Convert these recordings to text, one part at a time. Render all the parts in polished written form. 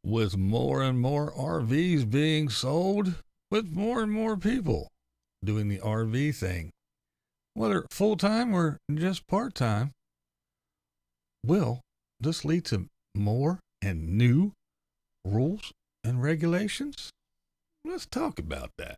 with more and more RVs being sold, with more and more people doing the RV thing, whether full time or just part time, will this lead to more and new rules and regulations? Let's talk about that.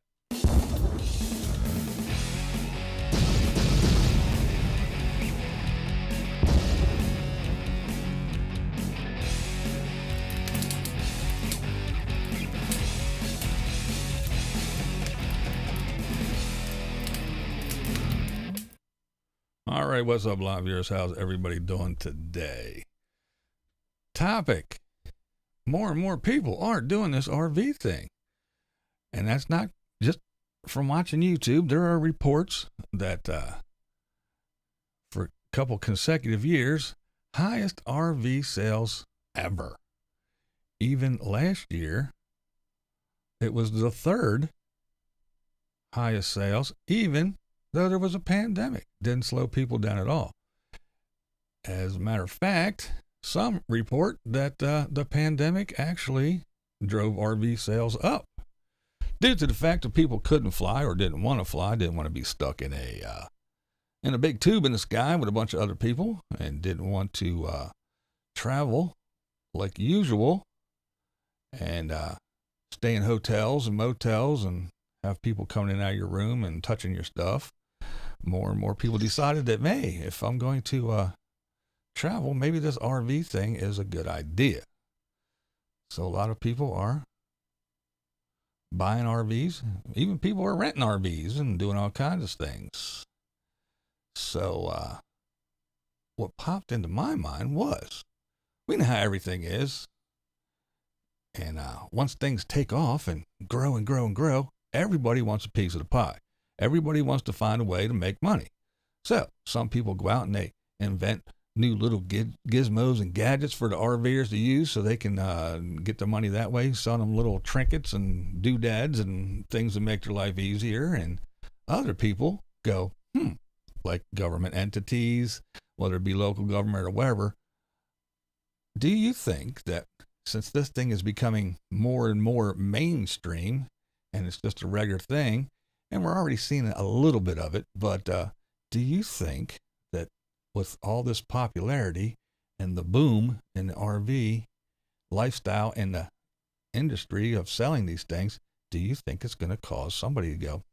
All right, what's up, BlindViews? How's everybody doing today? Topic: more and more people are doing this RV thing. And that's not just from watching YouTube. There are reports that for a couple consecutive years, highest RV sales ever. Even last year, it was the third highest sales, even though there was a pandemic. Didn't slow people down at all. As a matter of fact, some report that the pandemic actually drove RV sales up due to the fact that people couldn't fly or didn't want to fly, didn't want to be stuck in a big tube in the sky with a bunch of other people, and didn't want to travel like usual and stay in hotels and motels and have people coming in and out of your room and touching your stuff. More and more people decided that, hey, if I'm going to travel, maybe this RV thing is a good idea. So a lot of people are buying RVs. Even people are renting RVs and doing all kinds of things. So what popped into my mind was, we know how everything is. And once things take off and grow and grow and grow, everybody wants a piece of the pie. Everybody wants to find a way to make money. So some people go out and they invent new little gizmos and gadgets for the RVers to use so they can get the money that way, sell them little trinkets and doodads and things that make their life easier. And other people go, like government entities, whether it be local government or whatever. Do you think that since this thing is becoming more and more mainstream and it's just a regular thing, and we're already seeing a little bit of it, but do you think that with all this popularity and the boom in the RV lifestyle and the industry of selling these things, do you think it's going to cause somebody to go,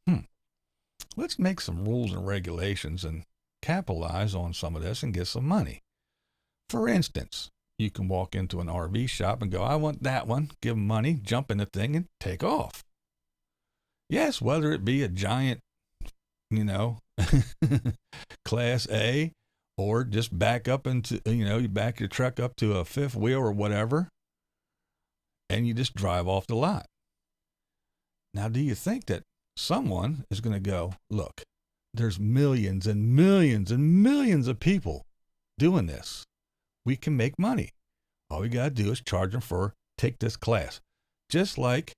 let's make some rules and regulations and capitalize on some of this and get some money? For instance, you can walk into an RV shop and go, I want that one, give them money, jump in the thing and take off. Yes, whether it be a giant, Class A, or just back up into, you back your truck up to a fifth wheel or whatever, and you just drive off the lot. Now, do you think that someone is going to go, look, there's millions and millions and millions of people doing this. We can make money. All we got to do is charge them for take this class. Just like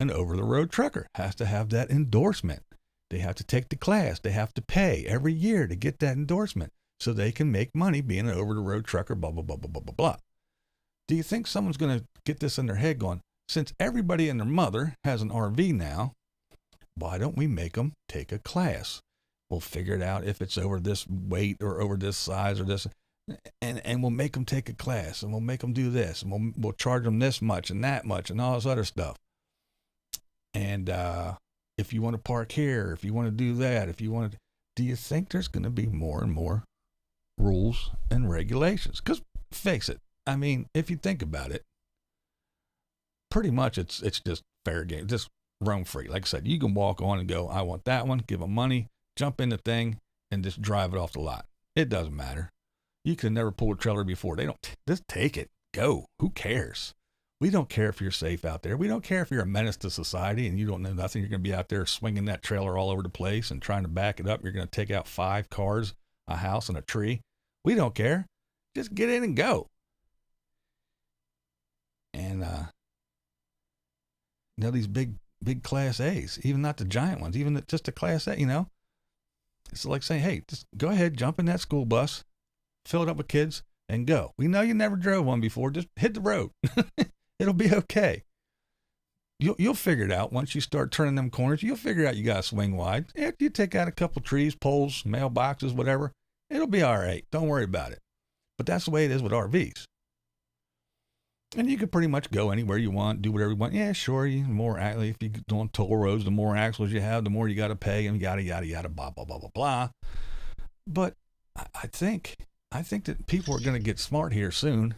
an over-the-road trucker has to have that endorsement. They have to take the class. They have to pay every year to get that endorsement so they can make money being an over-the-road trucker, blah, blah, blah, blah, blah, blah, blah. Do you think someone's going to get this in their head going, since everybody and their mother has an RV now, why don't we make them take a class? We'll figure it out if it's over this weight or over this size or this, and we'll make them take a class, and we'll make them do this, and we'll charge them this much and that much and all this other stuff. And if you want to park here, if you want to do that, do you think there's going to be more and more rules and regulations? Because face it, I mean, if you think about it, pretty much it's just fair game, just roam free. Like I said, you can walk on and go, I want that one, give them money, jump in the thing, and just drive it off the lot. It doesn't matter. You could never pull a trailer before. They don't, just take it, go. Who cares? We don't care if you're safe out there. We don't care if you're a menace to society and you don't know nothing. You're going to be out there swinging that trailer all over the place and trying to back it up. You're going to take out 5 cars, a house, and a tree. We don't care. Just get in and go. And, these big Class A's, even not the giant ones, even just a Class A, it's like saying, hey, just go ahead, jump in that school bus, fill it up with kids, and go. We know you never drove one before. Just hit the road. It'll be okay. You'll figure it out once you start turning them corners. You'll figure out you got to swing wide. After you take out a couple trees, poles, mailboxes, whatever, it'll be all right. Don't worry about it. But that's the way it is with RVs. And you can pretty much go anywhere you want, do whatever you want. Yeah, sure. If you're doing toll roads, the more axles you have, the more you got to pay, and yada, yada, yada, blah, blah, blah, blah, blah. But I think that people are going to get smart here soon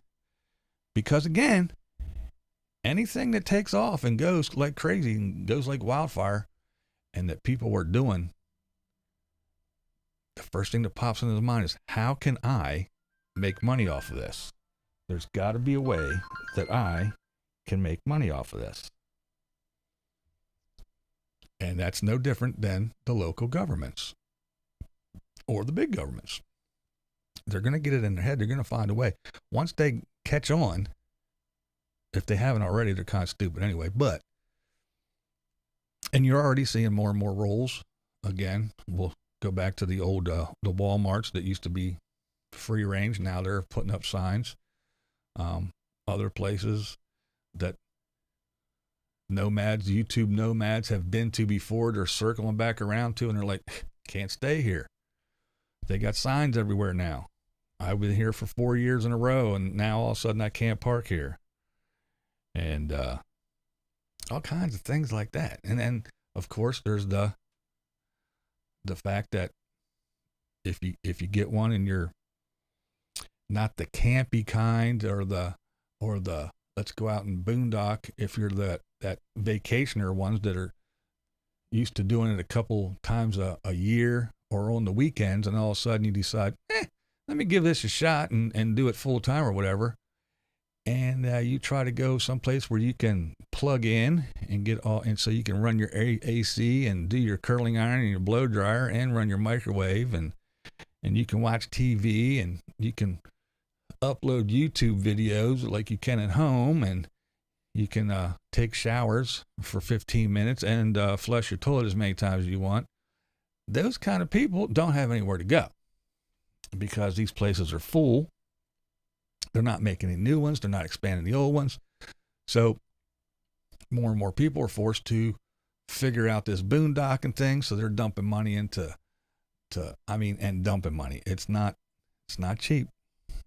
because, again, anything that takes off and goes like crazy and goes like wildfire and that people were doing, the first thing that pops into their mind is, how can I make money off of this? There's got to be a way that I can make money off of this. And that's no different than the local governments or the big governments. They're going to get it in their head. They're going to find a way. Once they catch on, if they haven't already, they're kind of stupid anyway. And you're already seeing more and more rules. Again, we'll go back to the old, the Walmarts that used to be free range. Now they're putting up signs. Other places that YouTube nomads have been to before, they're circling back around to, and they're like, can't stay here. They got signs everywhere now. I've been here for 4 years in a row, and now all of a sudden I can't park here. And all kinds of things like that. And then, of course, there's the fact that if you get one and you're not the campy kind or the let's go out and boondock, if you're that vacationer ones that are used to doing it a couple times a year or on the weekends, and all of a sudden you decide, let me give this a shot and do it full time or whatever. And you try to go someplace where you can plug in and and so you can run your AC and do your curling iron and your blow dryer and run your microwave, and you can watch TV and you can upload YouTube videos like you can at home, and you can take showers for 15 minutes and flush your toilet as many times as you want. Those kind of people don't have anywhere to go because these places are full. They're not making any new ones. They're not expanding the old ones. So more and more people are forced to figure out this boondocking thing. So they're dumping money and dumping money. It's not cheap.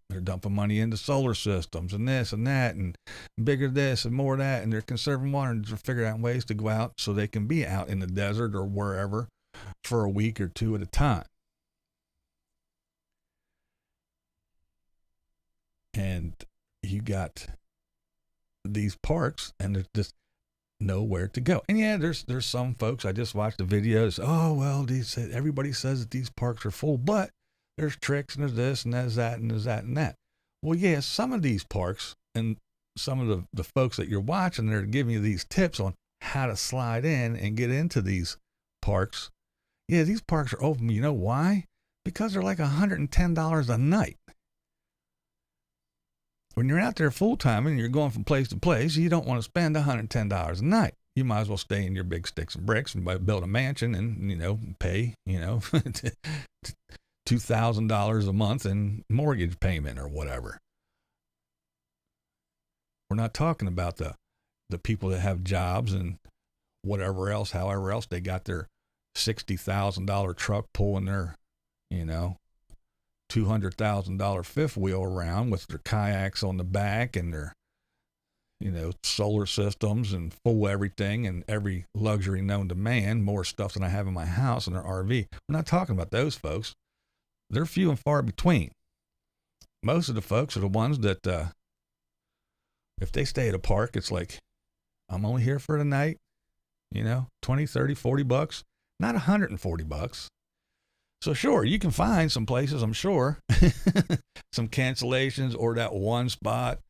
They're dumping money into solar systems and this and that and bigger this and more that. And they're conserving water and they're figuring out ways to go out so they can be out in the desert or wherever for a week or two at a time. And you got these parks and there's just nowhere to go. And yeah, there's some folks, I just watched the videos. Oh, well, everybody says that these parks are full, but there's tricks and there's this and there's that and there's that and that. Well, yeah, some of these parks and some of the folks that you're watching, they're giving you these tips on how to slide in and get into these parks. Yeah, these parks are open. You know why? Because they're like $110 a night. When you're out there full time and you're going from place to place, you don't want to spend $110 a night. You might as well stay in your big sticks and bricks and build a mansion and, pay, $2,000 a month in mortgage payment or whatever. We're not talking about the people that have jobs and whatever else, however else they got their $60,000 truck pulling their, $200,000 fifth wheel around with their kayaks on the back and their, solar systems and full everything and every luxury known to man, more stuff than I have in my house and their RV. We're not talking about those folks. They're few and far between. Most of the folks are the ones that, if they stay at a park, it's like, I'm only here for the night, 20, 30, $40, not $140. So sure, you can find some places, I'm sure, some cancellations or that one spot,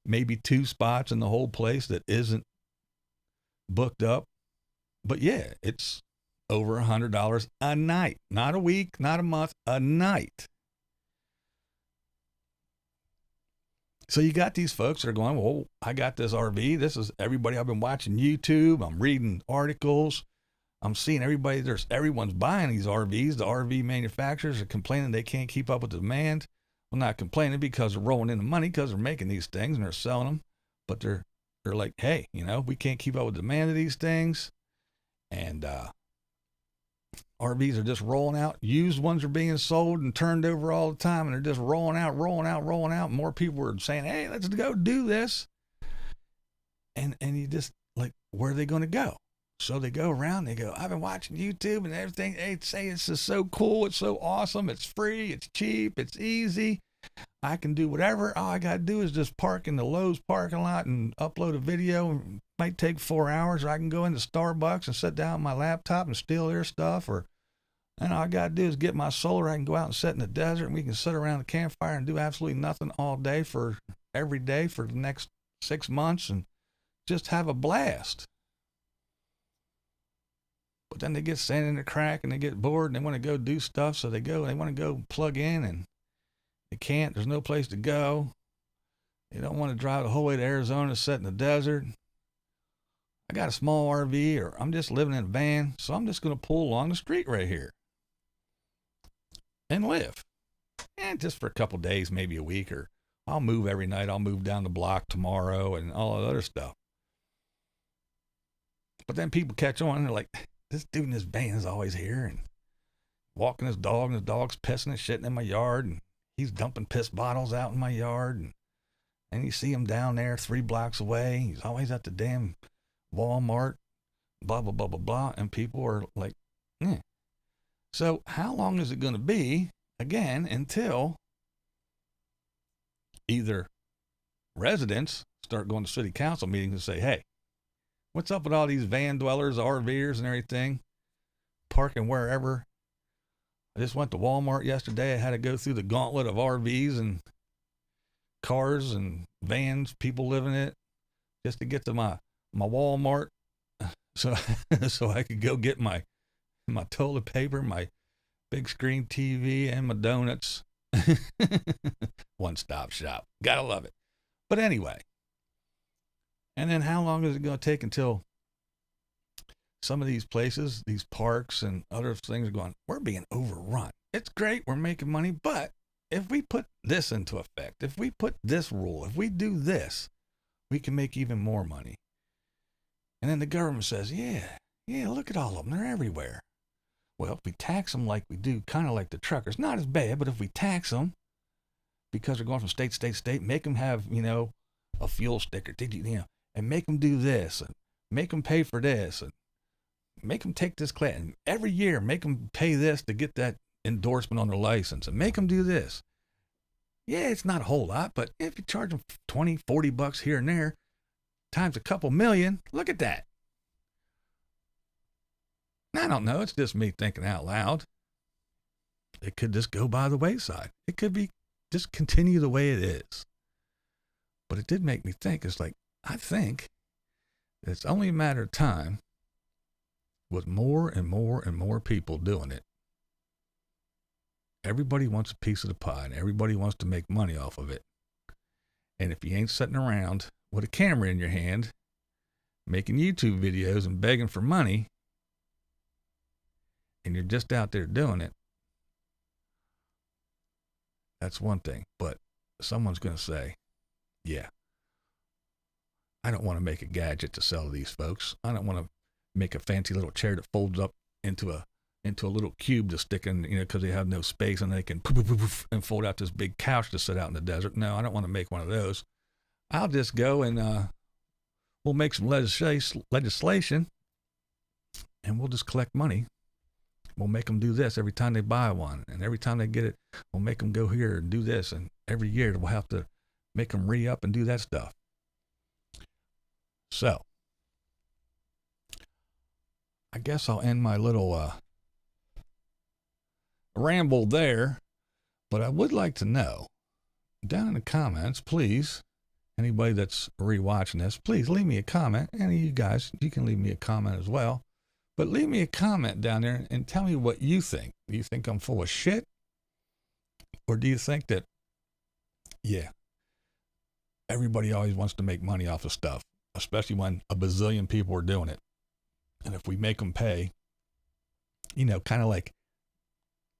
maybe two spots in the whole place that isn't booked up. But yeah, it's over $100 a night, not a week, not a month, a night. So you got these folks that are going, well, I got this RV. This is everybody. I've been watching YouTube. I'm reading articles. I'm seeing everyone's buying these RVs. The RV manufacturers are complaining they can't keep up with the demand. Well, not complaining because they're rolling in the money because they're making these things and they're selling them, but they're they're like, hey, we can't keep up with the demand of these things. And RVs are just rolling out. Used ones are being sold and turned over all the time, and they're just rolling out. More people are saying, hey, let's go do this. And you just like, where are they going to go? So they go around, they go, I've been watching YouTube and everything. They say it's just so cool. It's so awesome. It's free. It's cheap. It's easy. I can do whatever. All I got to do is just park in the Lowe's parking lot and upload a video. It might take 4 hours. Or I can go into Starbucks and sit down on my laptop and steal their stuff. Or, and all I got to do is get my solar. I can go out and sit in the desert, and we can sit around the campfire and do absolutely nothing all day for every day for the next 6 months and just have a blast. But then they get sand in the crack and they get bored and they want to go do stuff. So they want to go plug in and they can't. There's no place to go. They don't want to drive the whole way to Arizona to sit in the desert. I got a small RV, or I'm just living in a van. So I'm just going to pull along the street right here and live. And just for a couple of days, maybe a week, or I'll move every night. I'll move down the block tomorrow and all that other stuff. But then people catch on and they're like, this dude in his van is always here and walking his dog, and his dog's pissing and shitting in my yard, and he's dumping piss bottles out in my yard, and you see him down there 3 blocks away. He's always at the damn Walmart, blah, blah, blah, blah, blah, and people are like, eh. So how long is it going to be, again, until either residents start going to city council meetings and say, hey, what's up with all these van dwellers, RVers, and everything, parking wherever? I just went to Walmart yesterday. I had to go through the gauntlet of RVs and cars and vans, people living in it, just to get to my Walmart, so I could go get my toilet paper, my big screen TV, and my donuts. One-stop shop. Gotta love it. But anyway. And then how long is it going to take until some of these places, these parks and other things are going, we're being overrun. It's great, we're making money, but if we put this into effect, if we put this rule, if we do this, we can make even more money. And then the government says, yeah, look at all of them. They're everywhere. Well, if we tax them like we do, kind of like the truckers, not as bad, but if we tax them because they're going from state to state, make them have, a fuel sticker, and make them do this, and make them pay for this, and make them take this class, and every year make them pay this to get that endorsement on their license, and make them do this. Yeah, it's not a whole lot, but if you charge them $20, $40 here and there, times a couple million, look at that. I don't know, it's just me thinking out loud. It could just go by the wayside. It could be just continue the way it is. But it did make me think, it's like, I think it's only a matter of time with more and more and more people doing it. Everybody wants a piece of the pie, and everybody wants to make money off of it. And if you ain't sitting around with a camera in your hand, making YouTube videos and begging for money, and you're just out there doing it, that's one thing. But someone's going to say, yeah, I don't want to make a gadget to sell to these folks. I don't want to make a fancy little chair that folds up into a little cube to stick in, because they have no space and they can poof, poof, poof, and fold out this big couch to sit out in the desert. No, I don't want to make one of those. I'll just go and we'll make some legislation, and we'll just collect money. We'll make them do this every time they buy one, and every time they get it, we'll make them go here and do this, and every year we'll have to make them re-up and do that stuff. So, I guess I'll end my little ramble there, but I would like to know, down in the comments, please, anybody that's rewatching this, please leave me a comment. Any of you guys, you can leave me a comment as well, but leave me a comment down there and tell me what you think. Do you think I'm full of shit? Or do you think that, yeah, everybody always wants to make money off of stuff, especially when a bazillion people are doing it. And if we make them pay, kind of like,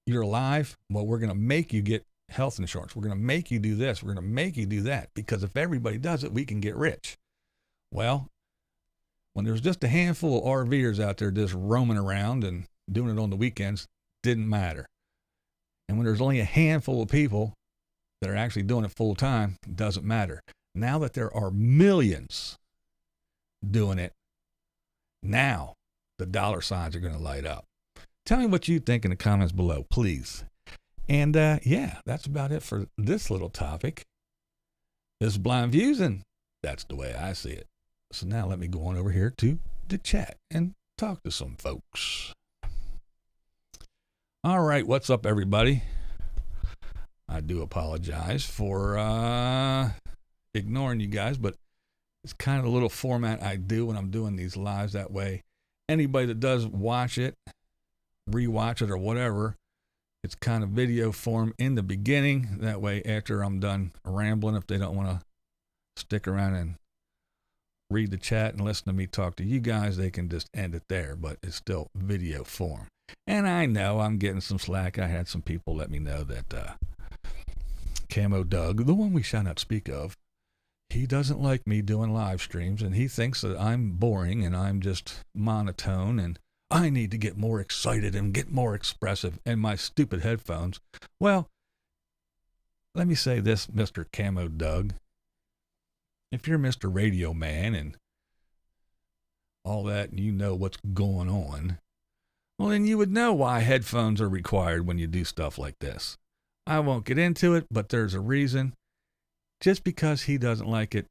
you're alive, well, we're going to make you get health insurance. We're going to make you do this. We're going to make you do that. Because if everybody does it, we can get rich. Well, when there's just a handful of RVers out there just roaming around and doing it on the weekends, didn't matter. And when there's only a handful of people that are actually doing it full time, doesn't matter. Now that there are millions doing it, now the dollar signs are going to light up. Tell me what you think in the comments below, please. And yeah, that's about it for this little topic. This is BlindViews, and that's the way I see it. So now let me go on over here to the chat and talk to some folks. All right, what's up, everybody? I do apologize for ignoring you guys, but it's kind of the little format I do when I'm doing these lives. That way, anybody that does watch it, rewatch it, or whatever, it's kind of video form in the beginning. That way, after I'm done rambling, if they don't want to stick around and read the chat and listen to me talk to you guys, they can just end it there, but it's still video form. And I know I'm getting some slack. I had some people let me know that Camo Doug, the one we shall not speak of, he doesn't like me doing live streams, and he thinks that I'm boring and I'm just monotone, and I need to get more excited and get more expressive in my stupid headphones. Well, let me say this, Mr. Camo Doug. If you're Mr. Radio Man and all that, and you know what's going on, well, then you would know why headphones are required when you do stuff like this. I won't get into it, but there's a reason. Just because he doesn't like it,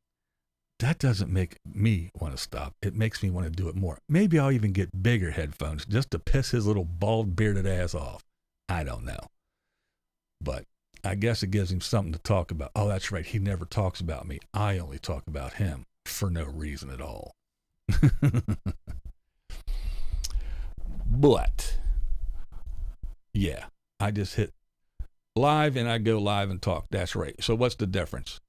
that doesn't make me want to stop. It makes me want to do it more. Maybe I'll even get bigger headphones just to piss his little bald bearded ass off. I don't know. But I guess it gives him something to talk about. Oh, that's right. He never talks about me. I only talk about him for no reason at all. But yeah, I just hit live and I go live and talk. That's right. So what's the difference?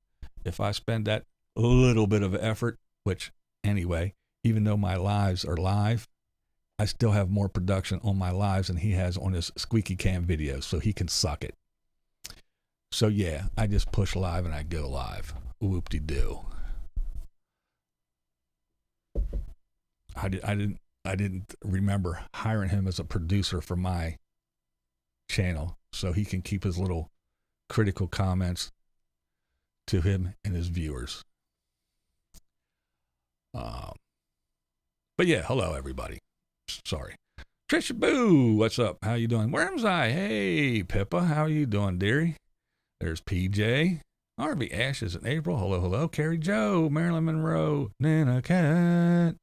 If I spend that little bit of effort, which anyway, even though my lives are live, I still have more production on my lives than he has on his squeaky cam videos, so he can suck it. So yeah, I just push live and I go live. Whoop-de-doo. I didn't remember hiring him as a producer for my channel, so he can keep his little critical comments to him and his viewers. But yeah, hello everybody. Sorry. Trisha Boo, what's up? How you doing? Worm's Eye, hey Pippa, how you doing, dearie? There's PJ. RV Ashes in April. Hello, hello. Carrie Joe, Marilyn Monroe, Nana Cat.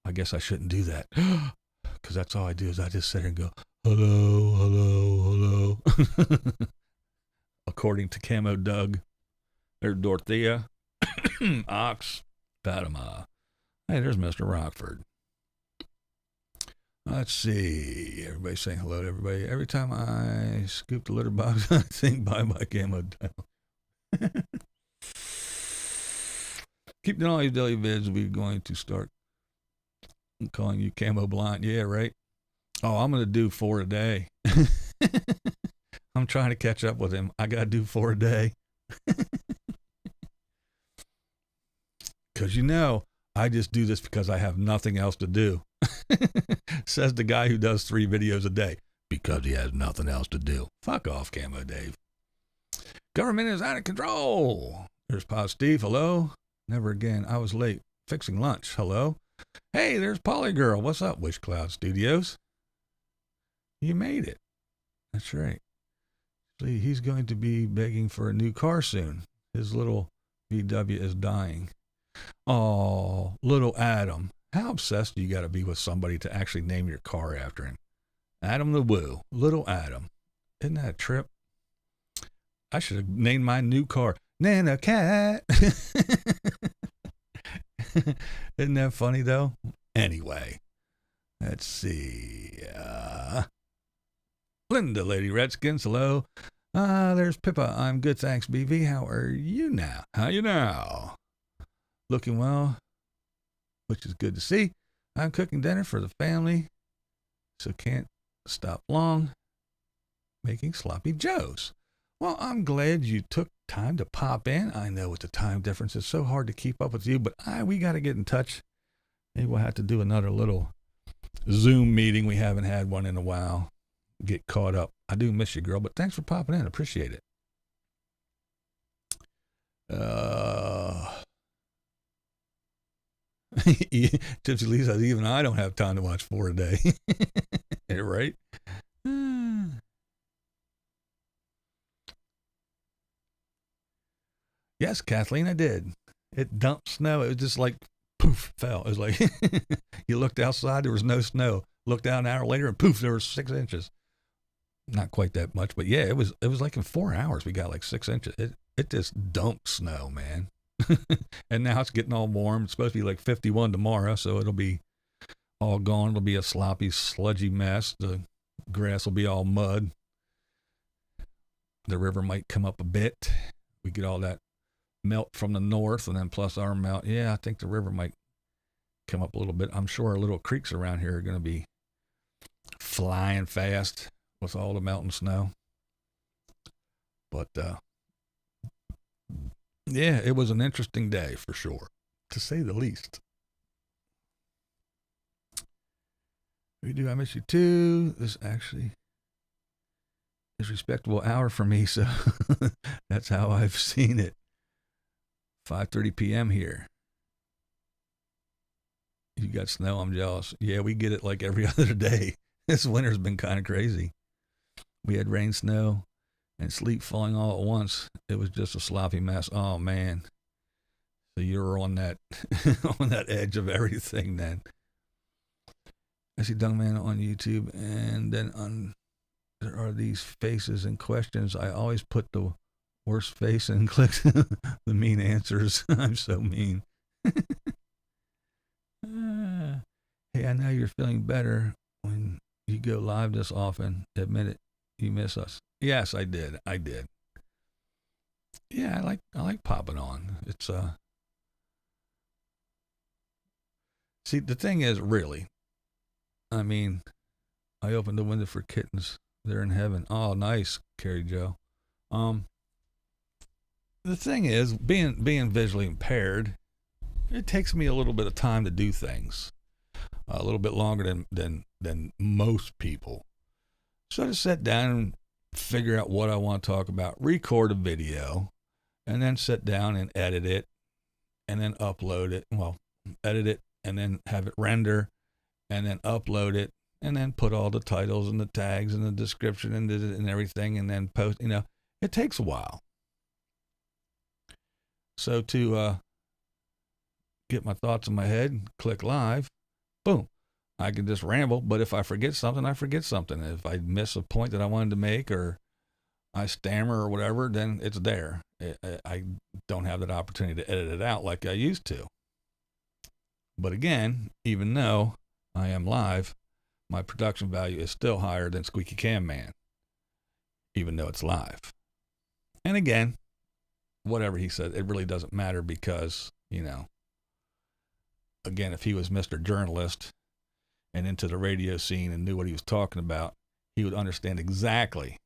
I guess I shouldn't do that. Because that's all I do is I just sit here and go, hello, hello, hello. According to Camo Doug. There's Dorothea. Ox. Fatima. Hey, there's Mr. Rockford. Let's see. Everybody saying hello to everybody. Every time I scoop the litter box, I think bye-bye Camo Doug. Keep doing all these daily vids. We're going to start calling you Camo Blind. Yeah, right. Oh, I'm going to do 4 a day. I'm trying to catch up with him. I got to do 4 a day. Because, you know, I just do this because I have nothing else to do. Says the guy who does 3 videos a day. Because he has nothing else to do. Fuck off, Camo Dave. Government is out of control. There's Pa Steve. Hello. Never again. I was late. Fixing lunch. Hello. Hey, there's Polly Girl. What's up, Wish Cloud Studios? You made it. That's right. See, he's going to be begging for a new car soon. His little VW is dying. Oh, little Adam. How obsessed do you got to be with somebody to actually name your car after him? Adam the Woo. Little Adam. Isn't that a trip? I should have named my new car Nana Cat. Isn't that funny, though? Anyway, let's see. Linda, Lady Redskins, hello. There's Pippa. I'm good, thanks, BV. How are you now? How you now? Looking well, which is good to see. I'm cooking dinner for the family, so can't stop long making sloppy joes. Well, I'm glad you took time to pop in. I know with the time difference, it's so hard to keep up with you, but we got to get in touch. Maybe we'll have to do another little Zoom meeting. We haven't had one in a while. Get caught up. I do miss you, girl, but thanks for popping in. Appreciate it. Gypsy Lee says, even I don't have time to watch 4 a day. Right? Yes, Kathleen, I did. It dumped snow. It was just like, poof, fell. It was like, you looked outside, there was no snow. Looked out an hour later, and poof, there was 6 inches. Not quite that much, but yeah, it was like in 4 hours, we got like 6 inches. It just dumped snow, man. And now it's getting all warm. It's supposed to be like 51 tomorrow, so it'll be all gone. It'll be a sloppy, sludgy mess. The grass will be all mud. The river might come up a bit. We get all that melt from the north, and then plus our melt. Yeah, I think the river might come up a little bit. I'm sure our little creeks around here are going to be flying fast with all the melting snow. But yeah, it was an interesting day for sure, to say the least. We do. I miss you too. This actually is a respectable hour for me, so that's how I've seen it. 5:30 p.m. here. You got snow, I'm jealous. Yeah, we get it like every other day. This winter's been kind of crazy. We had rain, snow, and sleet falling all at once. It was just a sloppy mess. Oh, man. So you're on that on that edge of everything then. I see Dung Man on YouTube, and then there are these faces and questions. I always put the worst face and click the mean answers. I'm so mean. Hey, I know you're feeling better when you go live this often. Admit it, you miss us. Yes, I did. Yeah, I like popping on. It's see, the thing is, really, I mean, I opened the window for kittens. They're in heaven. Oh, nice, Carrie Joe. The thing is, being visually impaired, it takes me a little bit of time to do things, a little bit longer than most people. So to sit down and figure out what I want to talk about, record a video, and then sit down and edit it, and then upload it. Well, edit it, and then have it render, and then upload it, and then put all the titles and the tags and the description and everything, and then post. It takes a while. So to get my thoughts in my head, click live, boom. I can just ramble, but if I forget something, I forget something. If I miss a point that I wanted to make, or I stammer or whatever, then it's there. I don't have that opportunity to edit it out like I used to. But again, even though I am live, my production value is still higher than Squeaky Cam Man, even though it's live. And again, whatever he said, it really doesn't matter because, again, if he was Mr. Journalist and into the radio scene and knew what he was talking about, he would understand exactly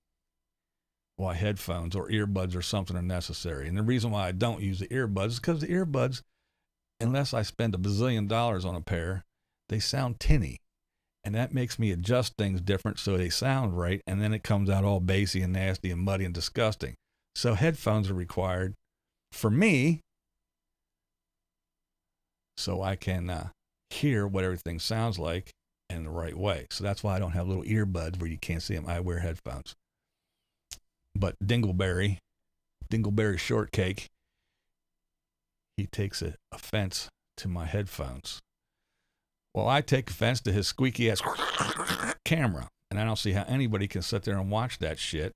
why headphones or earbuds or something are necessary. And the reason why I don't use the earbuds is because the earbuds, unless I spend $1 bazillion on a pair, they sound tinny. And that makes me adjust things different so they sound right, and then it comes out all bassy and nasty and muddy and disgusting. So headphones are required for me so I can hear what everything sounds like in the right way. So that's why I don't have little earbuds where you can't see them. I wear headphones. But Dingleberry Shortcake, he takes offense to my headphones. Well, I take offense to his squeaky ass camera. And I don't see how anybody can sit there and watch that shit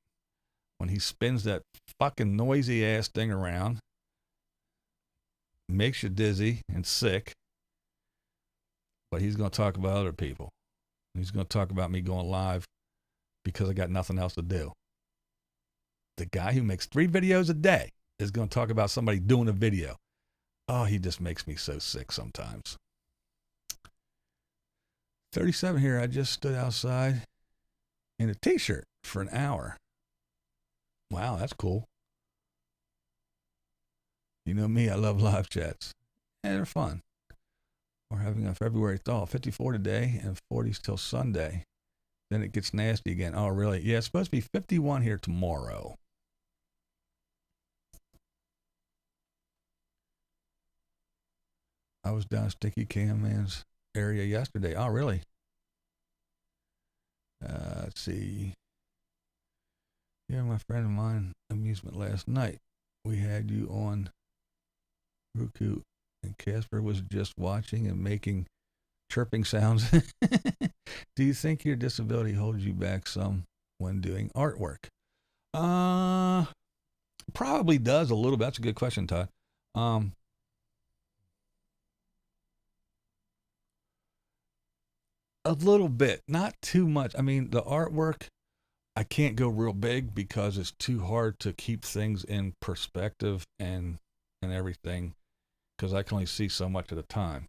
when he spins that fucking noisy ass thing around. Makes you dizzy and sick. But he's going to talk about other people. He's going to talk about me going live because I got nothing else to do. The guy who makes 3 videos a day is going to talk about somebody doing a video. Oh, he just makes me so sick sometimes. 37 here. I just stood outside in a t-shirt for an hour. Wow, that's cool. You know me, I love live chats. And they're fun. We're having a February thaw, 54 today and 40s till Sunday. Then it gets nasty again. Oh, really? Yeah, it's supposed to be 51 here tomorrow. I was down Sticky Cam Man's area yesterday. Oh, really? Let's see. Yeah, my friend of mine, amusement last night. We had you on Roku, and Casper was just watching and making chirping sounds. Do you think your disability holds you back some when doing artwork? Probably does a little bit. That's a good question, Todd. A little bit, not too much. I mean, the artwork, I can't go real big because it's too hard to keep things in perspective and everything, because I can only see so much at a time.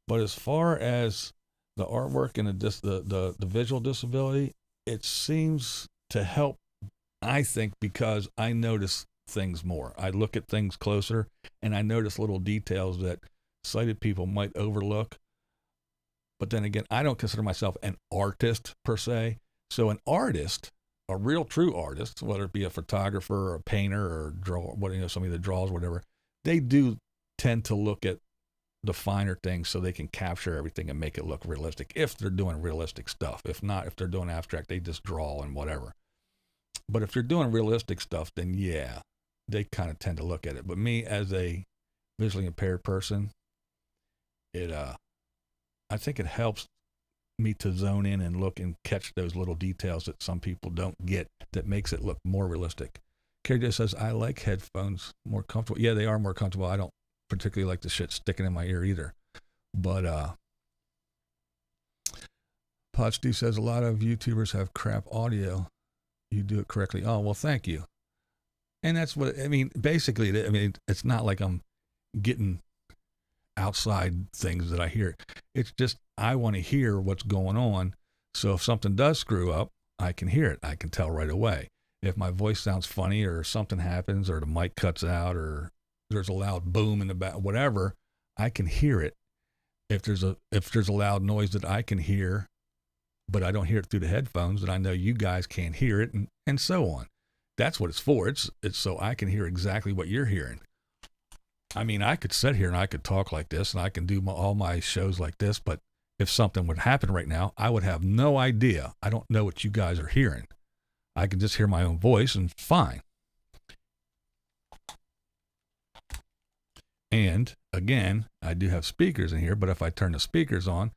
But as far as the artwork and the visual disability, it seems to help, I think, because I notice things more. I look at things closer and I notice little details that sighted people might overlook. But then again, I don't consider myself an artist per se. So an artist, a real true artist, whether it be a photographer or a painter or somebody that draws, whatever, they do tend to look at the finer things so they can capture everything and make it look realistic if they're doing realistic stuff. If not, if they're doing abstract, they just draw and whatever. But if they're doing realistic stuff, then yeah, they kind of tend to look at it. But me as a visually impaired person, I think it helps me to zone in and look and catch those little details that some people don't get, that makes it look more realistic. Carrie just says, I like headphones, more comfortable. Yeah, they are more comfortable. I don't particularly like the shit sticking in my ear either. But Potch says a lot of YouTubers have crap audio. You do it correctly. Oh, well, thank you. And that's what, I mean, basically, it's not like I'm getting outside things that I hear. It's just, I want to hear what's going on. So if something does screw up, I can hear it. I can tell right away. If my voice sounds funny or something happens or the mic cuts out or there's a loud boom in the back, whatever, I can hear it. If there's a loud noise that I can hear, but I don't hear it through the headphones, then I know you guys can't hear it, and so on. That's what it's for. It's so I can hear exactly what you're hearing. I mean, I could sit here and I could talk like this and I can do all my shows like this, but if something would happen right now, I would have no idea. I don't know what you guys are hearing. I can just hear my own voice and fine. And again, I do have speakers in here, but if I turn the speakers on,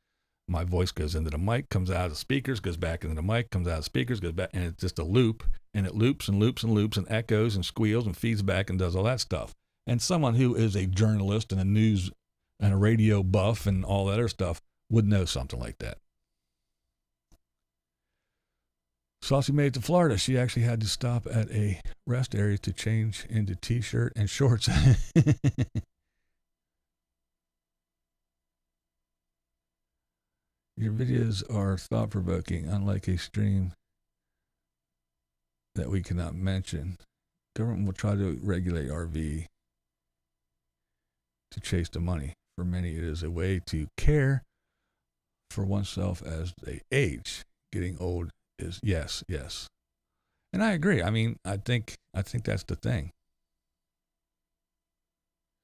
my voice goes into the mic, comes out of the speakers, goes back into the mic, comes out of the speakers, goes back, and it's just a loop, and it loops and loops and loops and echoes and squeals and feeds back and does all that stuff. And someone who is a journalist and a news and a radio buff and all that other stuff would know something like that. Saucy made it to Florida. She actually had to stop at a rest area to change into t-shirt and shorts. Your videos are thought-provoking, unlike a stream that we cannot mention. Government will try to regulate RV to chase the money. For many, it is a way to care for oneself as they age. Getting old is yes. And I agree. I mean, I think that's the thing.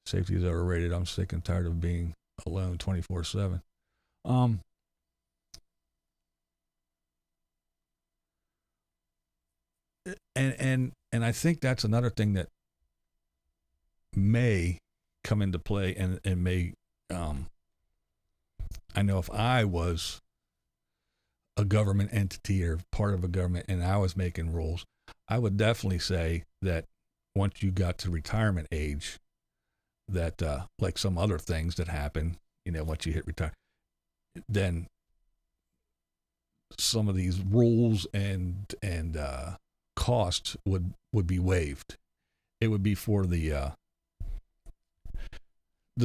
Safety is overrated. I'm sick and tired of being alone 24/7. And I think that's another thing that may come into play and may, I know if I was a government entity or part of a government and I was making rules, I would definitely say that once you got to retirement age, that like some other things that happen, once you hit retire, then some of these rules and costs would be waived. It would be for the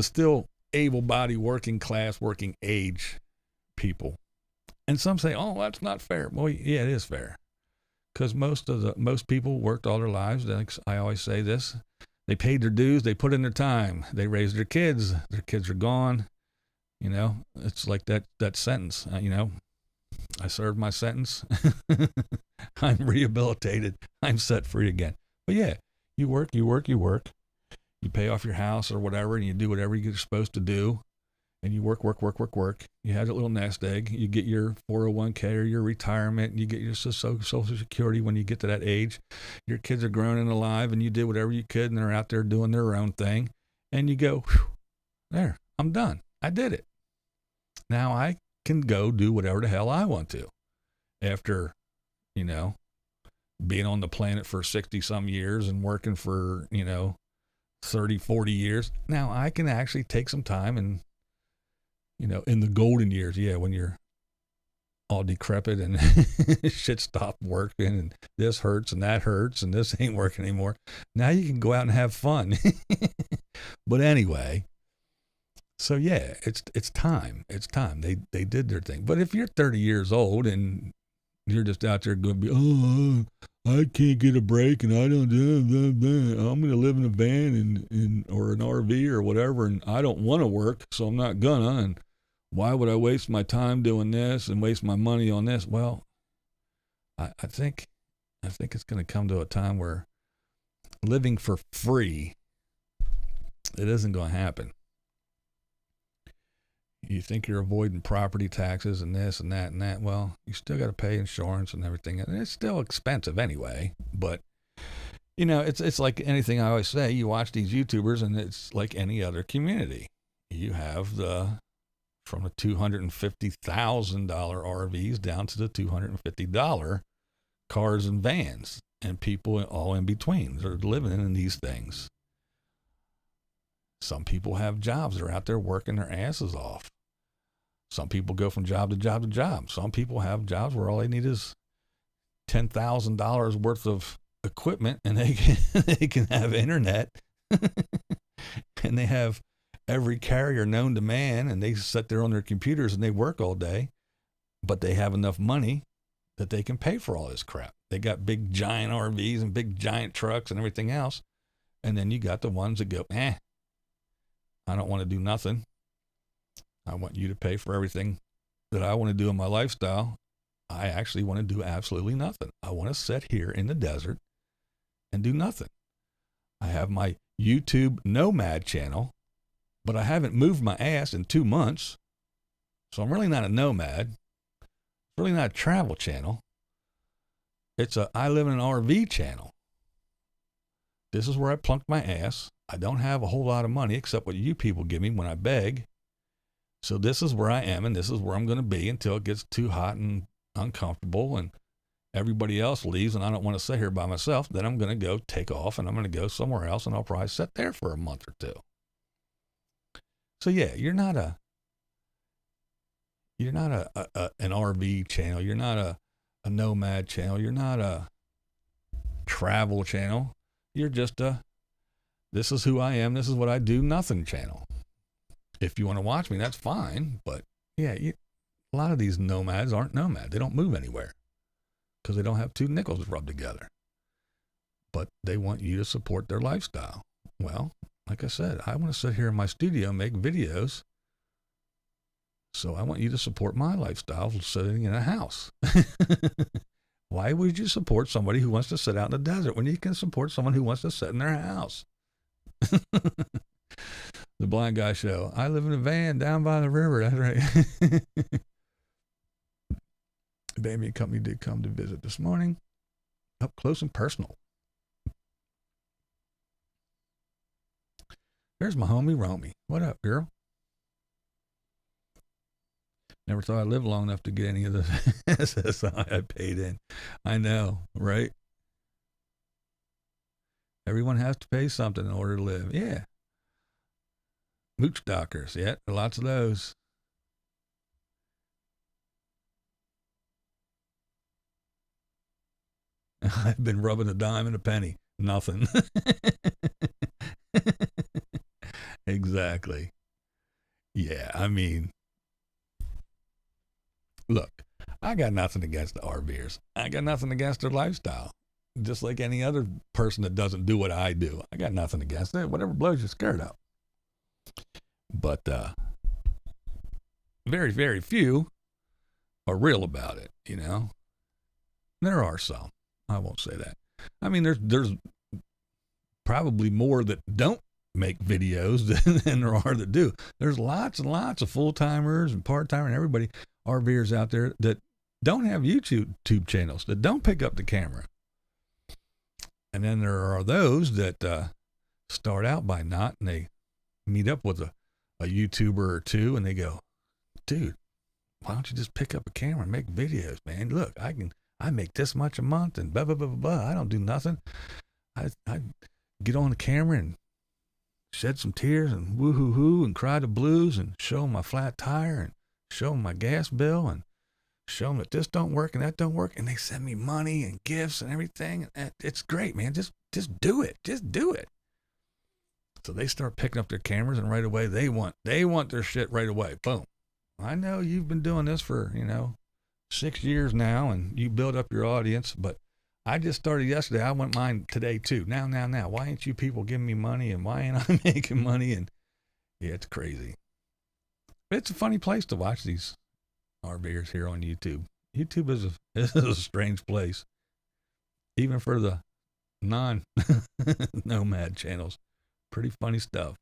still able-bodied working class, working age people. And some say, oh, that's not fair. Well, yeah, it is fair. Because most people worked all their lives. I always say this. They paid their dues. They put in their time. They raised their kids. Their kids are gone. You know, it's like that sentence. I served my sentence. I'm rehabilitated. I'm set free again. But yeah, you work. You pay off your house or whatever, and you do whatever you're supposed to do. And you work. You have a little nest egg. You get your 401k or your retirement. You get your Social Security when you get to that age. Your kids are grown and alive, and you did whatever you could, and they're out there doing their own thing. And you go, there, I'm done. I did it. Now I can go do whatever the hell I want to. After, being on the planet for 60 some years and working for, 30, 40 years. Now I can actually take some time and, in the golden years, when you're all decrepit and shit stopped working and this hurts and that hurts and this ain't working anymore. Now you can go out and have fun. But anyway, so yeah, it's time. It's time. They did their thing. But if you're 30 years old and you're just out there going to be, I can't get a break and I don't do I'm going to live in a van or an RV or whatever, and I don't want to work, so I'm not gonna, and why would I waste my time doing this and waste my money on this? Well, I think it's going to come to a time where living for free, it isn't going to happen. You think you're avoiding property taxes and this and that and that. Well, you still got to pay insurance and everything. And it's still expensive anyway. But, it's like anything I always say. You watch these YouTubers and it's like any other community. You have from the $250,000 RVs down to the $250 cars and vans. And people all in between. They're living in these things. Some people have jobs. They're out there working their asses off. Some people go from job to job to job. Some people have jobs where all they need is $10,000 worth of equipment, and they can have internet, and they have every carrier known to man, and they sit there on their computers and they work all day, but they have enough money that they can pay for all this crap. They got big giant RVs and big giant trucks and everything else, and then you got the ones that go, I don't want to do nothing. I want you to pay for everything that I want to do in my lifestyle. I actually want to do absolutely nothing. I want to sit here in the desert and do nothing. I have my YouTube Nomad channel, but I haven't moved my ass in 2 months. So I'm really not a nomad. It's really not a travel channel. It's I live in an RV channel. This is where I plunked my ass. I don't have a whole lot of money except what you people give me when I beg. So this is where I am, and this is where I'm going to be until it gets too hot and uncomfortable and everybody else leaves and I don't want to sit here by myself. Then I'm going to go take off and I'm going to go somewhere else, and I'll probably sit there for a month or two. So yeah, you're not an RV channel. You're not a nomad channel. You're not a travel channel. You're just this is who I am, this is what I do, nothing channel. If you want to watch me, that's fine. But yeah, a lot of these nomads aren't nomad. They don't move anywhere because they don't have two nickels rubbed together. But they want you to support their lifestyle. Well, like I said, I want to sit here in my studio and make videos. So I want you to support my lifestyle sitting in a house. Why would you support somebody who wants to sit out in the desert when you can support someone who wants to sit in their house? The Blind Guy Show. I live in a van down by the river. That's right. Baby Company did come to visit this morning. Up close and personal. There's my homie Romy. What up, girl? Never thought I'd live long enough to get any of the SSI I paid in. I know, right? Everyone has to pay something in order to live. Yeah. Mooch dockers. Yeah, lots of those. I've been rubbing a dime and a penny. Nothing. Exactly. Yeah, I mean, look, I got nothing against the RVers. I got nothing against their lifestyle. just like any other person that doesn't do what I do. I got nothing against it. Whatever blows your skirt up. But very, very few are real about it, you know. There are some. I won't say that. I mean, there's probably more that don't make videos than there are that do. There's lots and lots of full-timers and part-timers and everybody, RVers out there that don't have YouTube channels, that don't pick up the camera. And then there are those that start out by not, and they meet up with a YouTuber or two, and they go, dude, why don't you just pick up a camera and make videos, man? Look, I make this much a month and blah, blah, blah, blah, blah. I don't do nothing. I get on the camera and shed some tears and woo-hoo-hoo and cry the blues and show them my flat tire and show them my gas bill and show them that this don't work and that don't work. And they send me money and gifts and everything. And it's great, man. Just do it. Just do it. So they start picking up their cameras, and right away they want their shit right away. Boom. I know you've been doing this for, 6 years now, and you build up your audience, but I just started yesterday. I want mine today too. Now. Why ain't you people giving me money, and why ain't I making money? And yeah, it's crazy. But it's a funny place to watch these RVers here on YouTube. YouTube is a strange place, even for the non-nomad channels. Pretty funny stuff.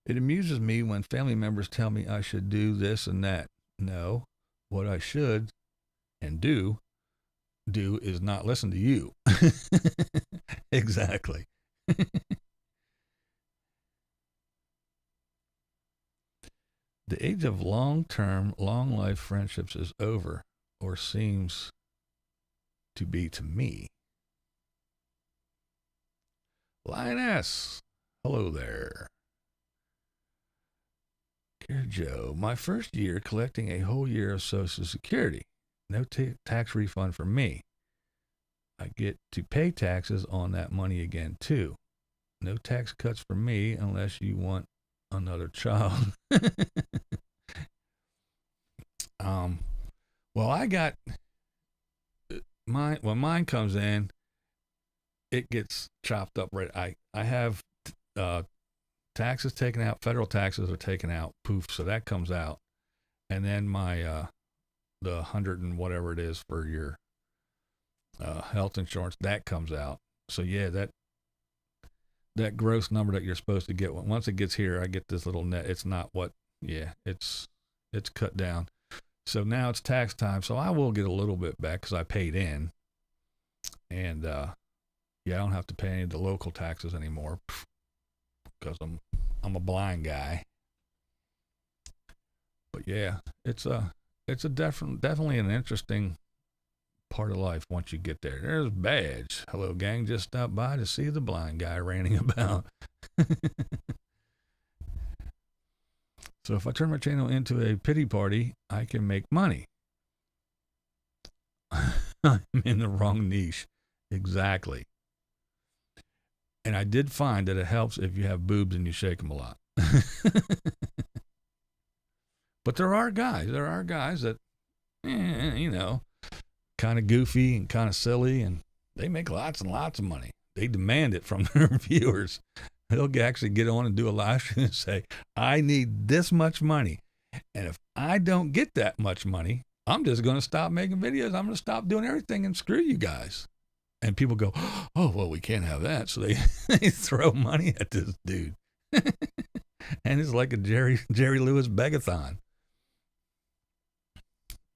It amuses me when family members tell me I should do this and that. No, what I should and do is not listen to you. Exactly. The age of long-term, long-life friendships is over, or seems to be to me. Lioness, hello there. Dear Joe, my first year collecting a whole year of Social Security. No tax refund for me. I get to pay taxes on that money again, too. No tax cuts for me unless you want another child. Well, I got mine. When mine comes in, it gets chopped up right. I have taxes taken out, federal taxes are taken out, poof, so that comes out. And then my the 100 and whatever it is for your health insurance, that comes out. So yeah, that gross number that you're supposed to get, once it gets here, I get this little net. It's not what, yeah, it's cut down. So now it's tax time, so I will get a little bit back because I paid in. And yeah, I don't have to pay any of the local taxes anymore because I'm a blind guy. But yeah, it's definitely an interesting part of life once you get there. There's Badge. Hello, gang. Just stopped by to see the blind guy ranting about. So if I turn my channel into a pity party, I can make money. I'm in the wrong niche. Exactly. And I did find that it helps if you have boobs and you shake them a lot. But there are guys that, kind of goofy and kind of silly, and they make lots and lots of money. They demand it from their viewers. They'll actually get on and do a live stream and say, I need this much money. And if I don't get that much money, I'm just going to stop making videos. I'm going to stop doing everything and screw you guys. And people go, oh, well, we can't have that. So they throw money at this dude. And it's like a Jerry Lewis begathon.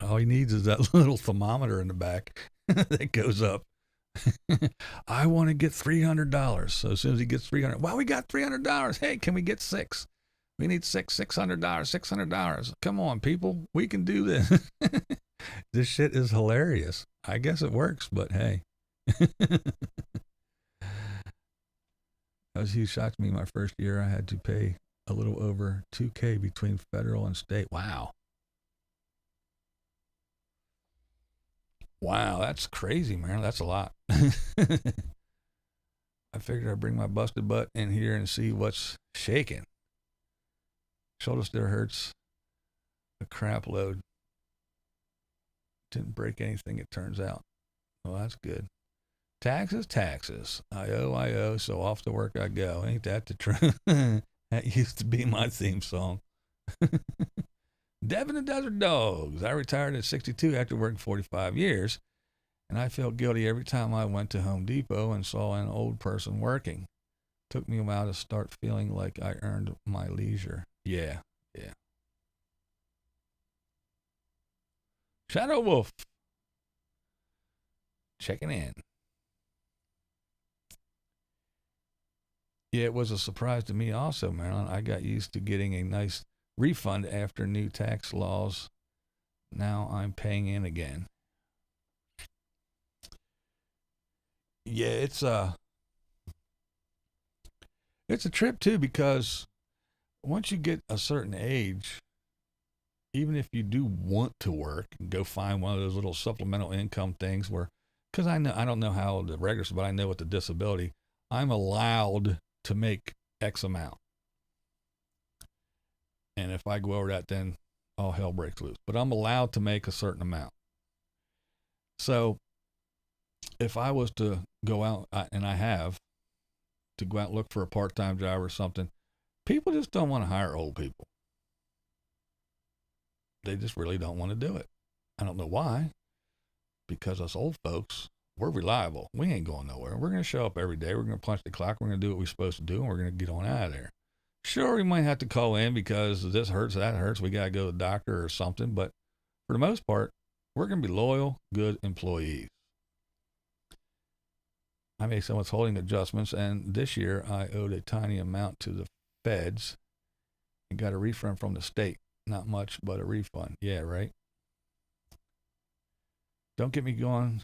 All he needs is that little thermometer in the back that goes up. I want to get $300. So as soon as he gets $300, well, we got $300. Hey, can we get 6? We need $600. Come on, people. We can do this. This shit is hilarious. I guess it works, but hey. As he shocked me my first year, I had to pay a little over $2,000 between federal and state. Wow. Wow, that's crazy, man. That's a lot. I figured I'd bring my busted butt in here and see what's shaking. Shoulder still hurts a crap load. Didn't break anything, it turns out. Well, that's good. Taxes. I owe, so off to work I go. Ain't that the truth? That used to be my theme song. Devin and Desert Dogs. I retired at 62 after working 45 years, and I felt guilty every time I went to Home Depot and saw an old person working. Took me a while to start feeling like I earned my leisure. Yeah. Shadow Wolf. Checking in. Yeah, it was a surprise to me also, Marilyn. I got used to getting a nice refund after new tax laws. Now I'm paying in again. Yeah, it's a trip too, because once you get a certain age, even if you do want to work, go find one of those little supplemental income things where, because I don't know how the regulars, but I know with the disability, I'm allowed to make X amount. And if I go over that, then all hell breaks loose. But I'm allowed to make a certain amount. So if I was to go out, and I have, to go out and look for a part-time job or something, people just don't want to hire old people. They just really don't want to do it. I don't know why. Because us old folks, we're reliable. We ain't going nowhere. We're going to show up every day. We're going to punch the clock. We're going to do what we're supposed to do, and we're going to get on out of there. Sure, we might have to call in because this hurts, that hurts. We got to go to the doctor or something. But for the most part, we're going to be loyal, good employees. I made some withholding adjustments, and this year I owed a tiny amount to the feds and got a refund from the state. Not much, but a refund. Yeah, right? Don't get me going.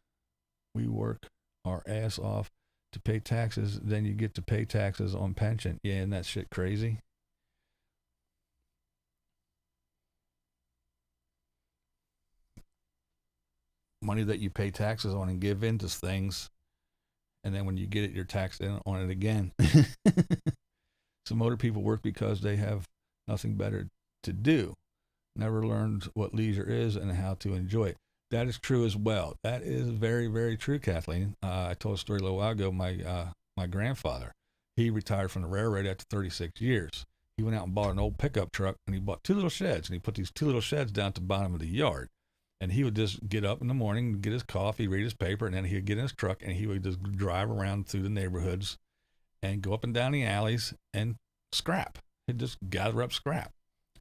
We work our ass off to pay taxes, then you get to pay taxes on pension. Yeah, isn't that shit crazy? Money that you pay taxes on and give into things, and then when you get it, you're taxed on it again. Some older people work because they have nothing better to do. Never learned what leisure is and how to enjoy it. That is true as well. That is very, very true, Kathleen. I told a story a little while ago. My grandfather, he retired from the railroad after 36 years. He went out and bought an old pickup truck, and he bought 2 little sheds, and he put these 2 little sheds down at the bottom of the yard. And he would just get up in the morning, get his coffee, read his paper, and then he'd get in his truck, and he would just drive around through the neighborhoods and go up and down the alleys and scrap. He'd just gather up scrap.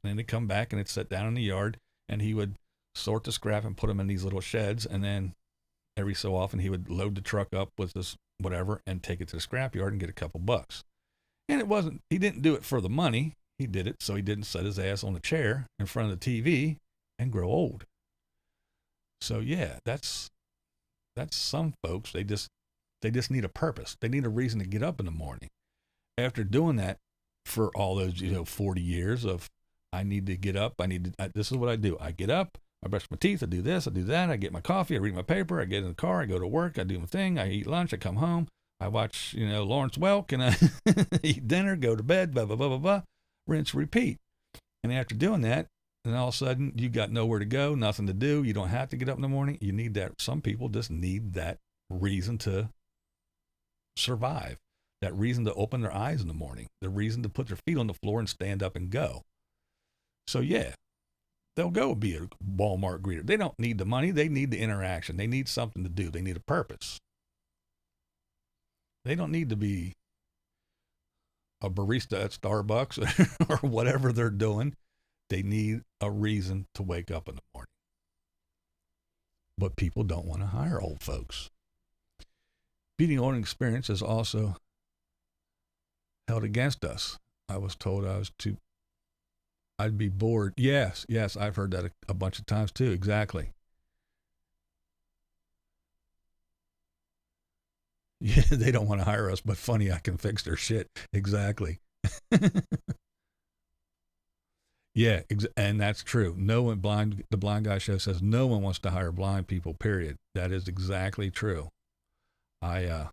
And then he'd come back, and it'd sit down in the yard, and he would sort the scrap and put them in these little sheds, and then every so often he would load the truck up with this whatever and take it to the scrap yard and get a couple bucks. And he didn't do it for the money. He did it so he didn't set his ass on a chair in front of the TV and grow old. So yeah, that's some folks. They just need a purpose. They need a reason to get up in the morning. After doing that for all those 40 years of, I need to get up. This is what I do. I get up. I brush my teeth. I do this. I do that. I get my coffee. I read my paper. I get in the car. I go to work. I do my thing. I eat lunch. I come home. I watch, Lawrence Welk, and I eat dinner, go to bed, blah, blah, blah, blah, blah. Rinse, repeat. And after doing that, then all of a sudden you got nowhere to go, nothing to do. You don't have to get up in the morning. You need that. Some people just need that reason to survive, that reason to open their eyes in the morning, the reason to put their feet on the floor and stand up and go. So yeah, they'll go be a Walmart greeter. They don't need the money. They need the interaction. They need something to do. They need a purpose. They don't need to be a barista at Starbucks or whatever they're doing. They need a reason to wake up in the morning. But people don't want to hire old folks. Beating old experience is also held against us. I was told I'd be bored. Yes, I've heard that a bunch of times too. Exactly. Yeah, they don't want to hire us, but funny, I can fix their shit. Exactly. Yeah, and that's true. No one the Blind Guy Show says no one wants to hire blind people, period. That is exactly true. I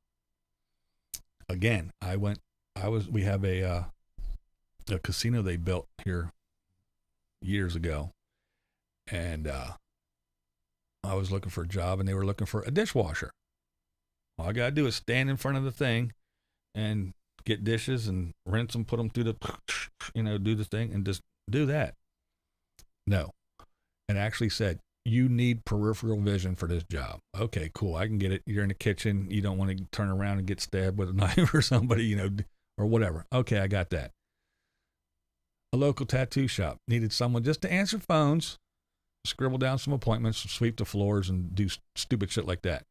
again, we have a casino they built here years ago, and I was looking for a job, and they were looking for a dishwasher. All I gotta do is stand in front of the thing and get dishes and rinse them, put them through the, do the thing and just do that. No. It actually said, you need peripheral vision for this job. Okay, cool. I can get it. You're in the kitchen. You don't want to turn around and get stabbed with a knife or somebody, or whatever. Okay, I got that. A local tattoo shop needed someone just to answer phones, scribble down some appointments, sweep the floors, and do stupid shit like that.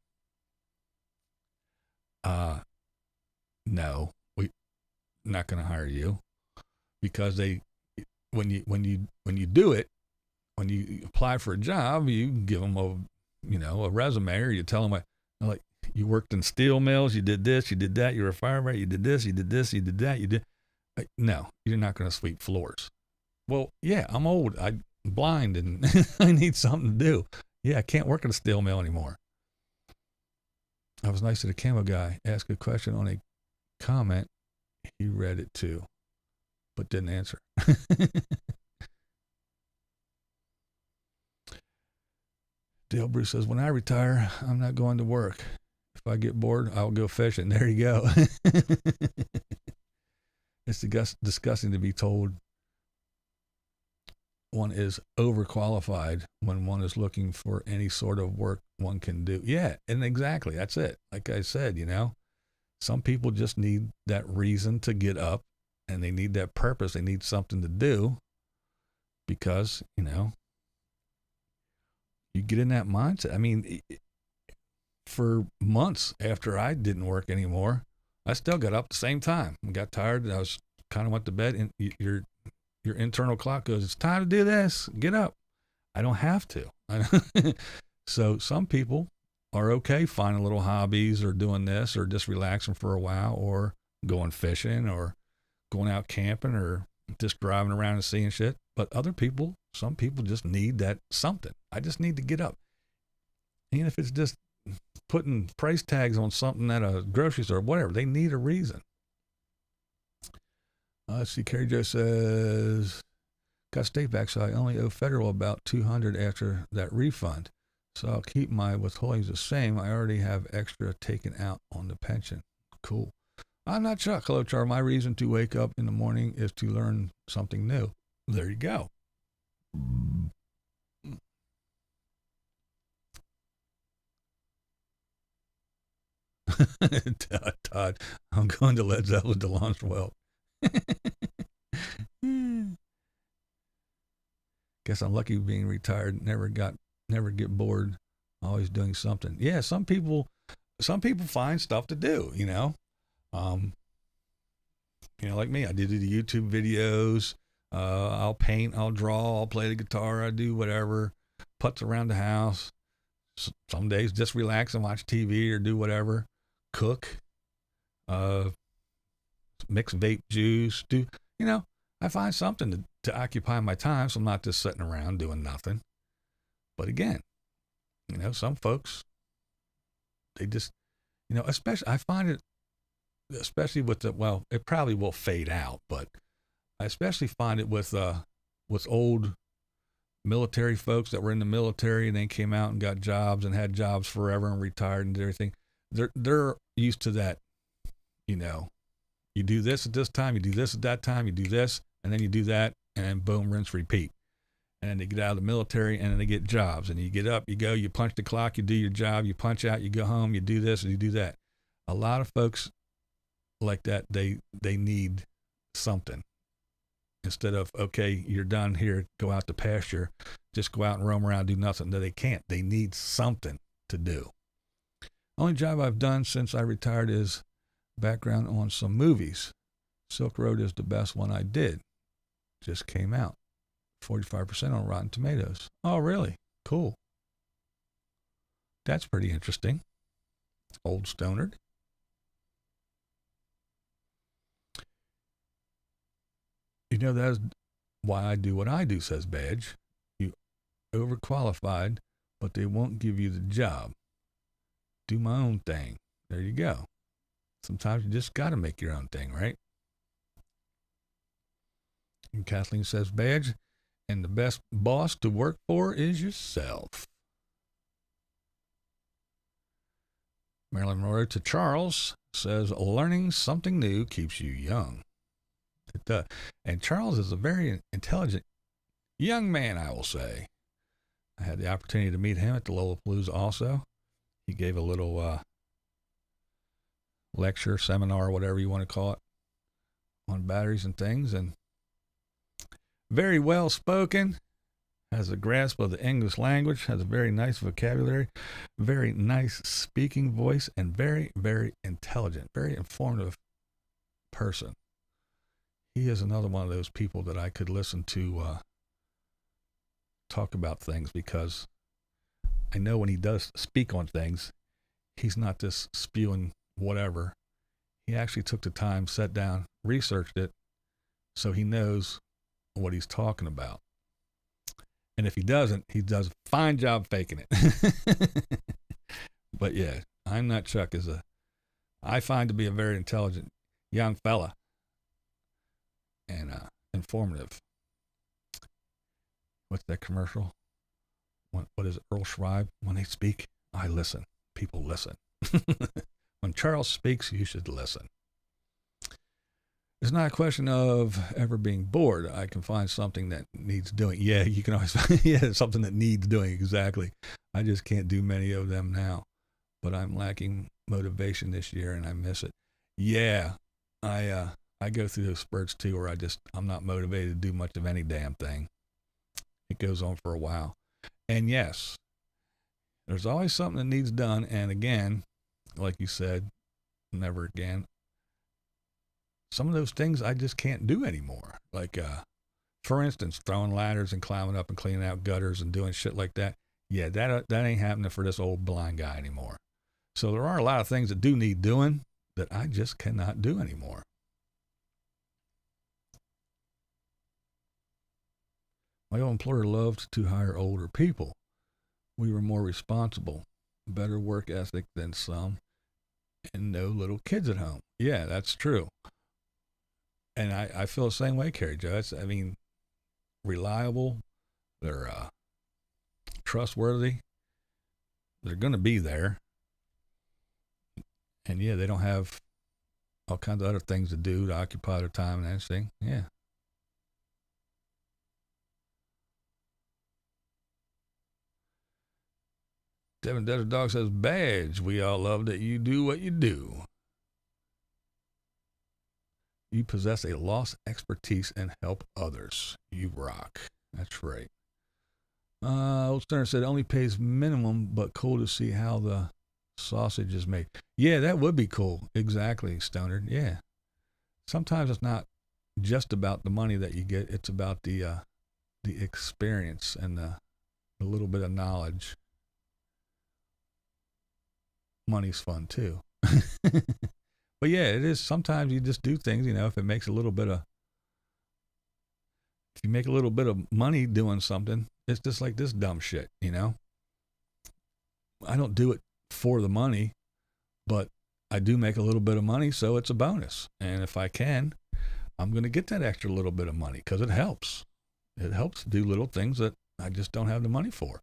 No, we're not going to hire you, because when you do it, when you apply for a job, you give them a resume, or you tell them, like, you worked in steel mills, you did this, you did that, you were a firefighter, you did this, you did this, you did that, you did. No, you're not going to sweep floors. Well, yeah, I'm old, I'm blind, and I need something to do. Yeah, I can't work at a steel mill anymore. I was nice to the camo guy, asked a question on a comment. He read it too, but didn't answer. Dale Bruce says, when I retire, I'm not going to work. If I get bored, I'll go fishing. There you go. It's disgusting to be told one is overqualified when one is looking for any sort of work one can do. Yeah, and exactly, that's it. Like I said, some people just need that reason to get up, and they need that purpose. They need something to do, because, you get in that mindset. I mean, for months after I didn't work anymore, I still got up at the same time. I got tired, and I was kind of went to bed, and your internal clock goes, it's time to do this. Get up. I don't have to. So some people are okay finding little hobbies, or doing this, or just relaxing for a while, or going fishing, or going out camping, or just driving around and seeing shit. But some people just need that something. I just need to get up. And if it's just putting price tags on something at a grocery store, whatever, they need a reason. Let's see, Carrie Jo says, got state back, so I only owe federal about $200 after that refund. So I'll keep my withholdings the same. I already have extra taken out on the pension. Cool. I'm not Chuck. Hello, Char. My reason to wake up in the morning is to learn something new. There you go. Todd, I'm going to Led Zeppelin to launch well. Guess I'm lucky being retired. Never get bored. Always doing something. Yeah, some people find stuff to do. Like me, I did the YouTube videos. I'll paint, I'll draw, I'll play the guitar, I do whatever, putz around the house. Some days just relax and watch TV or do whatever, cook, mix vape juice, I find something to occupy my time, so I'm not just sitting around doing nothing. But again, some folks, they just, especially, I find it, especially with it probably will fade out, but I especially find it with old military folks that were in the military and then came out and got jobs and had jobs forever and retired and everything. They're used to that, you do this at this time, you do this at that time, you do this, and then you do that, and then boom, rinse, repeat. And then they get out of the military, and then they get jobs, and you get up, you go, you punch the clock, you do your job, you punch out, you go home, you do this, and you do that. A lot of folks like that, they need something. Instead of, okay, you're done here, go out to pasture, just go out and roam around, do nothing. No, they can't. They need something to do. Only job I've done since I retired is background on some movies. Silk Road is the best one I did. Just came out. 45% on Rotten Tomatoes. Oh, really? Cool. That's pretty interesting. Old Stonard. That's why I do what I do, says Badge. You overqualified, but they won't give you the job. Do my own thing. There you go. Sometimes you just got to make your own thing, right? And Kathleen says, badge, and the best boss to work for is yourself. Marilyn Monroe to Charles says, learning something new keeps you young. It does. And Charles is a very intelligent young man, I will say. I had the opportunity to meet him at the Lollapalooza also. He gave a little lecture, seminar, whatever you want to call it, on batteries and things, and very well spoken, has a grasp of the English language, has a very nice vocabulary, very nice speaking voice, and very, very intelligent, very informative person. He is another one of those people that I could listen to talk about things, because I know when he does speak on things, he's not just spewing whatever. He actually took the time, sat down, researched it, so he knows what he's talking about. And if he doesn't, he does a fine job faking it. But yeah, I'm Not Chuck I find to be a very intelligent young fella, and informative. What's that commercial? What is it, Earl Schreiber? When they speak, I listen. People listen. When Charles speaks, you should listen. It's not a question of ever being bored. I can find something that needs doing. Yeah, you can always find something that needs doing, exactly. I just can't do many of them now. But I'm lacking motivation this year, and I miss it. Yeah, I go through those spurts too, where I'm not motivated to do much of any damn thing. It goes on for a while. And yes, there's always something that needs done. And again, like you said, never again. Some of those things I just can't do anymore. Like, for instance, throwing ladders and climbing up and cleaning out gutters and doing shit like that. Yeah, that ain't happening for this old blind guy anymore. So there are a lot of things that do need doing that I just cannot do anymore. My old employer loved to hire older people. We were more responsible, better work ethic than some, and no little kids at home. Yeah, that's true. And I feel the same way, Carrie Jo. Reliable. They're trustworthy. They're going to be there. And yeah, they don't have all kinds of other things to do to occupy their time and everything. Yeah. Devin Desert Dog says, badge. We all love that you do what you do. You possess a lost expertise and help others. You rock. That's right. Old Stoner said, only pays minimum, but cool to see how the sausage is made. Yeah, that would be cool. Exactly, Stoner. Yeah. Sometimes it's not just about the money that you get. It's about the experience and the little bit of knowledge. Money's fun too. But yeah, it is. Sometimes you just do things, if it makes if you make a little bit of money doing something, it's just like this dumb shit, I don't do it for the money, but I do make a little bit of money, so it's a bonus. And if I can, I'm going to get that extra little bit of money because it helps. It helps to do little things that I just don't have the money for.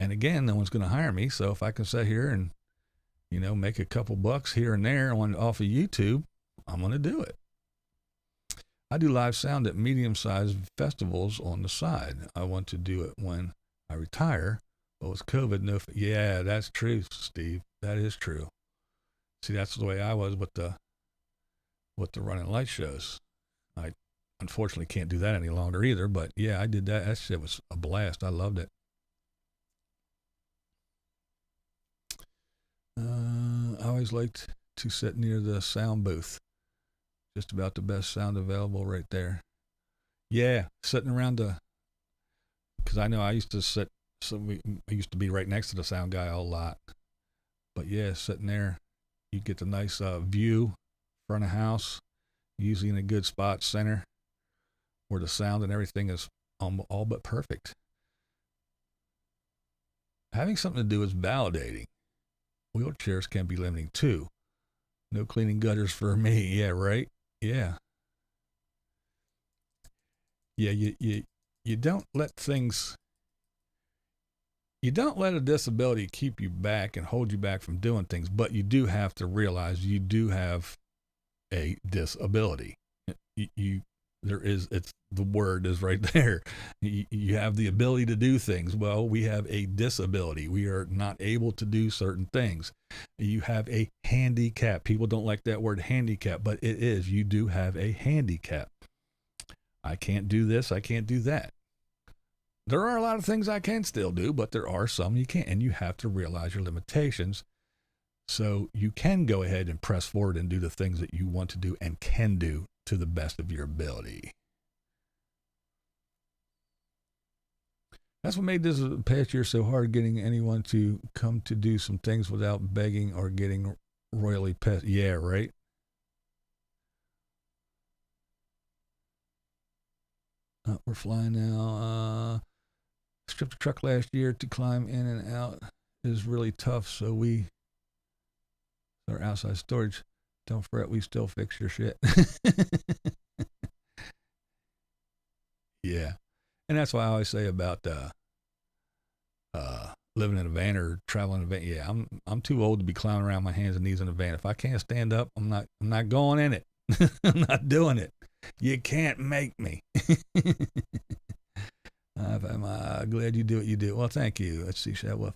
And again, no one's going to hire me. So if I can sit here and make a couple bucks here and there off of YouTube, I'm going to do it. I do live sound at medium-sized festivals on the side. I want to do it when I retire, but with COVID, yeah, that's true, Steve. That is true. See, that's the way I was with the running light shows. I unfortunately can't do that any longer either, but yeah, I did that. That shit was a blast. I loved it. I always liked to sit near the sound booth. Just about the best sound available right there. Yeah, sitting around because I know I used to sit, I used to be right next to the sound guy a lot. But yeah, sitting there, you get the nice view, front of house, usually in a good spot, center, where the sound and everything is all but perfect. Having something to do is validating. Wheelchairs can be limiting too. No cleaning gutters for me. Yeah, right? Yeah. Yeah, you don't let things, you don't let a disability keep you back and hold you back from doing things, but you do have to realize you do have a disability. You there is, it's, the word is right there. You have the ability to do things. Well, we have a disability. We are not able to do certain things. You have a handicap. People don't like that word handicap, but it is. You do have a handicap. I can't do this. I can't do that. There are a lot of things I can still do, but there are some you can't. And you have to realize your limitations so you can go ahead and press forward and do the things that you want to do and can do to the best of your ability. That's what made this past year so hard, getting anyone to come to do some things without begging or getting royally pissed. Yeah, right? We're flying now. Stripped the truck last year to climb in and out is really tough, so we, our outside storage, don't fret, we still fix your shit. Yeah. And that's why I always say about living in a van or traveling in a van. Yeah, I'm too old to be climbing around my hands and knees in a van. If I can't stand up, I'm not going in it. I'm not doing it. You can't make me. I'm glad you do what you do. Well, thank you. Let's see, Shadwell.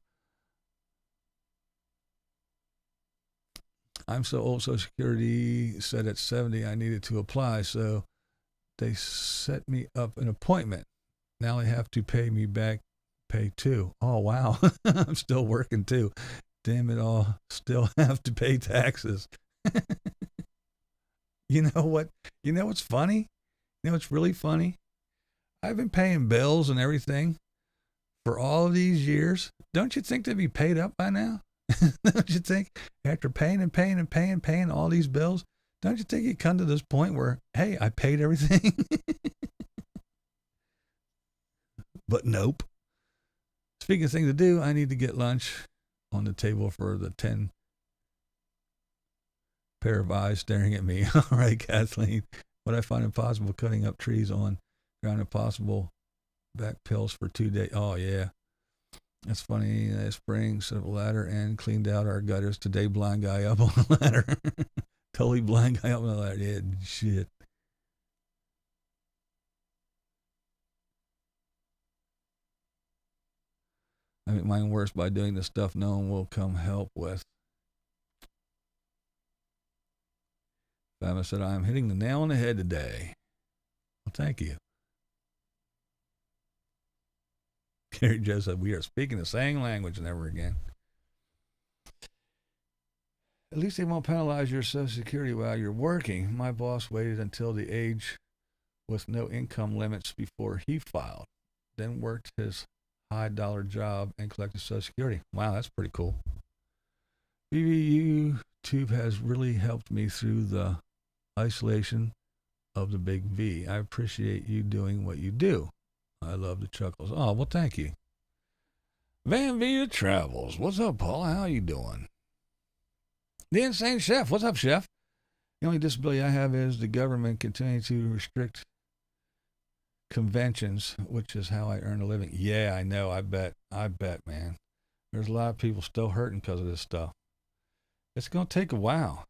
I'm so old, Social Security said at 70 I needed to apply, so they set me up an appointment. Now they have to pay me back pay too. Oh, wow. I'm still working too. Damn it all. Still have to pay taxes. You know what? You know what's funny? You know what's really funny? I've been paying bills and everything for all of these years. Don't you think they'd be paid up by now? Don't you think after paying and paying and paying all these bills, don't you think you come to this point where, hey, I paid everything? But nope. Speaking of things to do, I need to get lunch on the table for the 10 pair of eyes staring at me. All right, Kathleen. What I find impossible, cutting up trees on ground impossible. Back pills for 2 days. Oh, yeah. That's funny. Spring, set up a ladder and cleaned out our gutters. Today, blind guy up on the ladder. Totally blind guy up on the ladder. Yeah, shit. I make mine worse by doing the stuff no one will come help with. Fama said, I'm hitting the nail on the head today. Well, thank you. Gary Joe said, we are speaking the same language never again. At least they won't penalize your Social Security while you're working. My boss waited until the age with no income limits before he filed, then worked his high dollar job and collected Social Security. Wow, that's pretty cool. YouTube has really helped me through the isolation of the big V. I appreciate you doing what you do. I love the chuckles. Oh, well, thank you. Van Vita Travels. What's up, Paula? How you doing? The Insane Chef. What's up, Chef? The only disability I have is the government continuing to restrict conventions, which is how I earn a living. Yeah, I know. I bet, man. There's a lot of people still hurting because of this stuff. It's going to take a while.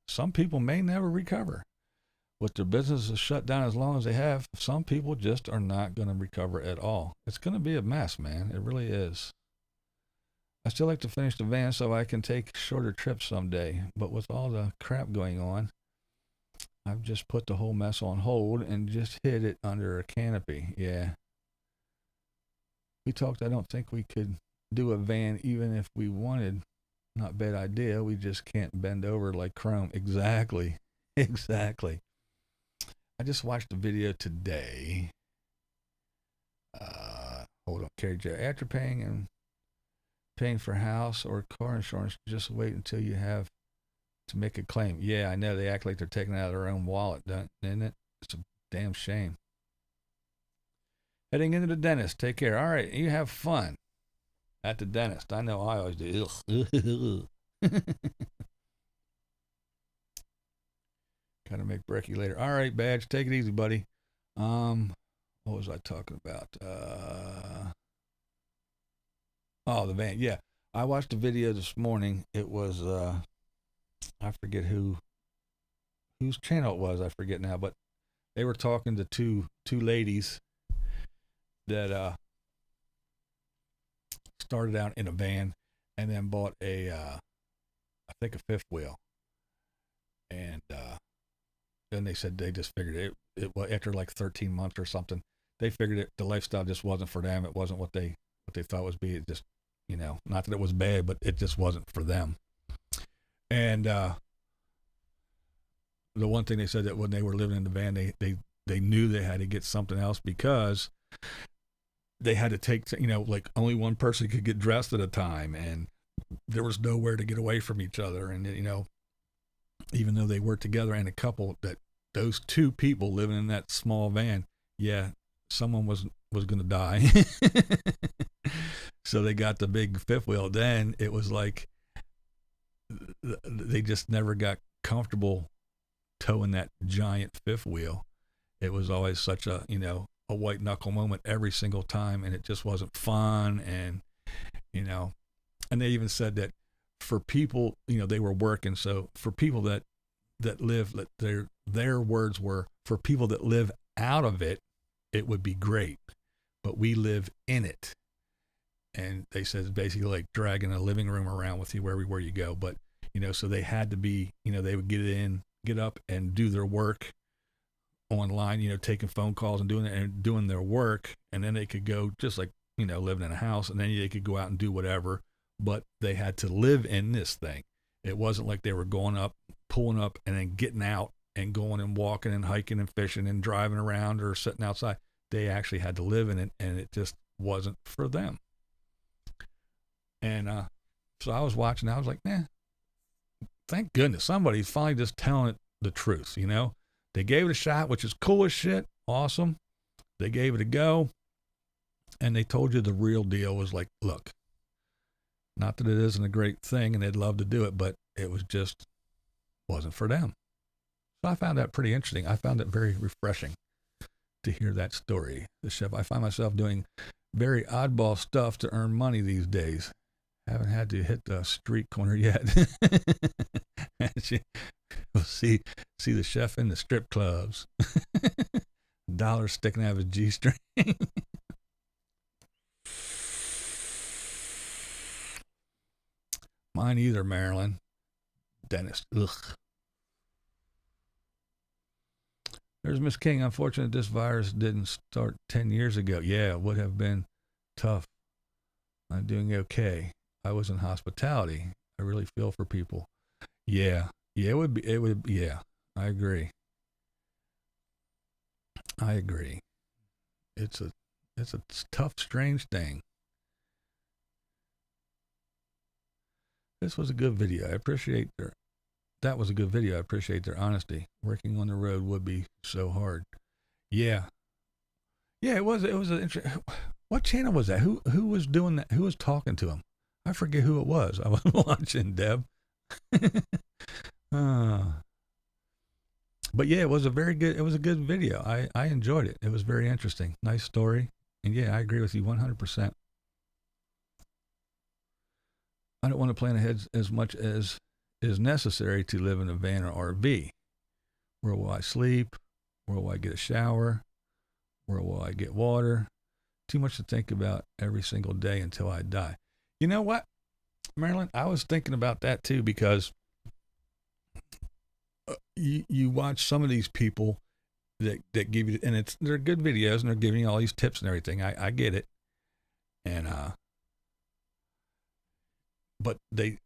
Some people may never recover. With their businesses shut down as long as they have, some people just are not going to recover at all. It's going to be a mess, man. It really is. I still like to finish the van so I can take shorter trips someday. But with all the crap going on, I've just put the whole mess on hold and just hid it under a canopy. Yeah. We talked, I don't think we could do a van even if we wanted. Not a bad idea. We just can't bend over like Chrome. Exactly. Exactly. I just watched a video today. Hold on, Carrie J. After paying for house or car insurance, just wait until you have to make a claim. Yeah, I know. They act like they're taking it out of their own wallet, isn't it? It's a damn shame. Heading into the dentist. Take care. All right, you have fun at the dentist. I know I always do. Gotta make brekkie later. All right, Badge, take it easy, buddy. What was I talking about? Oh, the van. Yeah, I watched a video this morning. It was I forget whose channel it was. I forget now, but they were talking to two ladies that started out in a van and then bought a I think a fifth wheel, and then they said they just figured it after like 13 months or something, they figured the lifestyle just wasn't for them. It wasn't what they thought it was be. It just, not that it was bad, but it just wasn't for them. And the one thing they said that when they were living in the van, they knew they had to get something else because they had to take, like only one person could get dressed at a time, and there was nowhere to get away from each other. And, even though they were together and a couple, that those two people living in that small van, yeah, someone was going to die. So they got the big fifth wheel. Then it was like they just never got comfortable towing that giant fifth wheel. It was always such a white knuckle moment every single time, and it just wasn't fun. And and they even said that for people, they were working, so for people that live, their words were, for people that live out of it, it would be great, but we live in it. And they said it's basically like dragging a living room around with you everywhere you go. But so they had to be, they would get up and do their work online, taking phone calls and doing their work, and then they could go just like, living in a house, and then they could go out and do whatever, but they had to live in this thing. It wasn't like they were going up, pulling up, and then getting out and going and walking and hiking and fishing and driving around or sitting outside. They actually had to live in it, and it just wasn't for them. And so I was watching, I was like, thank goodness somebody's finally just telling it the truth. They gave it a shot, which is cool as shit. Awesome. They gave it a go, and they told you the real deal was like, look, not that it isn't a great thing and they'd love to do it, but it was just wasn't for them. So I found that pretty interesting. I found it very refreshing to hear that story. The chef, I find myself doing very oddball stuff to earn money these days. Haven't had to hit the street corner yet. We'll see the chef in the strip clubs. Dollar sticking out of his G-string. Mine either, Marilyn. Dentist. Ugh. There's Miss King. Unfortunate this virus didn't start 10 years ago. Yeah, it would have been tough. I'm doing okay. I was in hospitality. I really feel for people. Yeah, it would, yeah, I agree. It's a tough, strange thing. This was a good video. That was a good video. I appreciate their honesty. Working on the road would be so hard. Yeah, it was an interesting. What channel was that? Who was doing that? Who was talking to him? I forget who it was. I was watching, Deb. But yeah, it was a good video. I enjoyed it. It was very interesting. Nice story. And yeah, I agree with you 100%. I don't want to plan ahead as much as is necessary to live in a van or RV. Where will I sleep? Where will I get a shower? Where will I get water? Too much to think about every single day until I die. You know what, Marilyn? I was thinking about that too, because you watch some of these people that give you, and they're good videos, and they're giving you all these tips and everything. I get it, and but they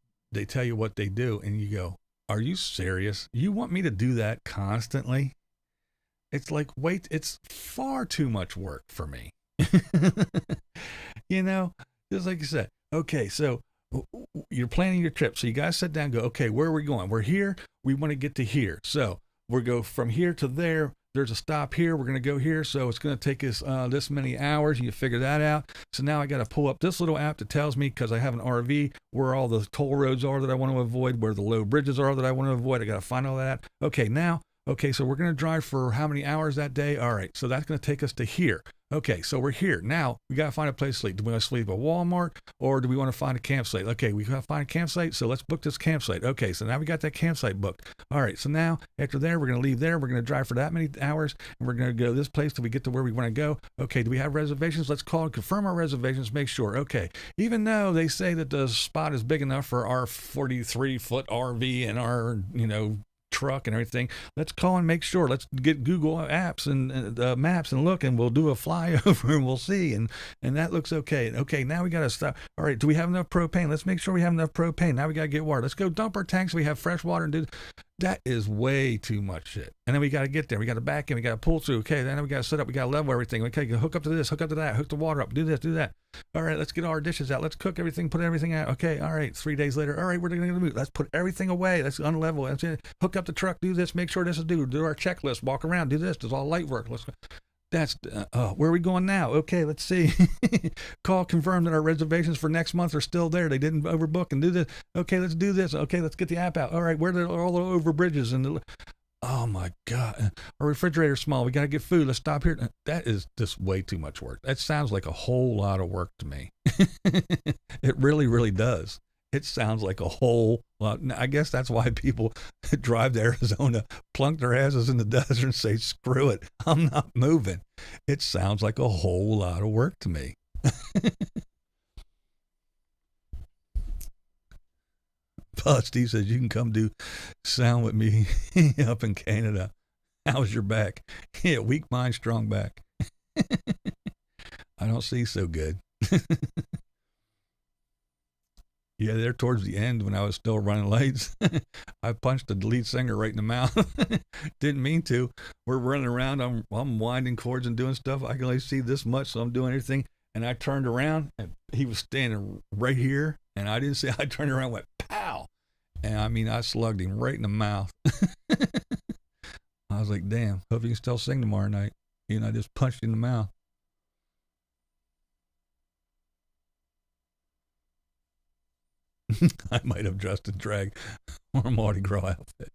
tell you what they do, and you go, "Are you serious? You want me to do that constantly?" It's like, wait, it's far too much work for me. Just like you said. Okay, so you're planning your trip. So you guys sit down and go, okay, where are we going? We're here. We want to get to here. So we'll go from here to there. There's a stop here. We're going to go here. So it's going to take us this many hours. You figure that out. So now I got to pull up this little app that tells me, because I have an RV, where all the toll roads are that I want to avoid, where the low bridges are that I want to avoid. I got to find all that. Okay, now, Okay, so we're going to drive for how many hours that day? All right, so that's going to take us to here. Okay, so we're here. Now we got to find a place to sleep. Do we want to sleep at Walmart or do we want to find a campsite? Okay, we got to find a campsite, so let's book this campsite. Okay, so now we got that campsite booked. All right, so now after there, we're going to leave there. We're going to drive for that many hours, and we're going to go to this place till we get to where we want to go. Okay, do we have reservations? Let's call and confirm our reservations, make sure. Okay, even though they say that the spot is big enough for our 43-foot RV and our, truck and everything, let's call and make sure. Let's get Google apps and maps and look, and we'll do a flyover and we'll see, and that looks okay. Okay, now we got to stop. All right, do we have enough propane? Let's make sure we have enough propane. Now we got to get water. Let's go dump our tanks so we have fresh water and do that. Is way too much shit. And then we got to get there. We got to back in. We got to pull through. Okay, then we got to set up. We got to level everything. Okay, hook up to this, hook up to that, hook the water up, do this, do that. All right, let's get all our dishes out. Let's cook everything, put everything out. Okay, all right, 3 days later. All right, we're going to move. Let's put everything away. Let's unlevel. Let's hook up the truck, do this, make sure this is due. Do our checklist, walk around, do this. There's all light work. Let's go. That's, where are we going now? Okay, let's see. Call, confirm that our reservations for next month are still there. They didn't overbook and do this. Okay, let's do this. Okay, let's get the app out. All right, where are all the over bridges? Oh my God. Our refrigerator's small. We got to get food. Let's stop here. That is just way too much work. That sounds like a whole lot of work to me. It really, really does. It sounds like a whole lot. I guess that's why people drive to Arizona, plunk their asses in the desert and say, screw it, I'm not moving. It sounds like a whole lot of work to me. But Steve says, you can come do sound with me up in Canada. How's your back? Yeah, weak mind, strong back. I don't see so good. Yeah, there towards the end when I was still running lights, I punched the lead singer right in the mouth. Didn't mean to. We're running around. I'm winding cords and doing stuff. I can only see this much, so I'm doing everything. And I turned around, and he was standing right here, and I didn't see. I turned around and went, pow. And I slugged him right in the mouth. I was like, damn, hope you can still sing tomorrow night. I just punched him in the mouth. I might have dressed in drag or a Mardi Gras outfit.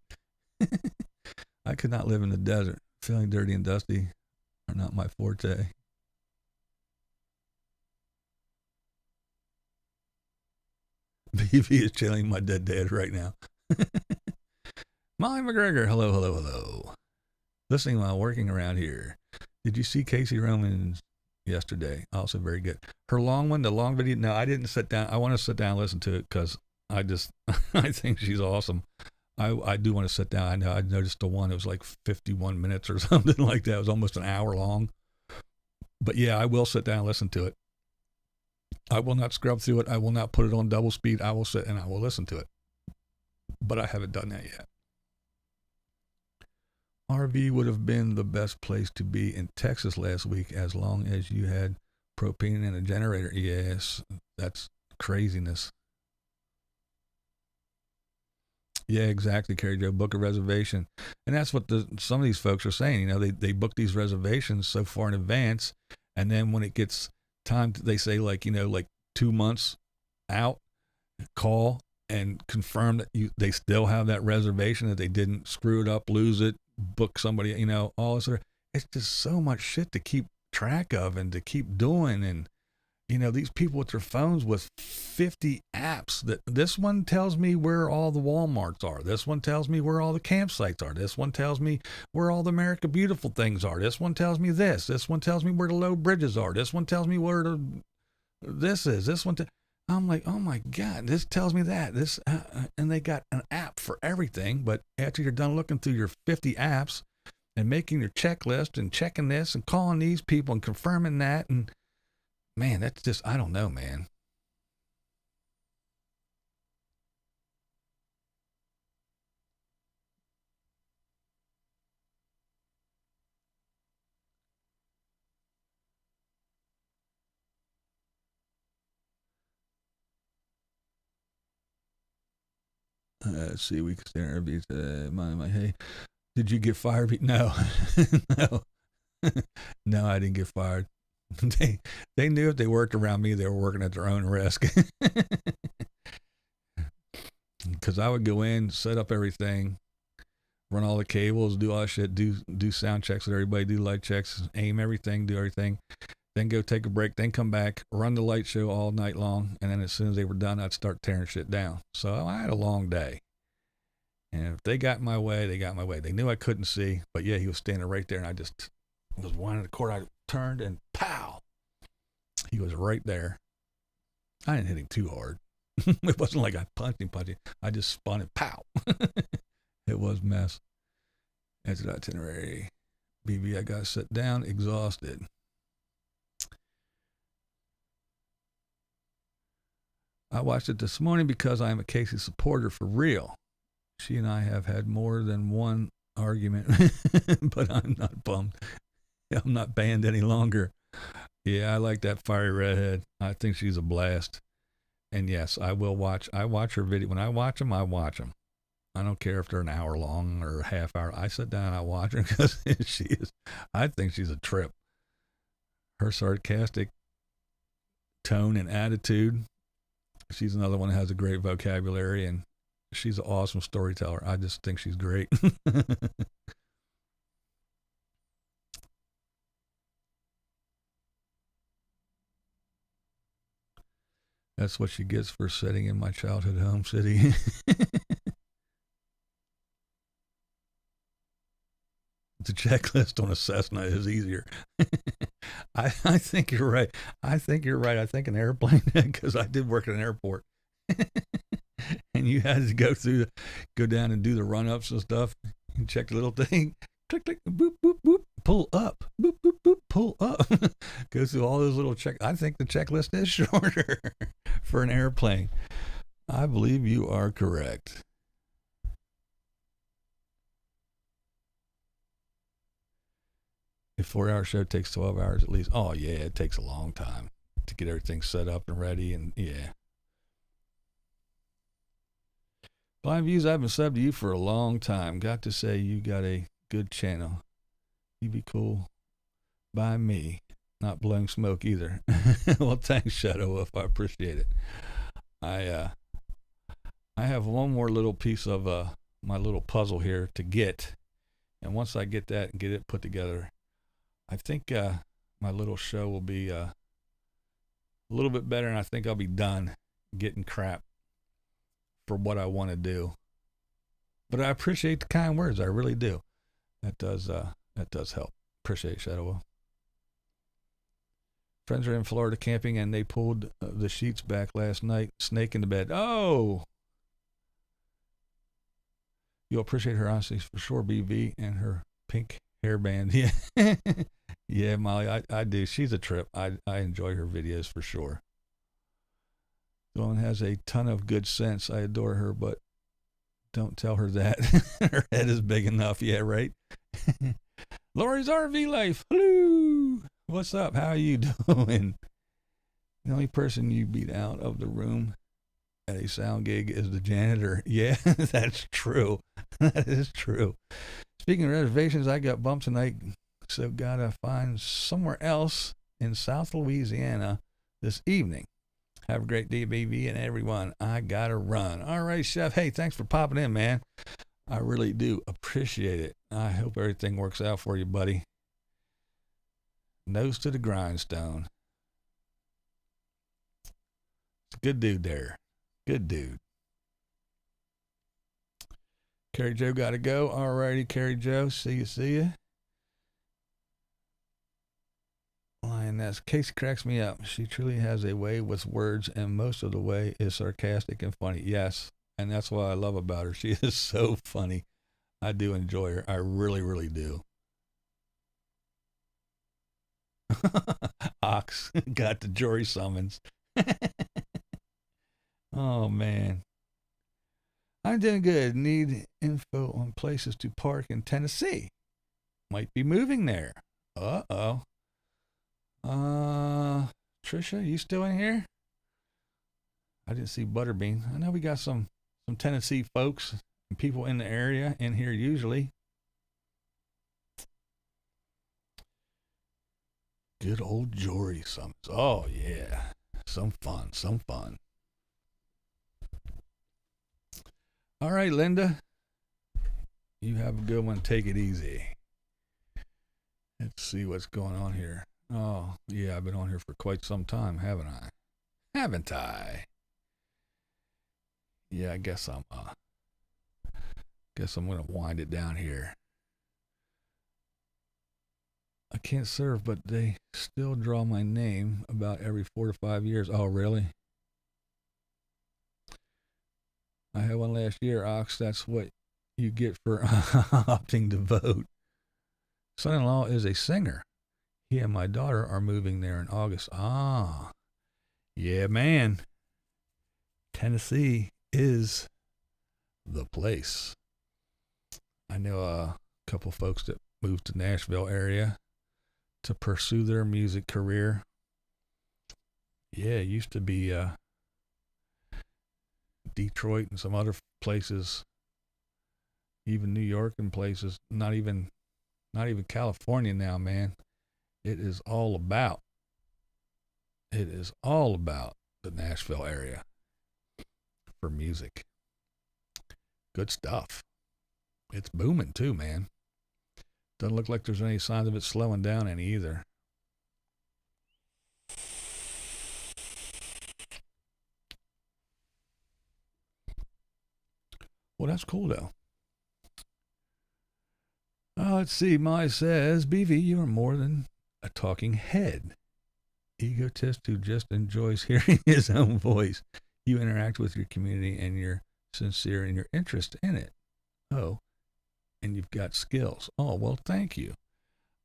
I could not live in the desert. Feeling dirty and dusty are not my forte. BB is chilling my dead dad right now. Molly McGregor, hello, hello, hello. Listening while working around here. Did you see Casey Roman's yesterday? Also very good. Her long one, the long video. No, I didn't sit down. I want to sit down and listen to it because I think she's awesome. I do want to sit down. I know I noticed the one, it was like 51 minutes or something like that. It was almost an hour long. But yeah, I will sit down and listen to it. I will not scrub through it. I will not put it on double speed. I will sit and I will listen to it. But I haven't done that yet. RV would have been the best place to be in Texas last week as long as you had propane and a generator. Yes, that's craziness. Yeah, exactly, Carrie Joe. Book a reservation. And that's what some of these folks are saying. They book these reservations so far in advance, and then when it gets time, they say like 2 months out, call and confirm that they still have that reservation, that they didn't screw it up, lose it, book somebody, all this. It's just so much shit to keep track of and to keep doing. And these people with their phones with 50 apps, that this one tells me where all the Walmarts are, this one tells me where all the campsites are, this one tells me where all the America Beautiful things are, this one tells me this one tells me where the low bridges are, this one tells me where this is, this one I'm like, oh my God, this tells me that, this, and they got an app for everything. But after you're done looking through your 50 apps and making your checklist and checking this and calling these people and confirming that, and man, that's just, I don't know, man. Let's see, we can stay interviews. Hey, did you get fired? No, no, no, I didn't get fired. They knew if they worked around me, they were working at their own risk. Because I would go in, set up everything, run all the cables, do all that shit, do sound checks with everybody, do light checks, aim everything, do everything, then go take a break, then come back, run the light show all night long, and then as soon as they were done, I'd start tearing shit down. So I had a long day. And if they got in my way, they got in my way. They knew I couldn't see, but yeah, he was standing right there, and I just was winding the cord. I turned, and pow! He was right there. I didn't hit him too hard. It wasn't like I punched him. I just spun it, pow! It was a mess. Exit itinerary. BB, I got to sit down, exhausted. I watched it this morning because I am a Casey supporter for real. She and I have had more than one argument, but I'm not bummed. I'm not banned any longer. Yeah, I like that fiery redhead. I think she's a blast. And yes, I will watch. I watch her video. When I watch them, I watch them. I don't care if they're an hour long or a half hour. I sit down and I watch her because she is. I think she's a trip. Her sarcastic tone and attitude. She's another one that has a great vocabulary, and she's an awesome storyteller. I just think she's great. That's what she gets for sitting in my childhood home city. The checklist on a Cessna is easier. I think you're right. I think an airplane, because I did work at an airport. And you had to go down and do the run-ups and stuff. You check the little thing. Click, click, boop, boop, boop, pull up. Boop, boop, boop, pull up. Go through all those little check. I think the checklist is shorter for an airplane. I believe you are correct. A 4-hour show takes 12 hours at least. Oh, yeah, it takes a long time to get everything set up and ready. And yeah. BlindViews, I've been subbed to you for a long time. Got to say, you got a good channel. You be cool by me. Not blowing smoke either. Well, thanks, Shadow Wolf. I appreciate it. I have one more little piece of my little puzzle here to get. And once I get that and get it put together, I think my little show will be a little bit better, and I think I'll be done getting crap for what I want to do. But I appreciate the kind words. I really do. That does help. Appreciate it, Shadow. Friends are in Florida camping, and they pulled the sheets back last night. Snake in the bed. Oh! You'll appreciate her honesty for sure, BB, and her pink hairband. Yeah. Yeah, Molly, I do. She's a trip. I enjoy her videos for sure. The woman has a ton of good sense. I adore her, but don't tell her that. Her head is big enough. Yeah, right? Lori's RV life. Hello. What's up? How are you doing? The only person you beat out of the room at a sound gig is the janitor. Yeah, that's true. That is true. Speaking of reservations, I got bumped tonight, so gotta find somewhere else in South Louisiana this evening. Have a great day, baby, and everyone. I gotta run. All right, Chef. Hey, thanks for popping in, man. I really do appreciate it. I hope everything works out for you, buddy. Nose to the grindstone. Good dude there. Good dude. Carrie Joe gotta go. All righty, Carrie Joe. See you. Lioness. Casey cracks me up. She truly has a way with words, and most of the way is sarcastic and funny. Yes, and that's what I love about her. She is so funny. I do enjoy her. I really, really do. Ox got the jury summons. Oh, man. I'm doing good. Need info on places to park in Tennessee. Might be moving there. Uh-oh. Trisha, you still in here? I didn't see Butterbean. I know we got some Tennessee folks and people in the area in here usually. Good old jury summons. Oh, yeah. Some fun. All right, Linda. You have a good one. Take it easy. Let's see what's going on here. Oh, yeah, I've been on here for quite some time, haven't I? Haven't I? Yeah, I guess I'm gonna wind it down here. I can't serve, but they still draw my name about every 4 to 5 years. Oh, really? I had one last year, Ox. That's what you get for opting to vote. Son-in-law is a singer. He and my daughter are moving there in August. Ah, yeah, man. Tennessee is the place. I know a couple folks that moved to Nashville area to pursue their music career. Yeah, it used to be Detroit and some other places, even New York and places, not even California now, man. It is all about the Nashville area for music. Good stuff. It's booming too, man. Doesn't look like there's any signs of it slowing down any either. Well, that's cool though. Let's see. Mai says, BV, you are more than a talking head. Egotist who just enjoys hearing his own voice. You interact with your community and you're sincere in your interest in it. Oh, and you've got skills. Oh, well, thank you.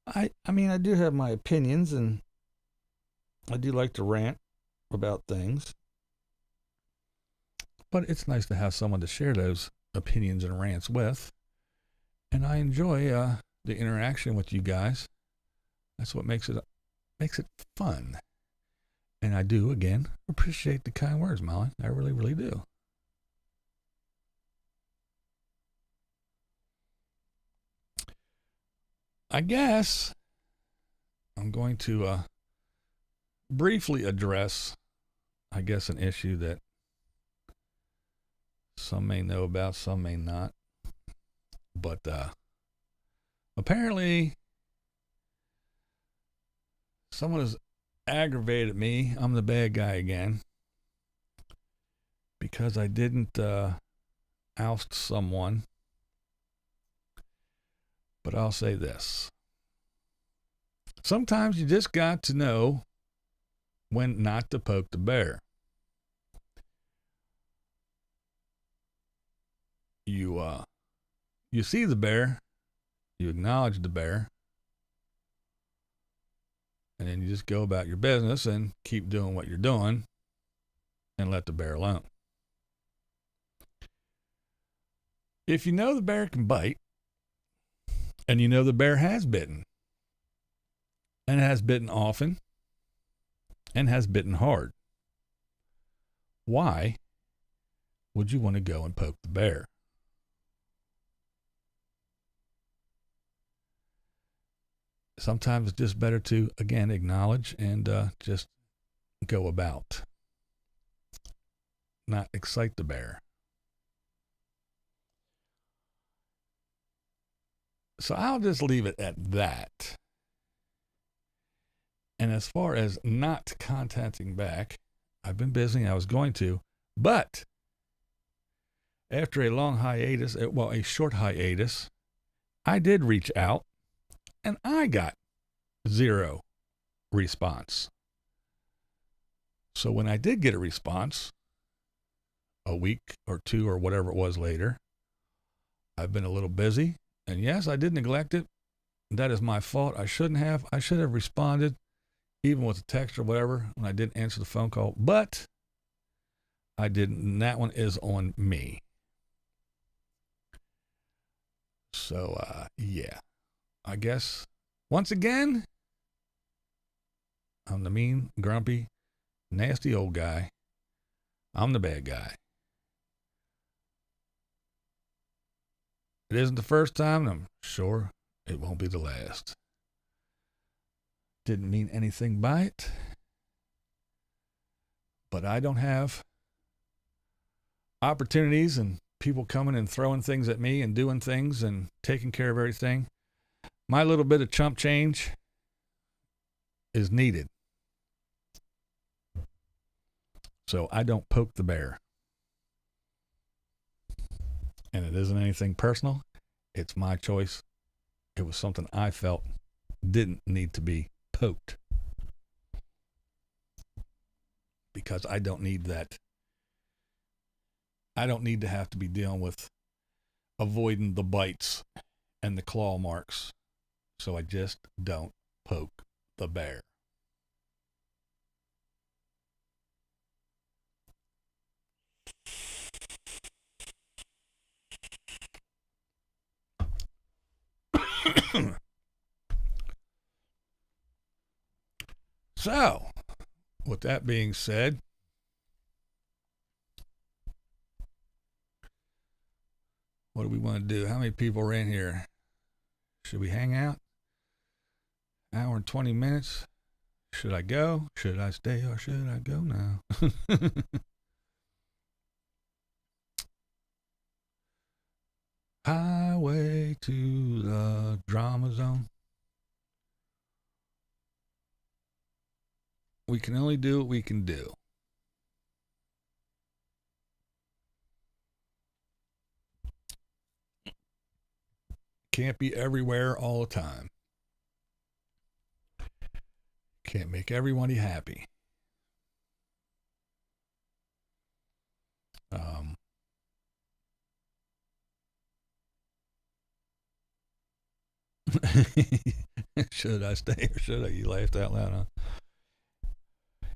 I mean, I do have my opinions and I do like to rant about things. But it's nice to have someone to share those opinions and rants with. And I enjoy the interaction with you guys. That's what makes it fun. And I do, again, appreciate the kind words, Molly. I really, really do. I guess I'm going to briefly address, I guess, an issue that some may know about, some may not. But apparently someone has aggravated me. I'm the bad guy again because I didn't oust someone. But I'll say this. Sometimes you just got to know when not to poke the bear. You see the bear, you acknowledge the bear, and then you just go about your business and keep doing what you're doing and let the bear alone. If you know the bear can bite, and you know the bear has bitten, and has bitten often, and has bitten hard, why would you want to go and poke the bear? Sometimes it's just better to, again, acknowledge and just go about. Not excite the bear. So I'll just leave it at that. And as far as not contacting back, I've been busy. I was going to. But after a long hiatus, a short hiatus, I did reach out. And I got 0 response. So when I did get a response, a week or 2 or whatever it was later, I've been a little busy. And yes, I did neglect it. That is my fault. I shouldn't have. I should have responded, even with a text or whatever, when I didn't answer the phone call. But I didn't. And that one is on me. So, yeah. I guess, once again, I'm the mean, grumpy, nasty old guy. I'm the bad guy. It isn't the first time, and I'm sure it won't be the last. Didn't mean anything by it. But I don't have opportunities and people coming and throwing things at me and doing things and taking care of everything. My little bit of chump change is needed. So I don't poke the bear. And it isn't anything personal. It's my choice. It was something I felt didn't need to be poked. Because I don't need that. I don't need to have to be dealing with avoiding the bites and the claw marks. So I just don't poke the bear. So, with that being said, what do we want to do? How many people are in here? Should we hang out? Hour and 20 minutes? Should I go? Should I stay or should I go now? Highway to the drama zone. We can only do what we can do. Can't be everywhere all the time. Can't make everybody happy. Should I stay or should I? You laughed out loud, huh?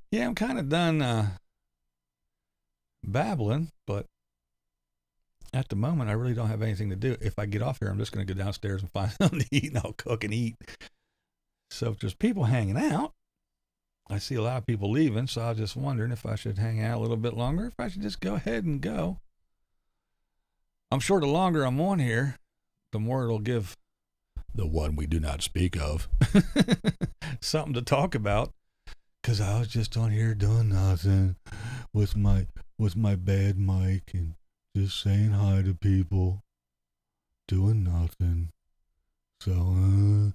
Yeah, I'm kind of done babbling, but at the moment, I really don't have anything to do. If I get off here, I'm just going to go downstairs and find something to eat, and I'll cook and eat. So if there's people hanging out, I see a lot of people leaving, so I was just wondering if I should hang out a little bit longer, if I should just go ahead and go. I'm sure the longer I'm on here, the more it'll give the one we do not speak of something to talk about. Because I was just on here doing nothing with my bad mic and just saying hi to people, doing nothing. So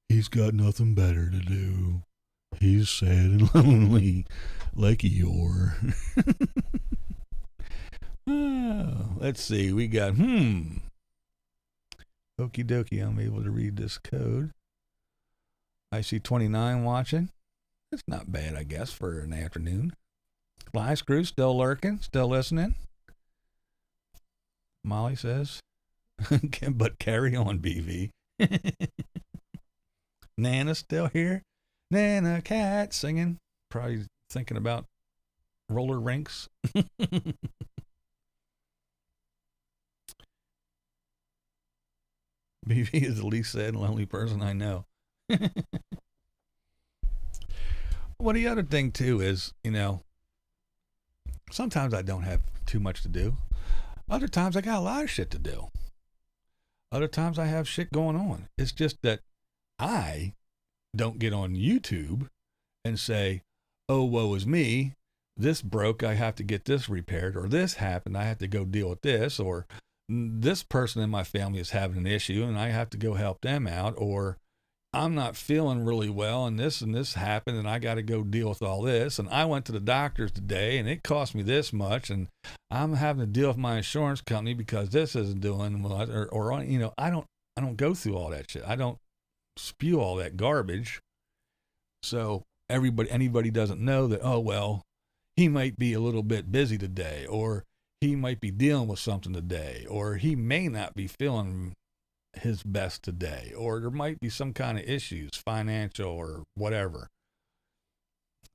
he's got nothing better to do. He's sad and lonely like Eeyore. Let's see. We got, Okie dokie. I'm able to read this code. I see 29 watching. It's not bad, I guess, for an afternoon. Fly Screw still lurking, still listening. Molly says, but carry on, BV. Nana's still here. Nana Cat singing. Probably thinking about roller rinks. BV is the least sad and lonely person I know. Well, the other thing, too, is, sometimes I don't have too much to do. Other times I got a lot of shit to do. Other times I have shit going on. It's just that I don't get on YouTube and say, oh, woe is me. This broke. I have to get this repaired. Or this happened. I have to go deal with this. Or this person in my family is having an issue and I have to go help them out. Or I'm not feeling really well and this happened and I got to go deal with all this. And I went to the doctor's today and it cost me this much and I'm having to deal with my insurance company because this isn't doing what, or I don't go through all that shit. I don't spew all that garbage. So anybody doesn't know that, oh, well, he might be a little bit busy today, or he might be dealing with something today, or he may not be feeling his best today, or there might be some kind of issues, financial or whatever.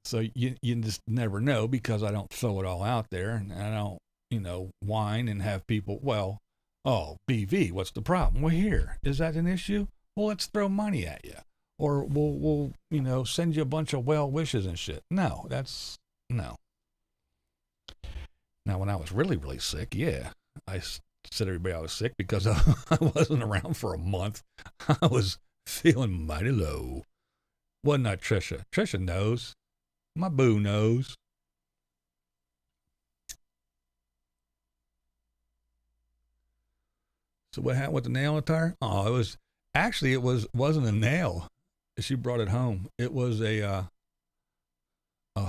So you just never know, because I don't throw it all out there and I don't, whine and have people, well, oh, BV, what's the problem? Well, here, is that an issue? Well, let's throw money at you, or we'll send you a bunch of well wishes and shit. No, no. Now, when I was really, really sick, yeah, I said everybody I was sick because I wasn't around for a month. I was feeling mighty low. Wasn't I, Trisha? Trisha knows. My boo knows. So what happened with the nail in the tire? Oh, wasn't a nail. She brought it home. It was a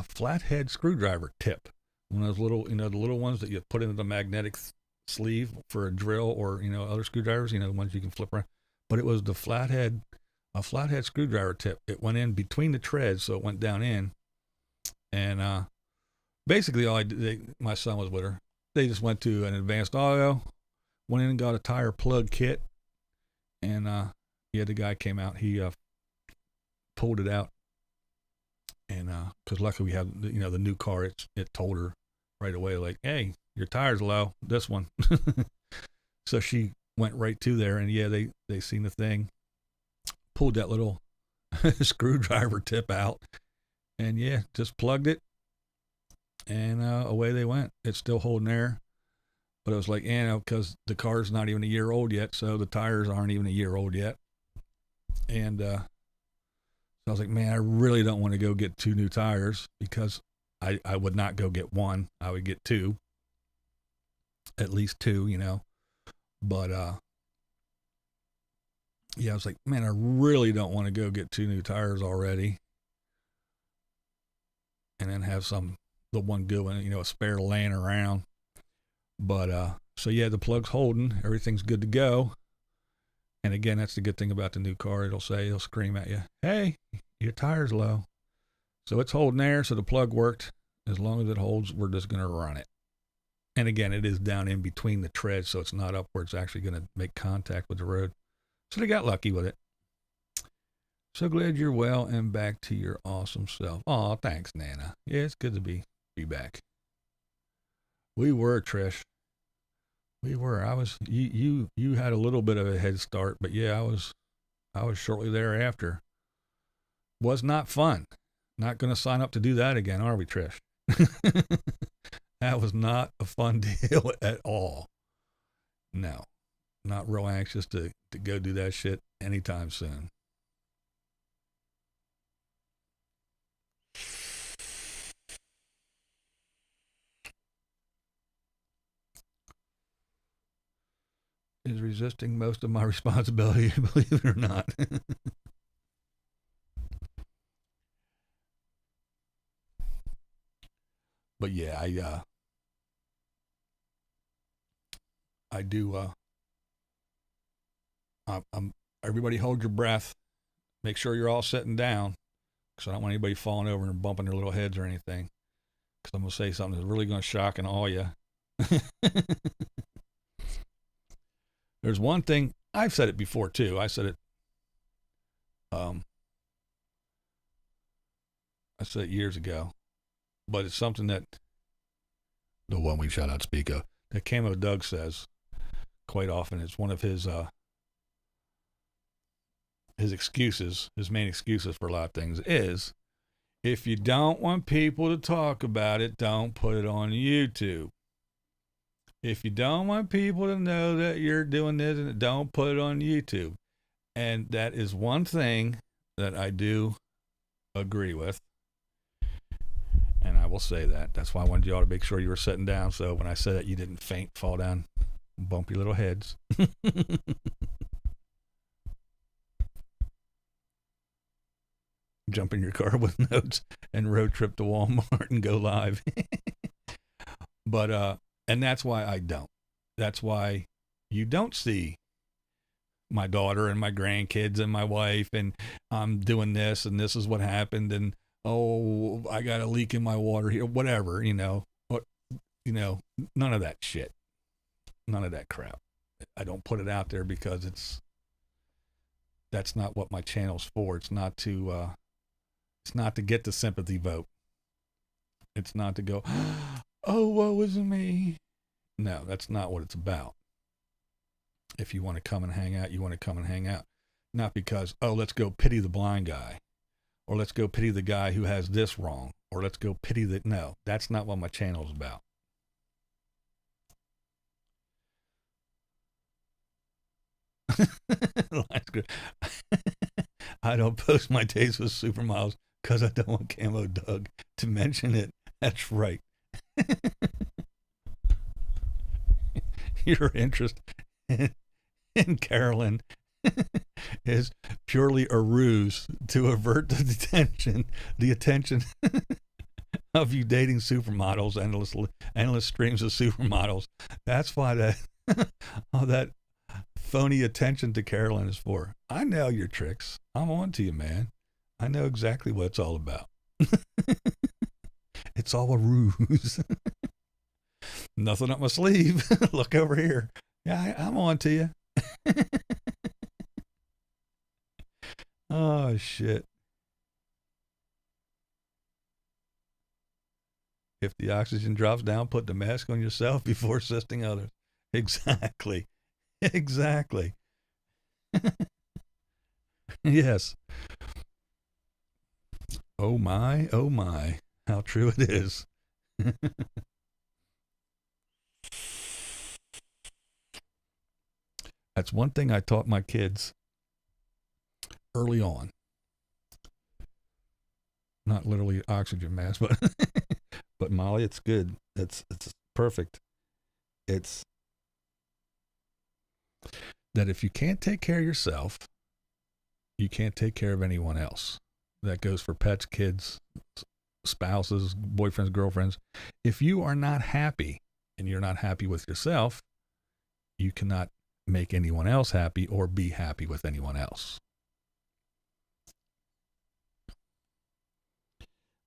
flathead screwdriver tip. One of those little, the little ones that you put into the magnetic sleeve for a drill or, other screwdrivers, the ones you can flip around. But it was a flathead screwdriver tip. It went in between the treads, so it went down in. And basically all my son was with her. They just went to an Advanced Auto, went in and got a tire plug kit. And the guy came out. He pulled it out. And because luckily we have, the new car, it told her right away, like, hey, your tire's low, this one. So she went right to there, and they seen the thing, pulled that little screwdriver tip out, and just plugged it, and away they went. It's still holding there, but it was like, because the car's not even a year old yet, so the tires aren't even a year old yet. And so I was like, man, I really don't want to go get 2 new tires, because I would not go get 1. I would get 2, at least 2, but I was like, man, I really don't want to go get 2 new tires already, and then have the one good one, a spare laying around. But so the plug's holding, everything's good to go. And again, that's the good thing about the new car. It'll scream at you, hey, your tire's low. So it's holding there, so the plug worked. As long as it holds, we're just going to run it. And again, it is down in between the treads, so it's not up where it's actually going to make contact with the road. So they got lucky with it. So glad you're well and back to your awesome self. Oh, thanks, Nana. Yeah, it's good to be back. We were, Trish. We were. You had a little bit of a head start, but I was shortly thereafter. Was not fun. Not going to sign up to do that again, are we, Trish? That was not a fun deal at all. No, not real anxious to go do that shit anytime soon. Is resisting most of my responsibility, believe it or not. But I do. Everybody hold your breath. Make sure you're all sitting down, because I don't want anybody falling over and bumping their little heads or anything. Because I'm going to say something that's really going to shock and awe you. There's one thing, I've said it before too. I said it years ago, but it's something that the one we shout out speak of, that Camo Doug says quite often. It's one of his excuses, his main excuses for a lot of things is, if you don't want people to talk about it, don't put it on YouTube. If you don't want people to know that you're doing this, don't put it on YouTube. And that is one thing that I do agree with. And I will say that. That's why I wanted you all to make sure you were sitting down, so when I said that, you didn't faint, fall down, bump your little heads. Jump in your car with notes and road trip to Walmart and go live. But and that's why I don't. That's why you don't see my daughter and my grandkids and my wife, and I'm doing this, and this is what happened, and oh, I got a leak in my water here, whatever, none of that shit. None of that crap. I don't put it out there because that's not what my channel's for. It's not to get the sympathy vote. It's not to go, oh, woe is me. No, that's not what it's about. If you want to come and hang out, you want to come and hang out. Not because, oh, let's go pity the blind guy, or let's go pity the guy who has this wrong, or let's go pity the, no, that's not what my channel's about. That's good. I don't post my days with supermodels because I don't want Camo Doug to mention it. That's right. Your interest and Carolyn is purely a ruse to avert the attention of you dating supermodels, endless streams of supermodels. That's why that all that phony attention to Carolyn is for. I know your tricks. I'm on to you, man. I know exactly what it's all about. It's all a ruse. Nothing up my sleeve. Look over here. Yeah, I'm on to you. Oh, shit. If the oxygen drops down, put the mask on yourself before assisting others. Exactly. Exactly. Yes. Oh my, how true it is. That's one thing I taught my kids early on. Not literally oxygen mask, but but Molly, it's good. It's perfect. It's that if you can't take care of yourself, you can't take care of anyone else. That goes for pets, kids, spouses, boyfriends, girlfriends. If you are not happy and you're not happy with yourself, you cannot make anyone else happy or be happy with anyone else.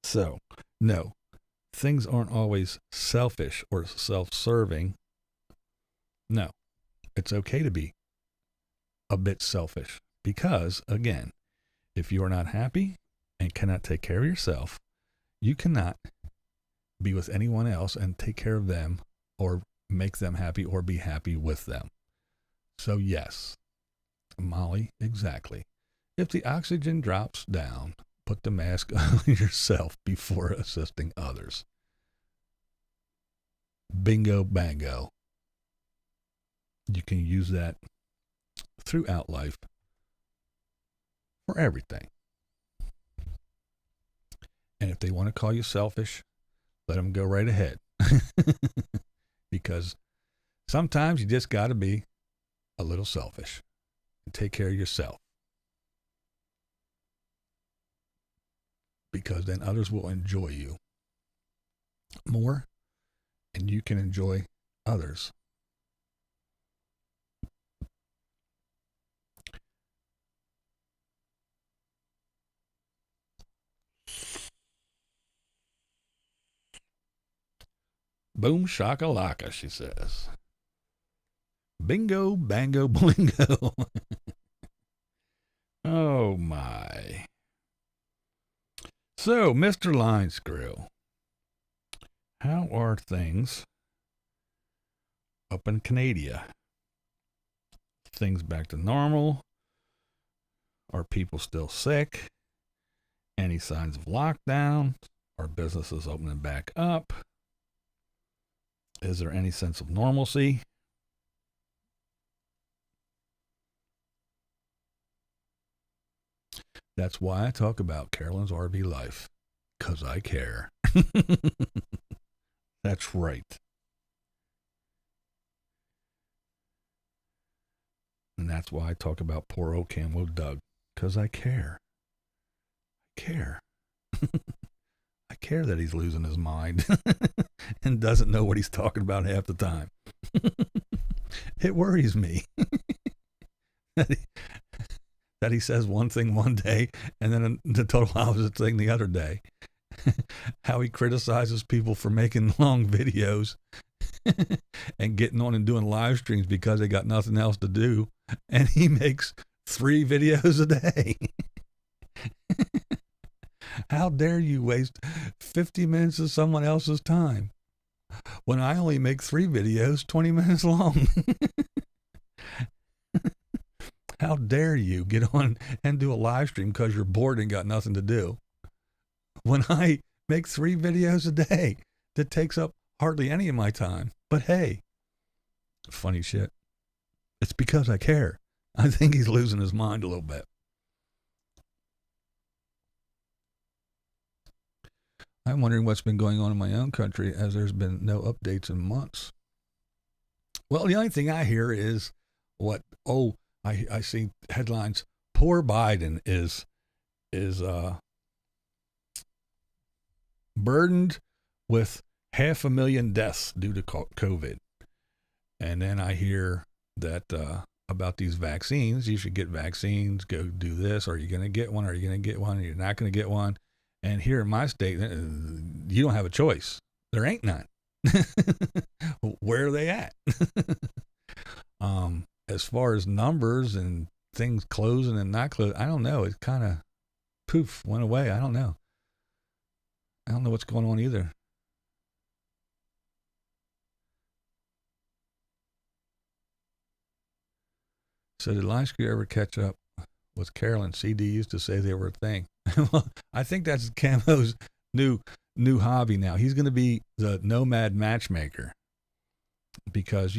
So, no, things aren't always selfish or self-serving. No, it's okay to be a bit selfish because, again, if you are not happy and cannot take care of yourself, you cannot be with anyone else and take care of them or make them happy or be happy with them. So yes, Molly, exactly. If the oxygen drops down, put the mask on yourself before assisting others. Bingo, bango. You can use that throughout life for everything. And if they want to call you selfish, let them go right ahead. Because sometimes you just got to be a little selfish and take care of yourself. Because then others will enjoy you more and you can enjoy others. Boom shakalaka, she says. Bingo, bango, blingo. Oh my. So, Mr. Line Screw, how are things up in Canada? Things back to normal? Are people still sick? Any signs of lockdown? Are businesses opening back up? Is there any sense of normalcy? That's why I talk about Carolyn's RV life. 'Cause I care. That's right. And that's why I talk about poor old Camo Doug. 'Cause I care. I care. I care that he's losing his mind and doesn't know what he's talking about half the time. It worries me that he says one thing one day and then the total opposite thing the other day. How he criticizes people for making long videos and getting on and doing live streams because they got nothing else to do. And he makes 3 videos a day. How dare you waste 50 minutes of someone else's time when I only make 3 videos 20 minutes long? How dare you get on and do a live stream because you're bored and got nothing to do when I make 3 videos a day that takes up hardly any of my time? But hey, funny shit. It's because I care. I think he's losing his mind a little bit. I'm wondering what's been going on in my own country as there's been no updates in months. Well, the only thing I hear is what? Oh, I see headlines. Poor Biden is burdened with 500,000 deaths due to COVID. And then I hear that about these vaccines. You should get vaccines. Go do this. Are you going to get one? Are you going to get one? You're not going to get one. And here in my state, you don't have a choice. There ain't none. Where are they at? As far as numbers and things closing and not closing, I don't know. It kind of poof went away. I don't know. I don't know what's going on either. So did Line Screw ever catch up with Carolyn? CD used to say they were a thing. Well, I think that's Camo's new hobby now. He's going to be the nomad matchmaker. Because,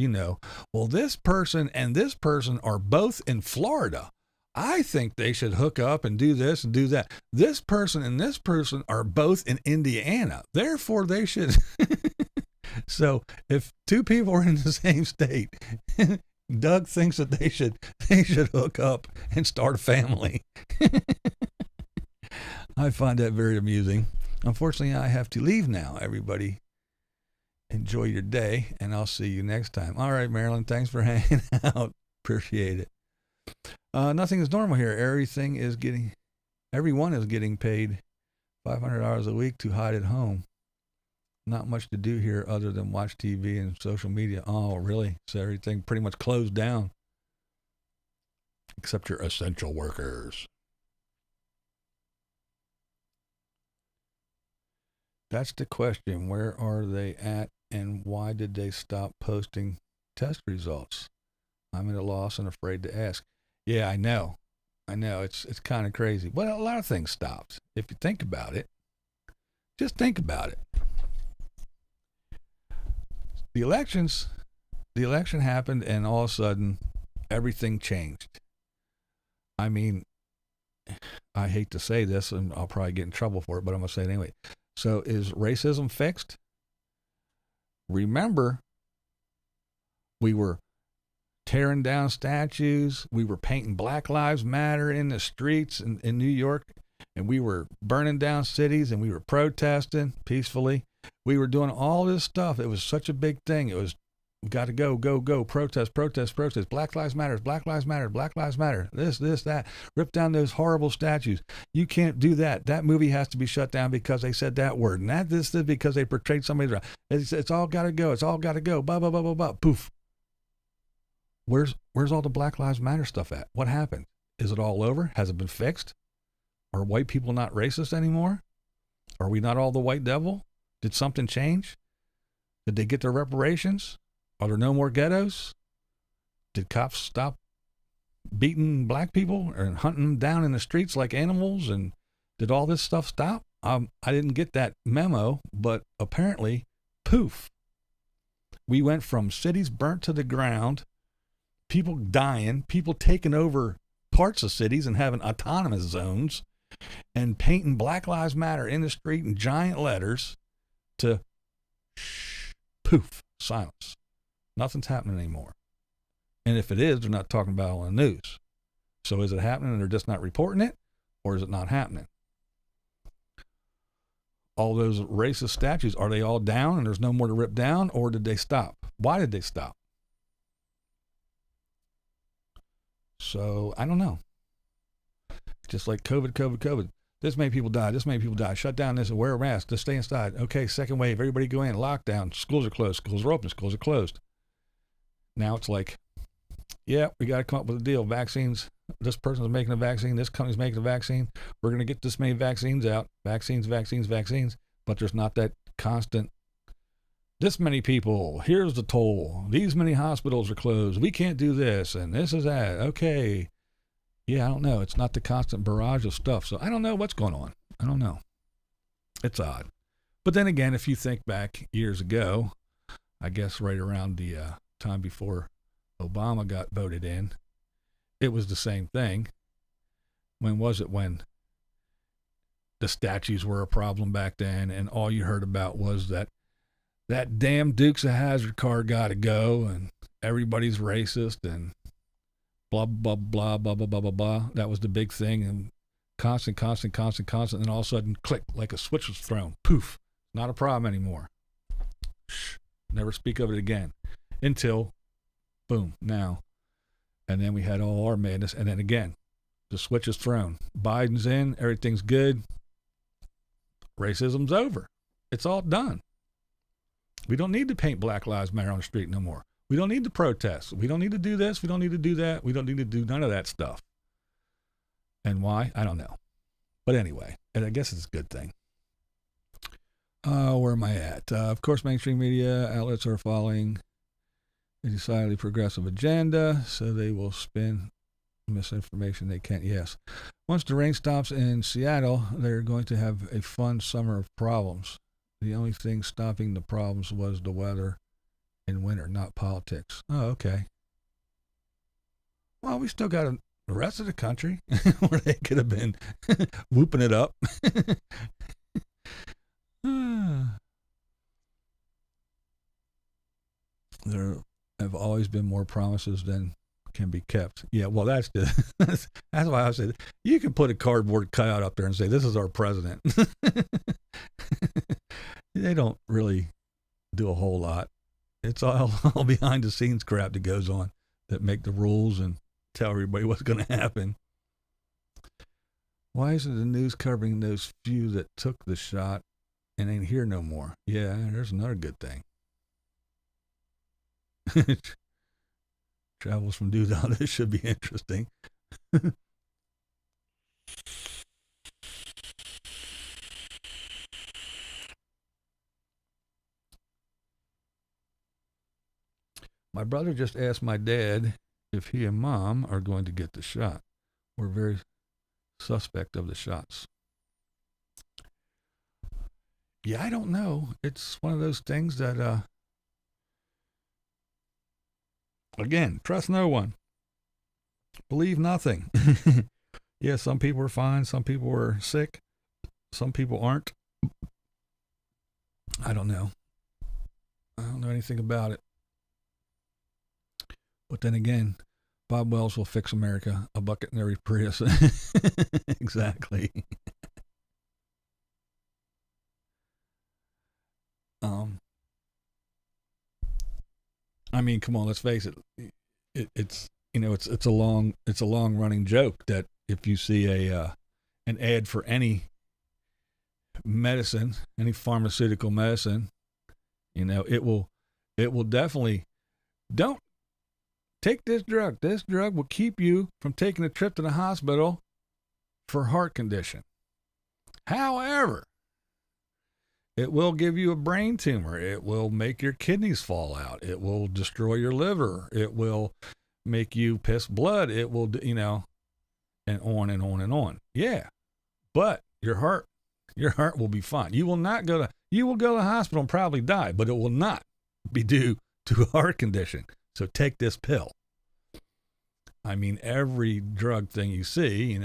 well, this person and this person are both in Florida. I think they should hook up and do this and do that. This person and this person are both in Indiana. Therefore, they should. So if two people are in the same state, Doug thinks that they should hook up and start a family. I find that very amusing. Unfortunately, I have to leave now, everybody. Enjoy your day, and I'll see you next time. All right, Marilyn, thanks for hanging out. Appreciate it. Nothing is normal here. Everyone is getting paid $500 a week to hide at home. Not much to do here other than watch TV and social media. Oh, really? So everything pretty much closed down, except your essential workers. That's the question. Where are they at, and why did they stop posting test results? I'm at a loss and afraid to ask. Yeah, I know. It's kind of crazy. Well, a lot of things stopped. If you think about it, just think about it. The election happened, and all of a sudden, everything changed. I mean, I hate to say this, and I'll probably get in trouble for it, but I'm going to say it anyway. So is racism fixed? Remember, we were tearing down statues. We were painting Black Lives Matter in the streets in New York, and we were burning down cities, and we were protesting peacefully. We were doing all this stuff. It was such a big thing. It was, we got to go, protest. Black Lives Matter, Black Lives Matter, Black Lives Matter. This, that. Rip down those horrible statues. You can't do that. That movie has to be shut down because they said that word. And this because they portrayed somebody. It's all got to go. It's all got to go. Blah, blah, blah, blah, blah. Poof. Where's all the Black Lives Matter stuff at? What happened? Is it all over? Has it been fixed? Are white people not racist anymore? Are we not all the white devil? Did something change? Did they get their reparations? Are there no more ghettos? Did cops stop beating black people and hunting them down in the streets like animals? And did all this stuff stop? I didn't get that memo, but apparently, poof. We went from cities burnt to the ground, people dying, people taking over parts of cities and having autonomous zones, and painting Black Lives Matter in the street in giant letters, to poof, silence. Nothing's happening anymore. And if it is, they're not talking about it on the news. So is it happening and they're just not reporting it? Or is it not happening? All those racist statues, are they all down and there's no more to rip down? Or did they stop? Why did they stop? So I don't know. Just like COVID. This many people died. Shut down this and wear a mask. Just stay inside. Okay, second wave. Everybody go in. Lockdown. Schools are closed. Schools are open. Schools are closed. Now it's like, yeah, we got to come up with a deal. Vaccines. This person's making a vaccine. This company's making a vaccine. We're going to get this many vaccines out. Vaccines. But there's not that constant, this many people. Here's the toll. These many hospitals are closed. We can't do this. And this is that. Okay. Yeah, I don't know. It's not the constant barrage of stuff. So I don't know what's going on. I don't know. It's odd. But then again, if you think back years ago, I guess right around the time before Obama got voted in, it was the same thing. When was it? When the statues were a problem back then, and all you heard about was that damn Dukes of Hazzard car got to go, and everybody's racist, and blah, blah, blah, blah, blah, blah, blah, blah. That was the big thing. And constant. And all of a sudden, click, like a switch was thrown. Poof. Not a problem anymore. Shh. Never speak of it again. Until, boom, now. And then we had all our madness. And then again, the switch is thrown. Biden's in. Everything's good. Racism's over. It's all done. We don't need to paint Black Lives Matter on the street no more. We don't need to protest. We don't need to do this. We don't need to do that. We don't need to do none of that stuff. And why? I don't know. But anyway, and I guess it's a good thing. Where am I at? Of course, mainstream media outlets are following a decidedly progressive agenda, so they will spin misinformation they can't. Yes. Once the rain stops in Seattle, they're going to have a fun summer of problems. The only thing stopping the problems was the weather in winter, not politics. Oh, okay. Well, we still got the rest of the country where they could have been whooping it up. There have always been more promises than can be kept. Yeah, well, that's why I said you can put a cardboard cutout up there and say, this is our president. They don't really do a whole lot. It's all behind the scenes crap that goes on that make the rules and tell everybody what's going to happen. Why isn't the news covering those few that took the shot and ain't here no more? Yeah, there's another good thing. Travels from Doodah. This should be interesting. My brother just asked my dad if he and mom are going to get the shot. We're very suspect of the shots. Yeah, I don't know. It's one of those things that, again, trust no one. Believe nothing. Yeah, some people are fine. Some people are sick. Some people aren't. I don't know. I don't know anything about it. But then again, Bob Wells will fix America. A bucket in every Prius. Exactly. I mean, come on, let's face it. It's it's a long running joke that if you see an ad for any medicine, any pharmaceutical medicine, it will definitely don't take this drug. This drug will keep you from taking a trip to the hospital for heart condition. However, it will give you a brain tumor. It will make your kidneys fall out. It will destroy your liver. It will make you piss blood. It will, and on and on and on. Yeah. But your heart will be fine. You will go to the hospital and probably die, but it will not be due to a heart condition. So take this pill. I mean, every drug thing you see,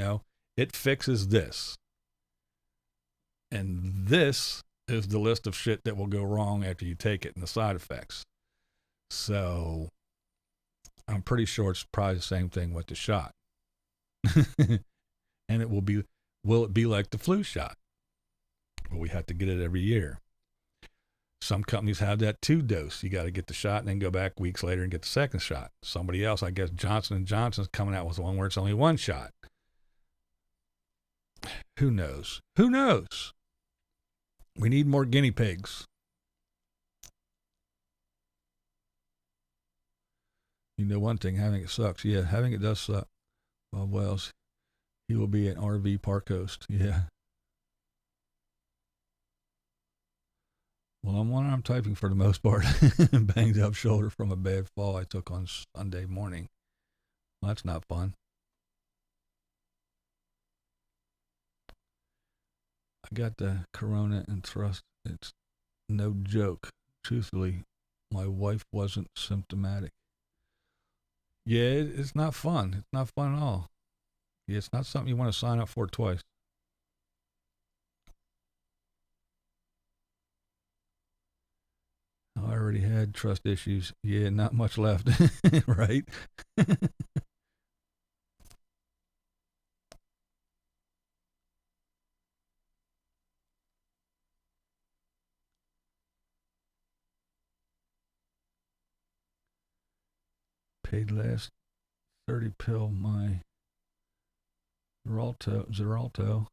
it fixes this. And this is the list of shit that will go wrong after you take it and the side effects. So I'm pretty sure it's probably the same thing with the shot. And will it be like the flu shot? Well, we have to get it every year. Some companies have that 2-dose. You got to get the shot and then go back weeks later and get the second shot. Somebody else, I guess Johnson & Johnson's coming out with one where it's only one shot. Who knows? We need more guinea pigs. One thing, having it sucks. Yeah, having it does suck. Bob Wells, he will be at RV Park Host. Yeah. Well, I'm typing for the most part. Banged up shoulder from a bad fall I took on Sunday morning. Well, that's not fun. I got the corona and thrust. It's no joke. Truthfully, my wife wasn't symptomatic. Yeah, it's not fun. It's not fun at all. Yeah, it's not something you want to sign up for twice. I already had trust issues. Yeah, not much left. Right? Paid last 30 pill my Xaralto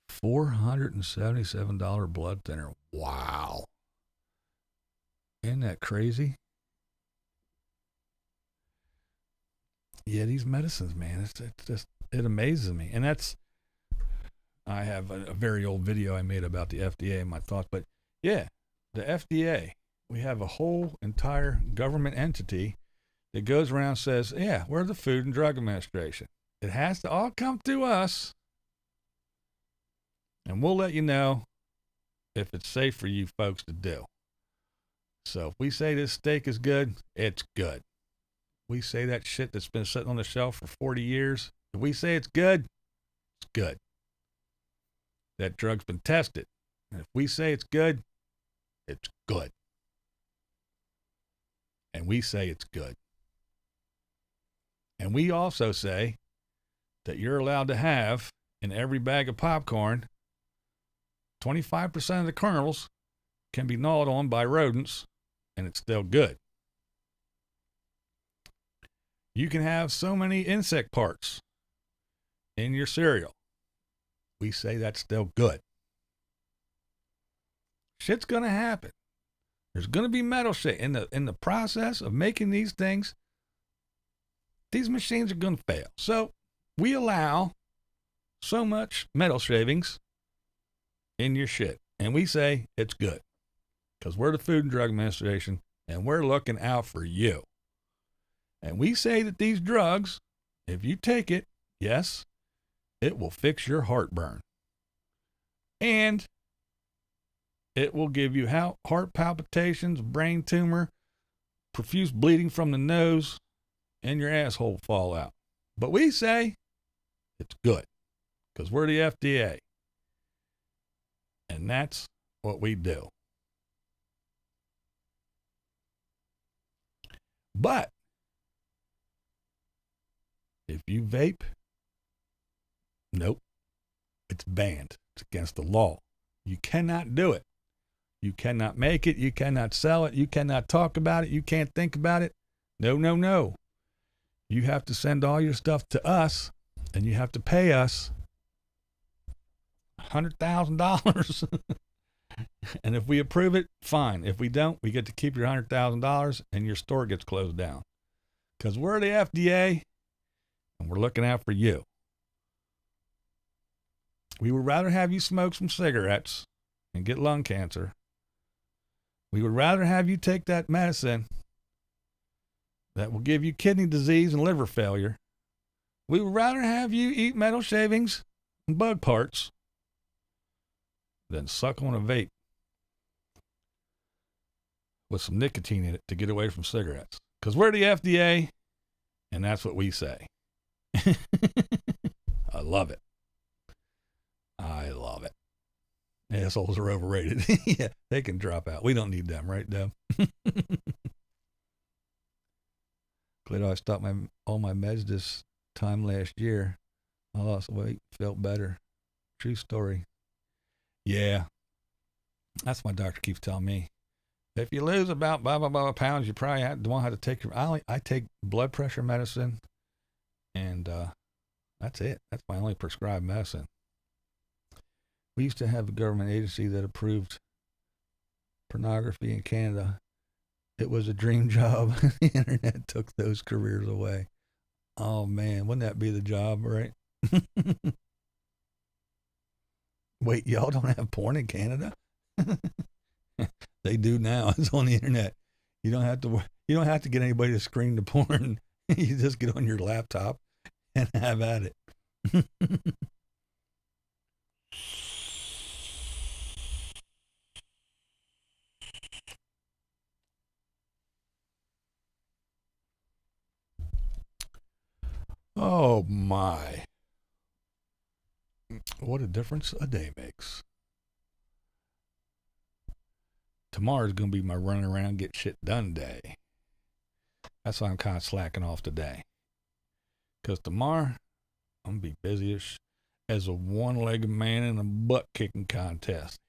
$477 blood thinner. Wow. Isn't that crazy? Yeah, these medicines, man, it's just, it amazes me. And I have a very old video I made about the FDA and my thoughts, but yeah, the FDA, we have a whole entire government entity that goes around and says, yeah, we're the Food and Drug Administration. It has to all come through us, and we'll let you know if it's safe for you folks to do. So if we say this steak is good, it's good. We say that shit that's been sitting on the shelf for 40 years, if we say it's good, it's good. That drug's been tested. And if we say it's good, it's good. And we say it's good. And we also say that you're allowed to have in every bag of popcorn, 25% of the kernels can be gnawed on by rodents, and it's still good. You can have so many insect parts in your cereal. We say that's still good. Shit's going to happen. There's going to be metal shit. In the process of making these things, these machines are going to fail. So we allow so much metal shavings in your shit. And we say it's good. Because we're the Food and Drug Administration, and we're looking out for you. And we say that these drugs, if you take it, yes, it will fix your heartburn. And it will give you heart palpitations, brain tumor, profuse bleeding from the nose, and your asshole fall out. But we say it's good because we're the FDA. And that's what we do. But if you vape, nope, it's banned. It's against the law. You cannot do it. You cannot make it. You cannot sell it. You cannot talk about it. You can't think about it. No, no, no. You have to send all your stuff to us, and you have to pay us $100,000. And if we approve it, fine. If we don't, we get to keep your $100,000, and your store gets closed down. Because we're the FDA, and we're looking out for you. We would rather have you smoke some cigarettes and get lung cancer. We would rather have you take that medicine that will give you kidney disease and liver failure. We would rather have you eat metal shavings and bug parts than suck on a vape with some nicotine in it to get away from cigarettes. Because we're the FDA, and that's what we say. I love it. I love it. Assholes are overrated. Yeah, they can drop out. We don't need them, right, Deb? Glad I stopped all my meds this time last year. I lost weight, felt better. True story. Yeah, that's what my doctor keeps telling me. If you lose about blah, blah, blah pounds, you probably won't have to take I take blood pressure medicine, and that's it. That's my only prescribed medicine. We used to have a government agency that approved pornography in Canada. It was a dream job. The internet took those careers away. Oh, man, wouldn't that be the job, right? Wait, y'all don't have porn in Canada? They do now. It's on the internet. You don't have to get anybody to screen the porn. You just get on your laptop and have at it. Oh my. What a difference a day makes. Tomorrow's going to be my run around, get shit done day. That's why I'm kind of slacking off today. Because tomorrow, I'm going to be busy as a one-legged man in a butt-kicking contest.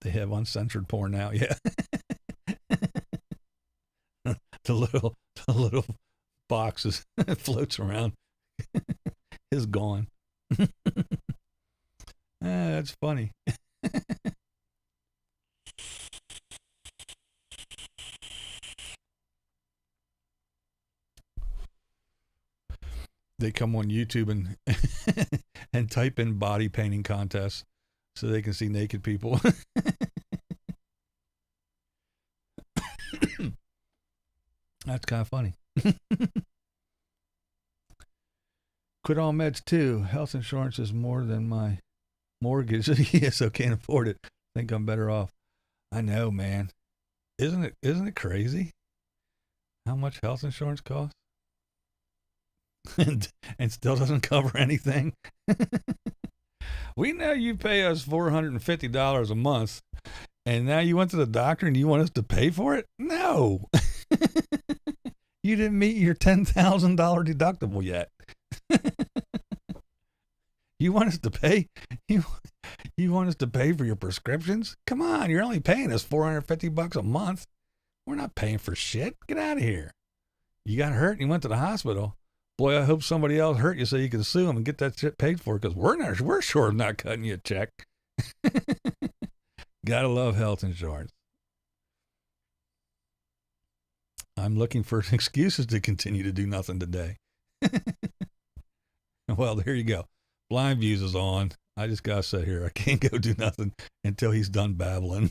They They have uncensored porn now. Yeah. the little boxes floats around is gone. That's funny. They come on YouTube and and type in body painting contests so they can see naked people. That's kind of funny. Quit all meds too. Health insurance is more than my mortgage. Yeah, so can't afford it. Think I'm better off. I know, man. Isn't it crazy how much health insurance costs? and still doesn't cover anything. We know you pay us $450 a month, and now you went to the doctor and you want us to pay for it? No. You didn't meet your $10,000 deductible yet. You want us to pay? You want us to pay for your prescriptions? Come on, you're only paying us $450 a month. We're not paying for shit. Get out of here. You got hurt and you went to the hospital. Boy, I hope somebody else hurt you so you can sue them and get that shit paid for, because we're sure of not cutting you a check. Gotta love health insurance. I'm looking for excuses to continue to do nothing today. Well, there you go. BlindViews is on. I just gotta sit here. I can't go do nothing until he's done babbling.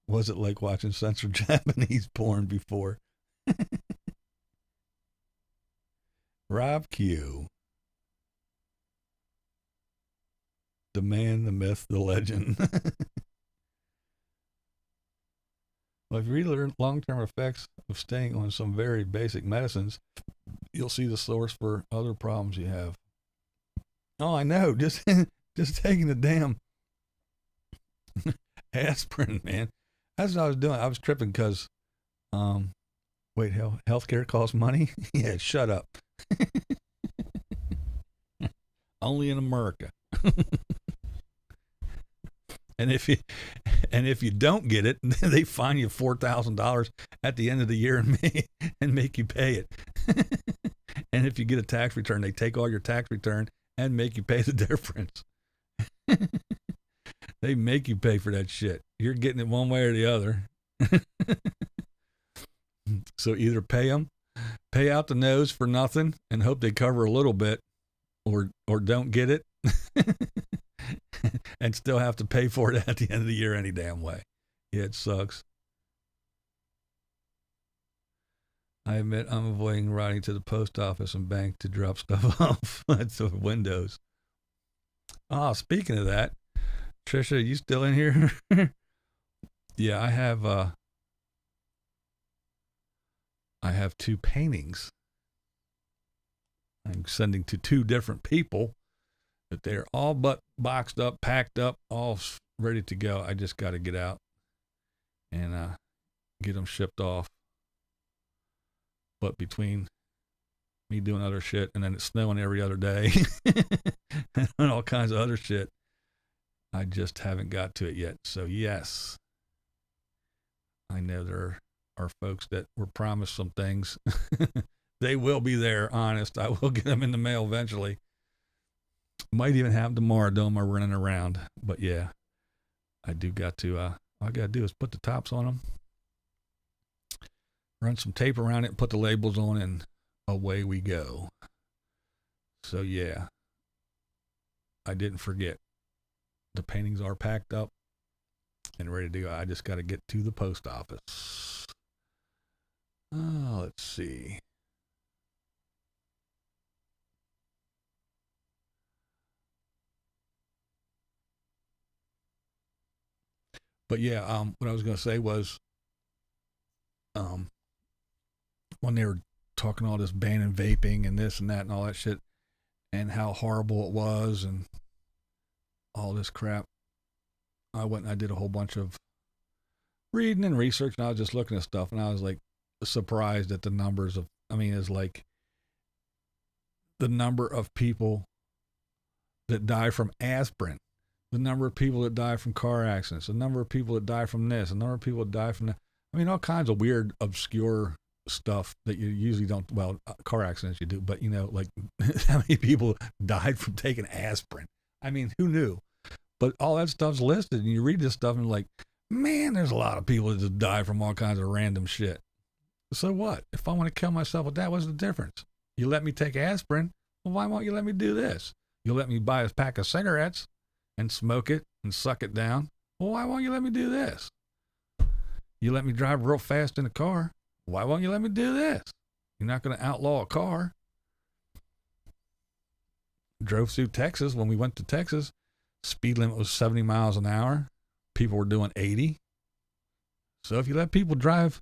Was it like watching censored Japanese porn before? Rob Q. The man, the myth, the legend. Well, if you read long-term effects of staying on some very basic medicines, you'll see the source for other problems you have. Oh, I know. Just taking the damn aspirin, man. That's what I was doing. I was tripping because, wait, healthcare costs money? Yeah, shut up. Only in America. And if you don't get it, they fine you $4,000 at the end of the year and make you pay it. And if you get a tax return, they take all your tax return and make you pay the difference. They make you pay for that shit. You're getting it one way or the other. So either pay out the nose for nothing and hope they cover a little bit, or don't get it and still have to pay for it at the end of the year any damn way. Yeah, it sucks. I admit I'm avoiding riding to the post office and bank to drop stuff off at the windows. Oh, speaking of that, Trisha, you still in here? Yeah, I have 2 paintings I'm sending to 2 different people, but they're all but boxed up, packed up, all ready to go. I just got to get out and get them shipped off. But between me doing other shit and then it's snowing every other day and all kinds of other shit, I just haven't got to it yet. So yes, I know there are folks that were promised some things. They will be there, honest. I will get them in the mail eventually. Might even have them tomorrow, though I'm running around. But yeah, I do got to, all I got to do is put the tops on them, run some tape around it, put the labels on, and away we go. So yeah, I didn't forget. The paintings are packed up and ready to go. I just got to get to the post office. Oh, let's see. But yeah, what I was going to say was, when they were talking all this banning vaping and this and that and all that shit, and how horrible it was and all this crap, I went and I did a whole bunch of reading and research, and I was just looking at stuff, and I was like surprised at the numbers of, it's like the number of people that die from aspirin, the number of people that die from car accidents, the number of people that die from this, the number of people that die from that. I mean, all kinds of weird, obscure stuff that you usually don't, well, car accidents you do, but you know, like how many people died from taking aspirin. I mean, who knew? But all that stuff's listed, and you read this stuff and like, man, there's a lot of people that just die from all kinds of random shit. So what? If I want to kill myself with that, what's the difference? You let me take aspirin, well, why won't you let me do this? You'll let me buy a pack of cigarettes and smoke it and suck it down. Well, why won't you let me do this? You let me drive real fast in a car. Why won't you let me do this? You're not going to outlaw a car. Drove through Texas. When we went to Texas, speed limit was 70 miles an hour. People were doing 80. So if you let people drive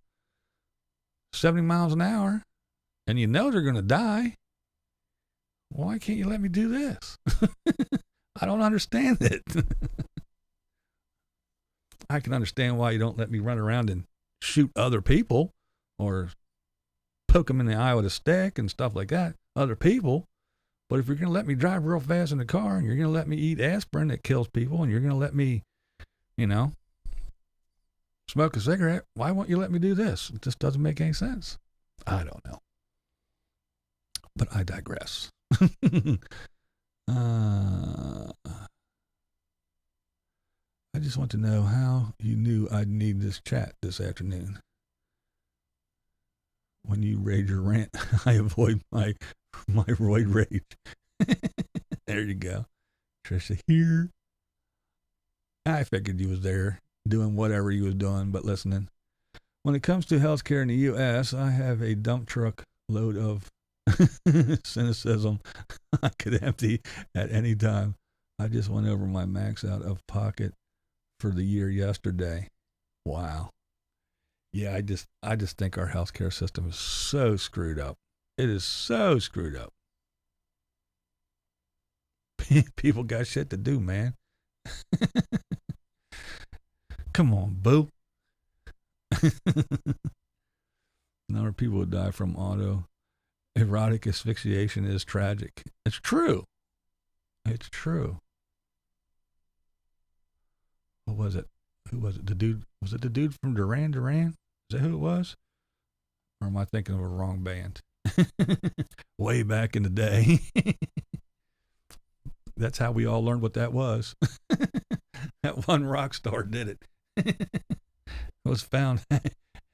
70 miles an hour and you know they're going to die, why can't you let me do this? I don't understand it. I can understand why you don't let me run around and shoot other people or poke them in the eye with a stick and stuff like that, other people. But if you're going to let me drive real fast in the car and you're going to let me eat aspirin that kills people and you're going to let me, you know, smoke a cigarette, why won't you let me do this? It just doesn't make any sense. I don't know. But I digress. I just want to know how you knew I'd need this chat this afternoon. When you raid your rant, I avoid my roid rage. There you go. Trisha here. I figured you was there doing whatever you was doing, but listening. When it comes to healthcare in the U.S., I have a dump truck load of cynicism I could empty at any time. I just went over my max out of pocket for the year yesterday. Wow. Yeah, I just think our healthcare system is so screwed up. It is so screwed up. People got shit to do, man. Come on, boo. Number of people who die from erotic asphyxiation is tragic. It's true. It's true. What was it? Who was it? The dude? Was it the dude from Duran Duran? Is that who it was? Or am I thinking of a wrong band? Way back in the day. That's how we all learned what that was. That one rock star did it. It was found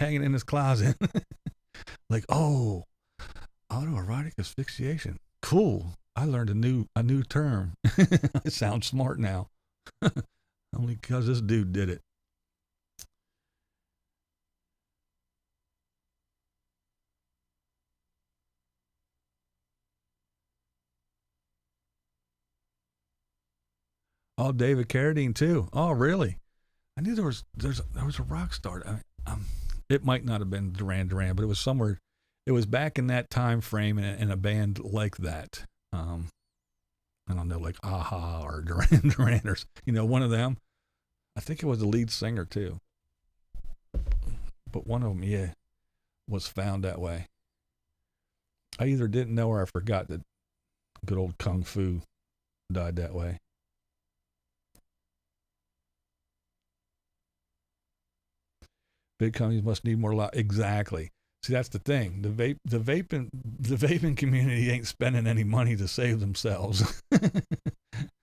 hanging in his closet. Like, oh, autoerotic asphyxiation. Cool. I learned a new term. I sound smart now. Only because this dude did it. Oh, David Carradine too. Oh, really? I knew there was a rock star. It might not have been Duran Duran, but it was somewhere. It was back in that time frame in a band like that. I don't know, like Aha or Duran Duran or, you know, one of them. I think it was the lead singer too. But one of them, yeah, was found that way. I either didn't know or I forgot that good old Kung Fu died that way. Big companies must need more law. Exactly. See, that's the thing. The vaping community ain't spending any money to save themselves.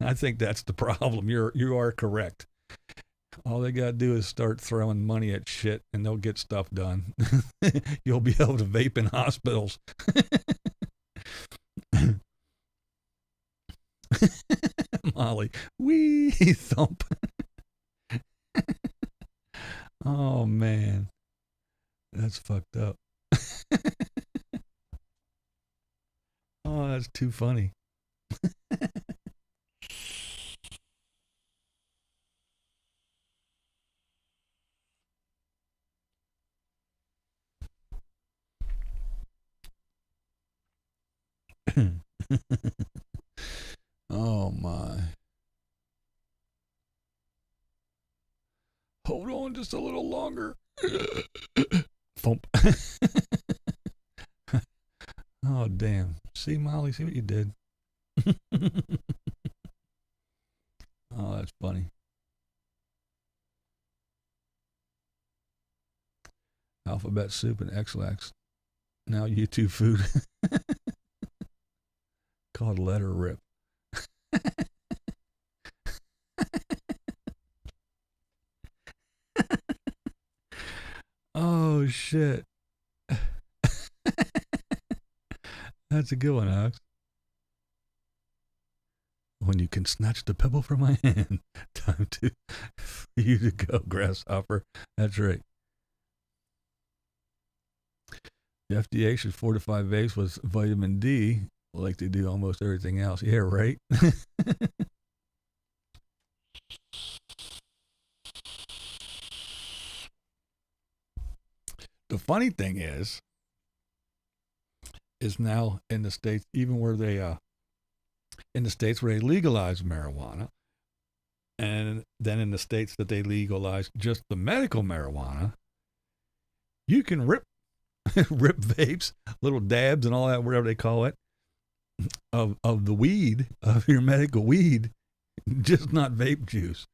I think that's the problem. You are correct. All they gotta do is start throwing money at shit, and they'll get stuff done. You'll be able to vape in hospitals. Molly, wee thump. Oh man, that's fucked up. Oh, that's too funny. Oh my. Hold on just a little longer. Thump. Oh damn. See, Molly, see what you did. Oh, that's funny. Alphabet soup and X-Lax. Now YouTube food. Called letter rip. Oh, shit. That's a good one, Alex. When you can snatch the pebble from my hand, time for you to go, grasshopper. That's right. The FDA should fortify vapes with vitamin D like they do almost everything else. Yeah, right? The funny thing is now in the states, even where they, in the states where they legalize marijuana, and then in the states that they legalize just the medical marijuana, you can rip vapes, little dabs and all that, whatever they call it, of the weed, of your medical weed, just not vape juice.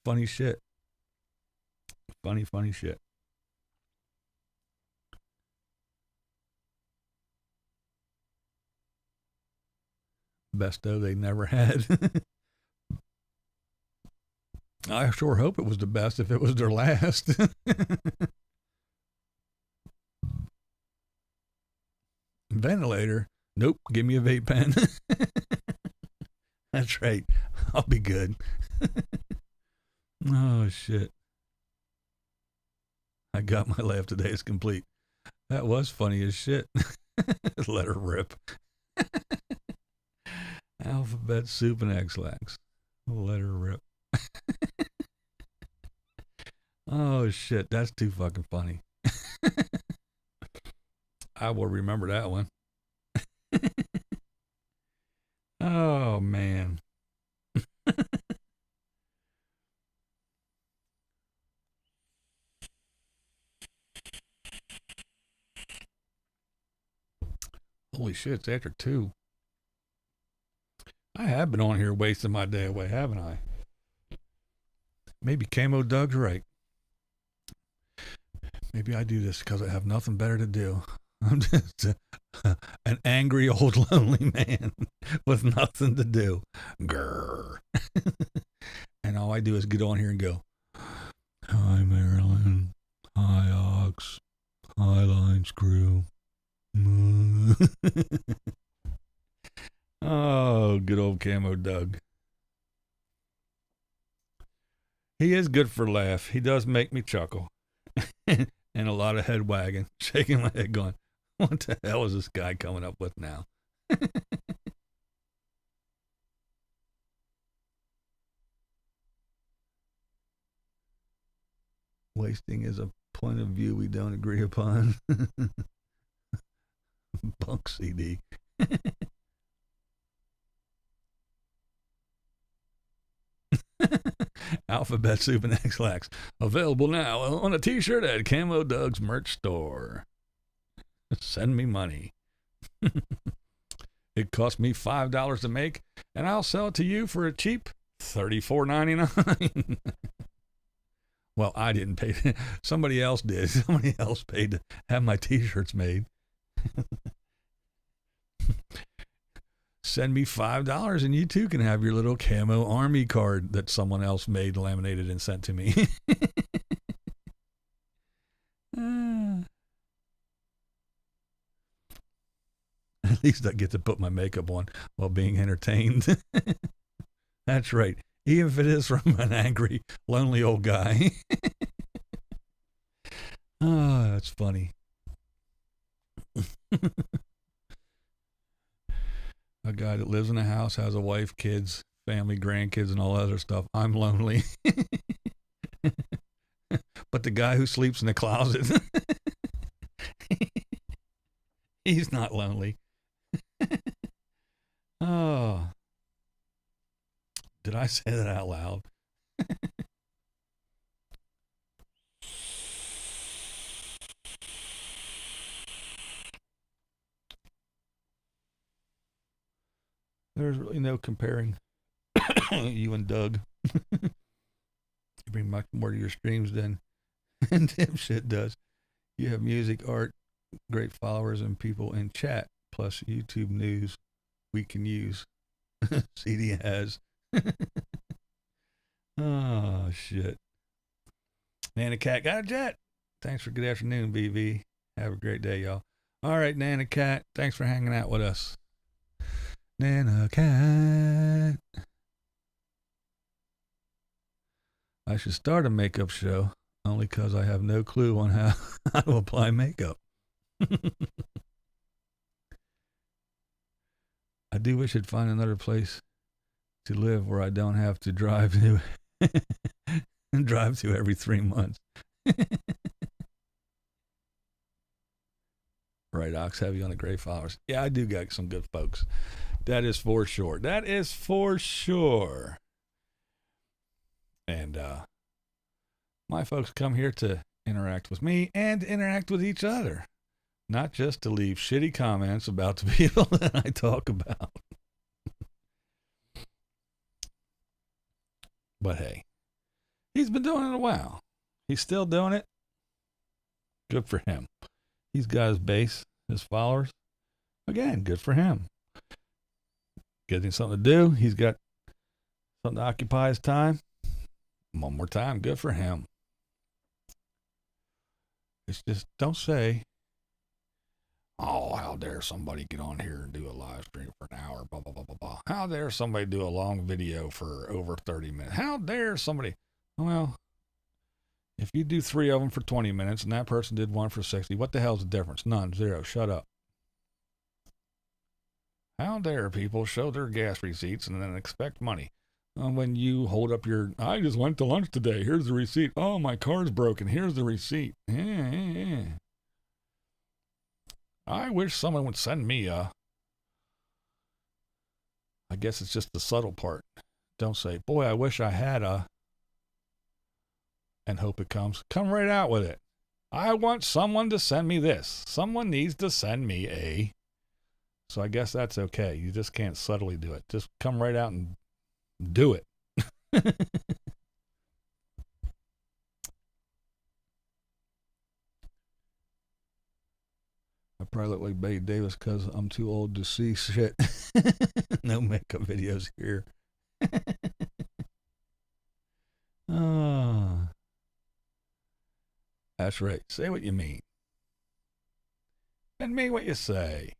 Funny shit. Funny shit. Best dough they never had. I sure hope it was the best if it was their last. Ventilator. Nope. Give me a vape pen. That's right. I'll be good. Oh, shit. I got my laugh today. It's complete. That was funny as shit. Let her rip. Alphabet soup and X-Lax. Let her rip. Oh, shit. That's too fucking funny. I will remember that one. Oh, man. Holy shit, it's after 2. I have been on here wasting my day away, haven't I? Maybe Camo Doug's right. Maybe I do this because I have nothing better to do. I'm just an angry old lonely man with nothing to do. Grrr. And all I do is get on here and go, hi Marilyn, hi Ox, hi Line Screw. Oh, good old Camo Doug. He is good for a laugh. He does make me chuckle. And a lot of head wagging, shaking my head going, what the hell is this guy coming up with now? Wasting is a point of view we don't agree upon. Bunk CD. Alphabet soup and X-Lax. Available now on a t-shirt at Camo Doug's merch store. Send me money. It cost me $5 to make, and I'll sell it to you for a cheap $34.99. Well, I didn't pay. Somebody else did. Somebody else paid to have my t-shirts made. Send me $5 and you too can have your little camo army card that someone else made, laminated, and sent to me. At least I get to put my makeup on while being entertained. That's right. Even if it is from an angry, lonely old guy. Oh, that's funny. A guy that lives in a house, has a wife, kids, family, grandkids, and all that other stuff. I'm lonely. But the guy who sleeps in the closet, he's not lonely. Oh. Did I say that out loud? there's really no comparing you and Doug. You bring much more to your streams than Dipshit does. You have music, art, great followers, and people in chat, plus YouTube news we can use. CD has. Oh, shit. Nana Cat got a jet. Thanks for good afternoon, BV. Have a great day, y'all. All right, Nana Cat, thanks for hanging out with us. Nana Cat. I should start a makeup show, only because I have no clue on how to apply makeup. I do wish I'd find another place to live where I don't have to drive to every 3 months. Right, Ox, have you on the great followers? Yeah, I do got some good folks. That is for sure. That is for sure. And my folks come here to interact with me and interact with each other, not just to leave shitty comments about the people that I talk about. But hey, he's been doing it a while. He's still doing it. Good for him. He's got his base, his followers. Again, good for him. Getting something to do. He's got something to occupy his time. One more time, good for him. It's just, don't say, oh, how dare somebody get on here and do a live stream for an hour, blah, blah, blah, blah, blah. How dare somebody do a long video for over 30 minutes? How dare somebody? Well, if you do 3 of them for 20 minutes and that person did 1 for 60, what the hell's the difference? None, 0, shut up. How dare people show their gas receipts and then expect money? When you hold up your, I just went to lunch today, here's the receipt. Oh, my car's broken, here's the receipt. I wish someone would send me I guess it's just the subtle part. Don't say, boy, I wish I had and hope it comes. Come right out with it. I want someone to send me this. Someone needs to send me a. So I guess that's okay. You just can't subtly do it. Just come right out and do it. I probably look like Betty Davis because I'm too old to see shit. No makeup videos here. Oh. That's right. Say what you mean. And mean what you say.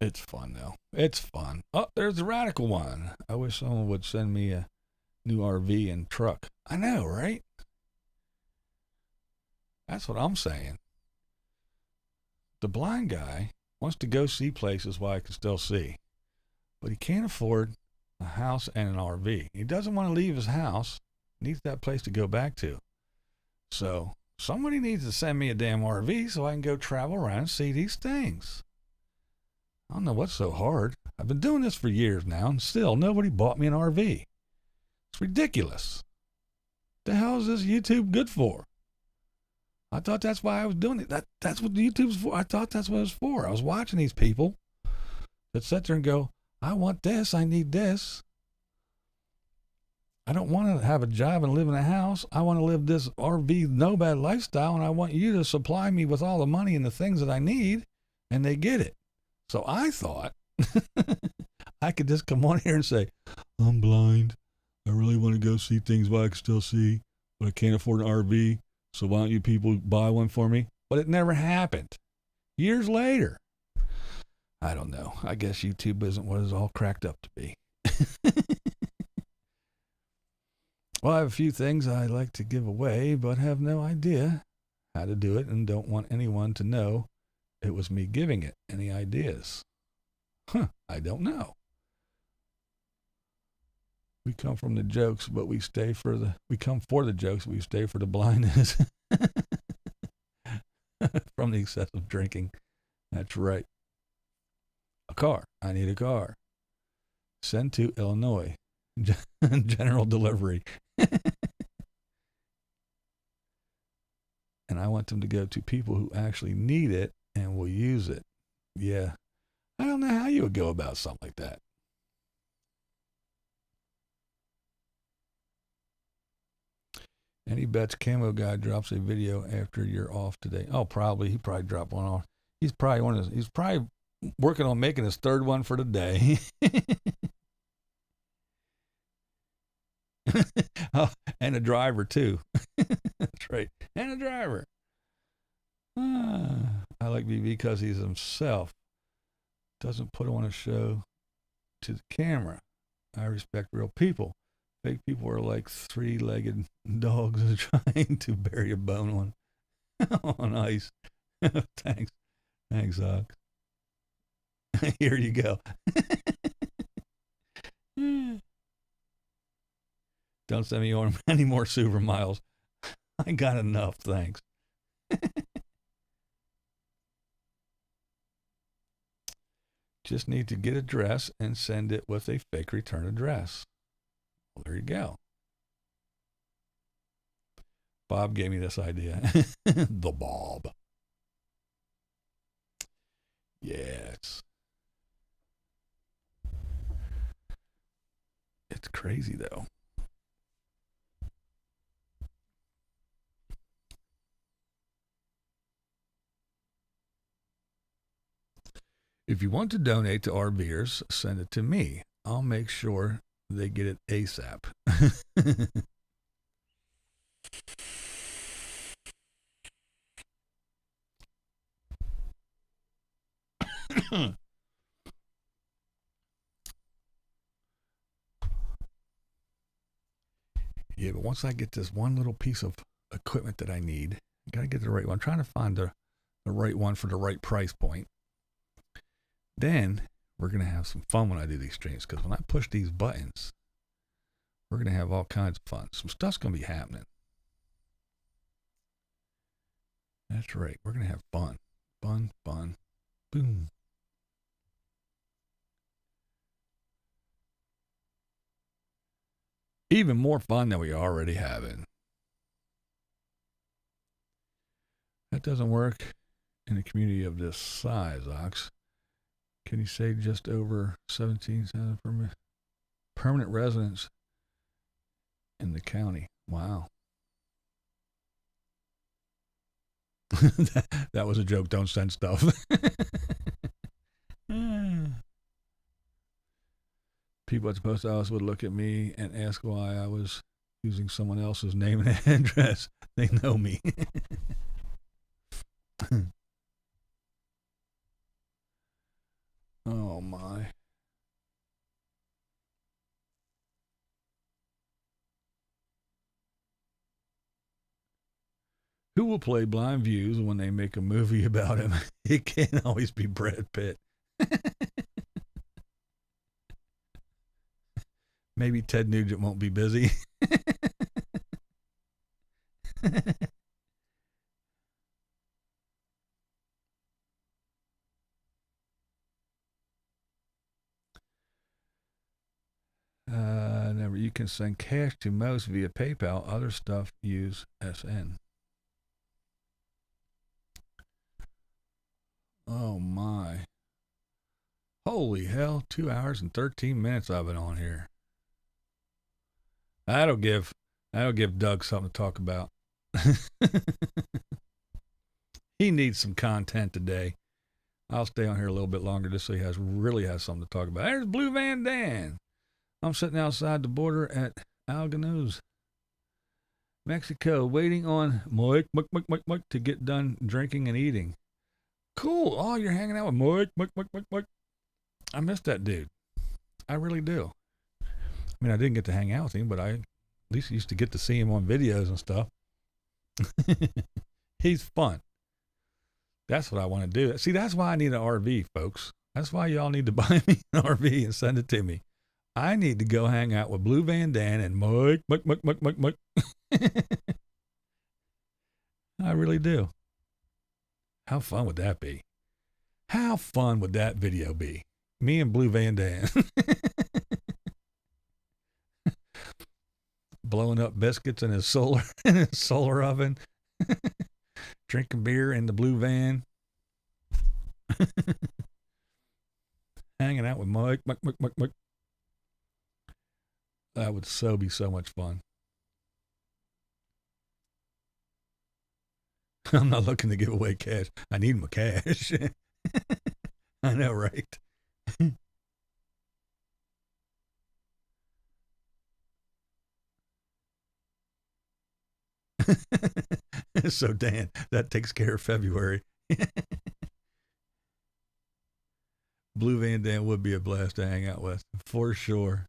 It's fun, though. It's fun. Oh, there's the radical one. I wish someone would send me a new RV and truck. I know, right? That's what I'm saying. The blind guy wants to go see places where I can still see, but he can't afford a house and an RV. He doesn't want to leave his house. He needs that place to go back to. So somebody needs to send me a damn RV so I can go travel around and see these things. I don't know what's so hard. I've been doing this for years now, and still nobody bought me an RV. It's ridiculous. The hell is this YouTube good for? I thought that's why I was doing it. That's what YouTube's for. I thought that's what it was for. I was watching these people that sit there and go, I want this, I need this. I don't want to have a job and live in a house. I want to live this RV nomad lifestyle, and I want you to supply me with all the money and the things that I need, and they get it. So I thought I could just come on here and say, I'm blind. I really want to go see things where I can still see, but I can't afford an RV. So why don't you people buy one for me? But it never happened. Years later. I don't know. I guess YouTube isn't what it's all cracked up to be. Well, I have a few things I'd like to give away, but have no idea how to do it and don't want anyone to know it was me giving it. Any ideas? I don't know. We come from the jokes, but we come for the jokes, but we stay for the blindness. From the excessive drinking. That's right. A car. I need a car. Send to Illinois. General delivery. And I want them to go to people who actually need it and will use it. Yeah. I don't know how you would go about something like that. Any bets Camo Guy drops a video after you're off today? Oh, probably. He probably dropped one off. He's probably working on making his third one for the day. Oh, and a driver too. That's right. And a driver. I like BB because he's himself. Doesn't put on a show to the camera. I respect real people. Fake people are like three-legged dogs trying to bury a bone on ice. Thanks, Ox. Here you go. Don't send me on any more super miles. I got enough, thanks. Just need to get a dress and send it with a fake return address. Well, there you go. Bob gave me this idea. The Bob. Yes. It's crazy, though. If you want to donate to RVers, send it to me. I'll make sure they get it ASAP. Yeah, but once I get this one little piece of equipment that I need, I got to get the right one. I'm trying to find the right one for the right price point. Then we're going to have some fun when I do these streams, because when I push these buttons, we're going to have all kinds of fun. Some stuff's going to be happening. That's right. We're going to have fun. Fun. Boom. Even more fun than we already having. That doesn't work in a community of this size, Ox. Can you say just over 17,000 permanent residents in the county? Wow. That was a joke. Don't send stuff. People at the post office would look at me and ask why I was using someone else's name and address. They know me. Oh my. Who will play BlindViews when they make a movie about him? It can't always be Brad Pitt. Maybe Ted Nugent won't be busy. Never. You can send cash to most via PayPal. Other stuff use SN. Oh my. Holy hell, 2 hours and 13 minutes I've been on here. That'll give Doug something to talk about. He needs some content today. I'll stay on here a little bit longer just so he really has something to talk about. There's Blue Van Dan. I'm sitting outside the border at Algonac, Mexico, waiting on Mike to get done drinking and eating. Cool. Oh, you're hanging out with Mike. I miss that dude. I really do. I mean, I didn't get to hang out with him, but I at least used to get to see him on videos and stuff. He's fun. That's what I want to do. See, that's why I need an RV, folks. That's why y'all need to buy me an RV and send it to me. I need to go hang out with Blue Van Dan and Mike. I really do. How fun would that be? How fun would that video be? Me and Blue Van Dan. Blowing up biscuits in his solar oven. drinking beer in the blue van, hanging out with Mike. That would be so much fun. I'm not looking to give away cash. I need my cash. I know, right? So, Dan, that takes care of February. Blue Van Dan would be a blast to hang out with, for sure.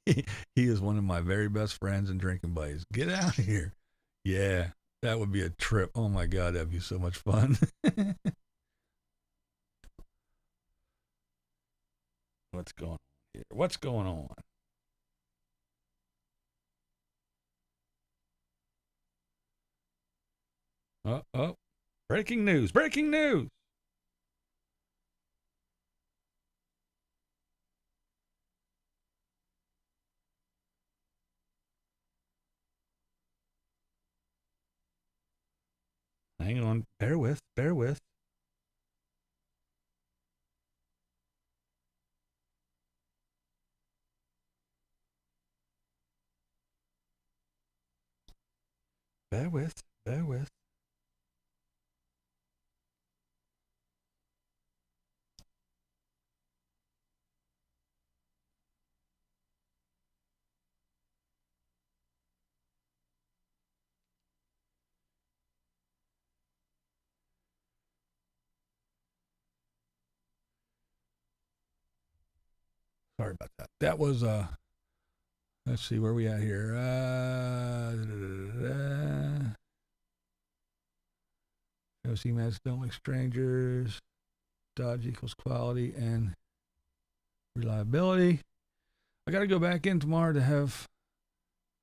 He is one of my very best friends and drinking buddies. Get out of here. Yeah, that would be a trip. Oh my God, that'd be so much fun. What's going on here? What's going on? Oh, breaking news, breaking news. Hang on, bear with, bear with. Bear with, bear with. Sorry about that. That was let's see where we at here. OC meds don't like strangers. Dodge equals quality and reliability. I got to go back in tomorrow to have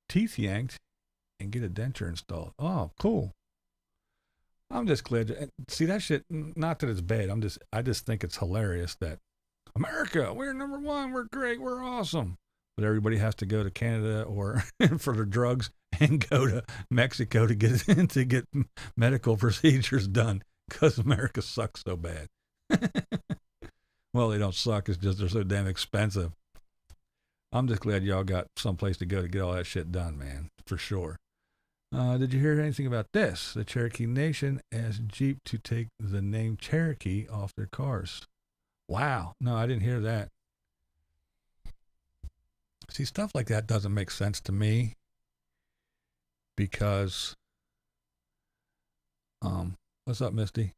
teeth yanked and get a denture installed. Oh, cool. I'm just glad to see that shit. Not that it's bad. I just think it's hilarious that America, we're number one, we're great, we're awesome. But everybody has to go to Canada or for their drugs and go to Mexico to get medical procedures done because America sucks so bad. Well, they don't suck. It's just they're so damn expensive. I'm just glad y'all got someplace to go to get all that shit done, man, for sure. Did you hear anything about this? The Cherokee Nation asked Jeep to take the name Cherokee off their cars. Wow. No, I didn't hear that. See, stuff like that doesn't make sense to me because, what's up, Misty?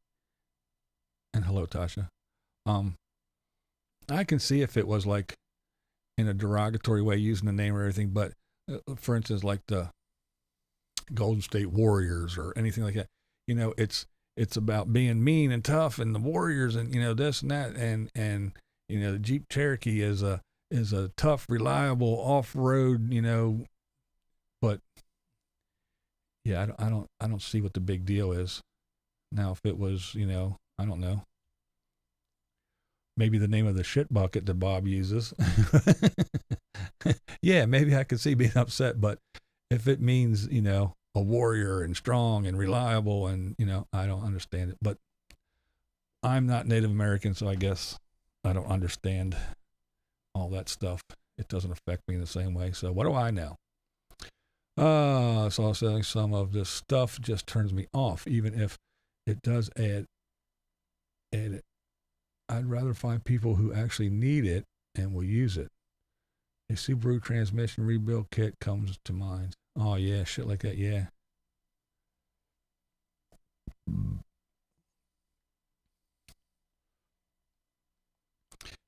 And hello, Tasha. I can see if it was like in a derogatory way using the name or everything, but for instance, like the Golden State Warriors or anything like that, it's about being mean and tough and the Warriors and, this and that. And, the Jeep Cherokee is a tough, reliable off-road, but yeah, I don't see what the big deal is. Now, if it was, I don't know, maybe the name of the shit bucket that Bob uses. Yeah, maybe I could see being upset, but if it means, a warrior and strong and reliable and, I don't understand it. But I'm not Native American, so I guess I don't understand all that stuff. It doesn't affect me in the same way. So what do I know? So saying some of this stuff just turns me off, even if it does add it. I'd rather find people who actually need it and will use it. A Subaru transmission rebuild kit comes to mind. Oh yeah, shit like that, yeah.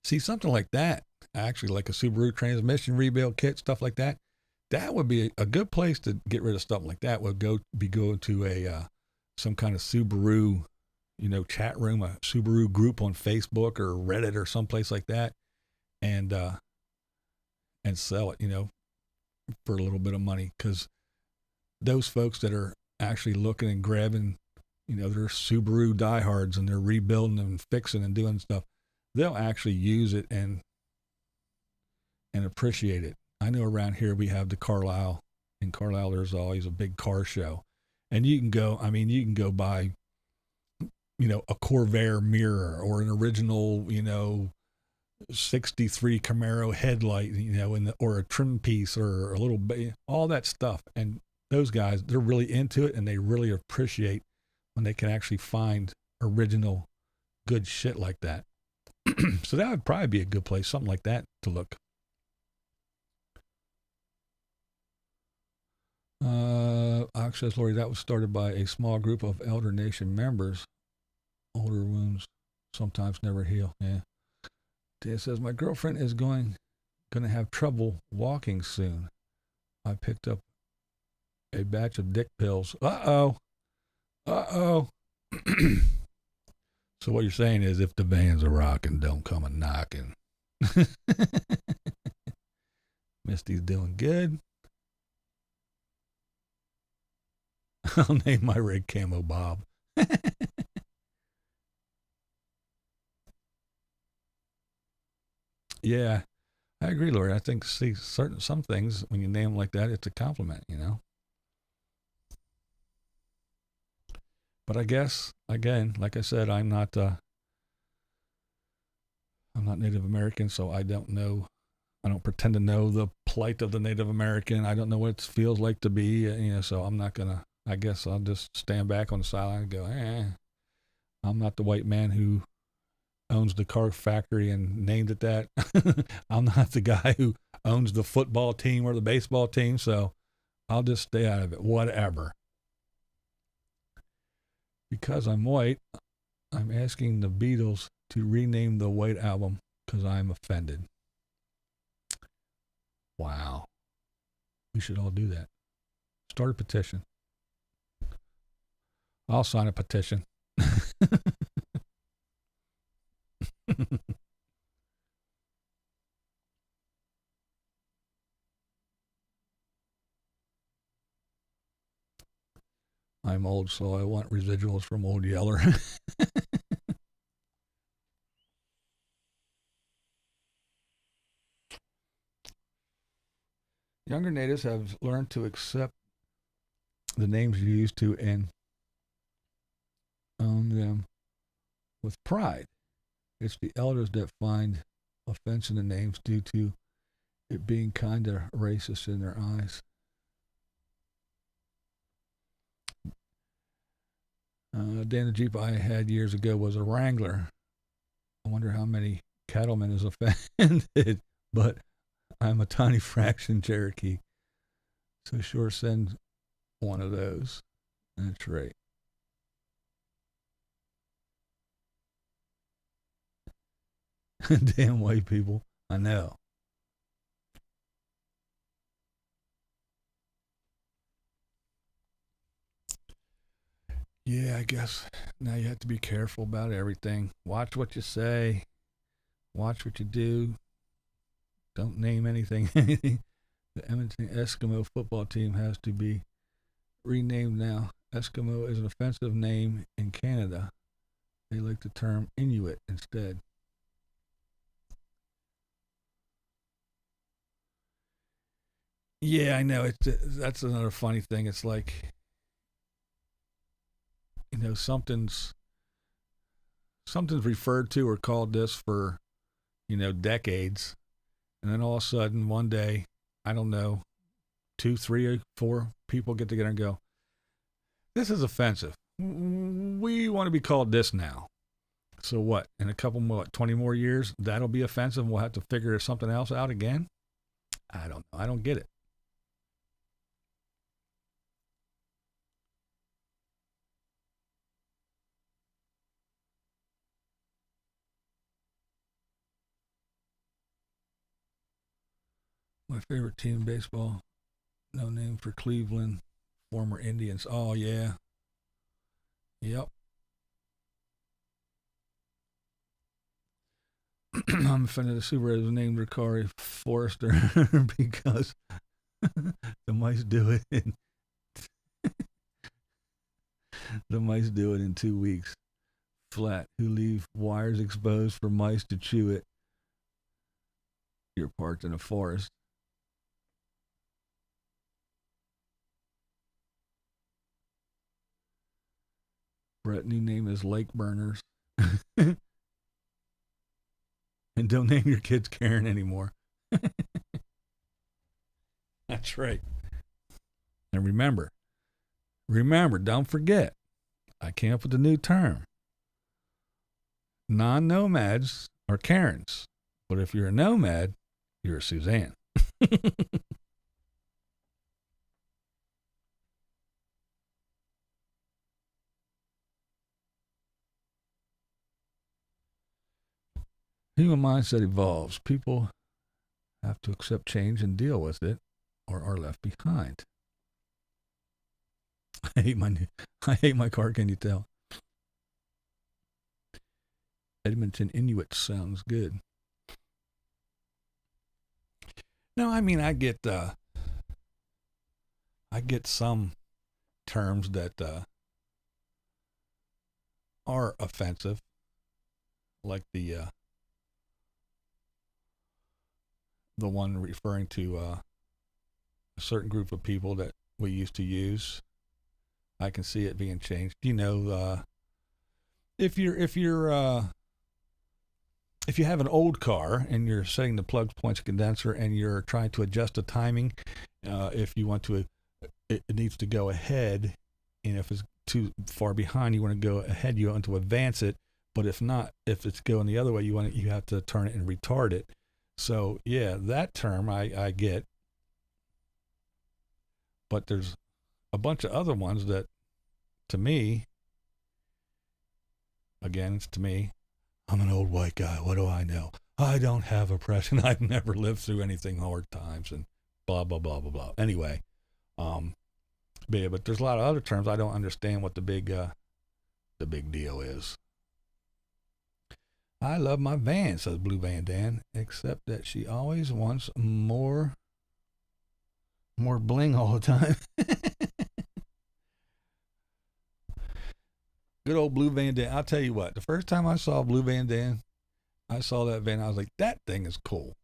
See, something like that, actually, like a Subaru transmission rebuild kit, stuff like that, that would be a good place to get rid of stuff like that. Would go to a some kind of Subaru, chat room, a Subaru group on Facebook or Reddit or someplace like that, and sell it, for a little bit of money, because those folks that are actually looking and grabbing, they're Subaru diehards and they're rebuilding and fixing and doing stuff, they'll actually use it and appreciate it. I know around here we have the Carlisle. In Carlisle, there's always a big car show. And you can go, I mean, you can go buy, a Corvair mirror or an original, 63 Camaro headlight, or a trim piece or a little, all that stuff. And those guys, they're really into it and they really appreciate when they can actually find original good shit like that. So that would probably be a good place, something like that to look. Ox says, Lori, that was started by a small group of Elder Nation members. Older wounds sometimes never heal. Yeah. Dan says, my girlfriend is going to have trouble walking soon. I picked up a batch of dick pills. Uh-oh. So what you're saying is if the bands are rocking, don't come a knocking. Misty's doing good. I'll name my rig Camo Bob. Yeah, I agree, Lori. I think some things when you name them like that, it's a compliment, But I guess again, like I said, I'm not Native American, so I don't know. I don't pretend to know the plight of the Native American. I don't know what it feels like to be, So I'm not gonna. I guess I'll just stand back on the sideline and go, I'm not the white man who owns the car factory and named it that. I'm not the guy who owns the football team or the baseball team, so I'll just stay out of it, whatever. Because I'm white, I'm asking the Beatles to rename the White Album because I'm offended. Wow. We should all do that. Start a petition. I'll sign a petition. I'm old, so I want residuals from Old Yeller. Younger natives have learned to accept the names you used to and own them with pride. It's the elders that find offense in the names due to it being kind of racist in their eyes. Dan, the Jeep I had years ago was a Wrangler. I wonder how many cattlemen is offended, but I'm a tiny fraction Cherokee. So sure send one of those. That's right. Damn white people. I know. Yeah, I guess now you have to be careful about everything. Watch what you say. Watch what you do. Don't name anything. The Edmonton Eskimo football team has to be renamed now. Eskimo is an offensive name in Canada. They like the term Inuit instead. Yeah, I know. That's another funny thing. It's like, something's referred to or called this for, decades, and then all of a sudden one day, I don't know, 2, 3, 4 people get together and go, this is offensive. We want to be called this now. So what? In a couple more, 20 more years, that'll be offensive. And we'll have to figure something else out again. I don't know. I don't get it. My favorite team in baseball, no name for Cleveland, former Indians. Oh, yeah. Yep. I'm offended the Subaru was named Ricari Forester because the mice do it. The mice do it in 2 weeks flat. Who leave wires exposed for mice to chew it? You're parked in a forest. Brett, new name is Lake Burners. And don't name your kids Karen anymore. That's right. And remember, don't forget, I came up with a new term. Non-nomads are Karens. But if you're a nomad, you're a Suzanne. Human mindset evolves. People have to accept change and deal with it, or are left behind. I hate my car. Can you tell? Edmonton Inuit sounds good. No, I mean I get some terms that are offensive, like the one referring to a certain group of people that we used to use. I can see it being changed. You know, if you have an old car and you're setting the plug points condenser and you're trying to adjust the timing, if you want to, it needs to go ahead, and if it's too far behind, you want to go ahead. You want to advance it, but if not, if it's going the other way, you have to turn it and retard it. So yeah, that term I get, but there's a bunch of other ones that, to me, again, it's to me. I'm an old white guy. What do I know? I don't have oppression. I've never lived through anything hard times and blah, blah, blah, blah, blah. Anyway, but there's a lot of other terms I don't understand what the big deal is. I love my van, says Blue Van Dan, except that she always wants more bling all the time. Good old Blue Van Dan. I'll tell you what, the first time I saw Blue Van Dan, I saw that van, I was like, that thing is cool.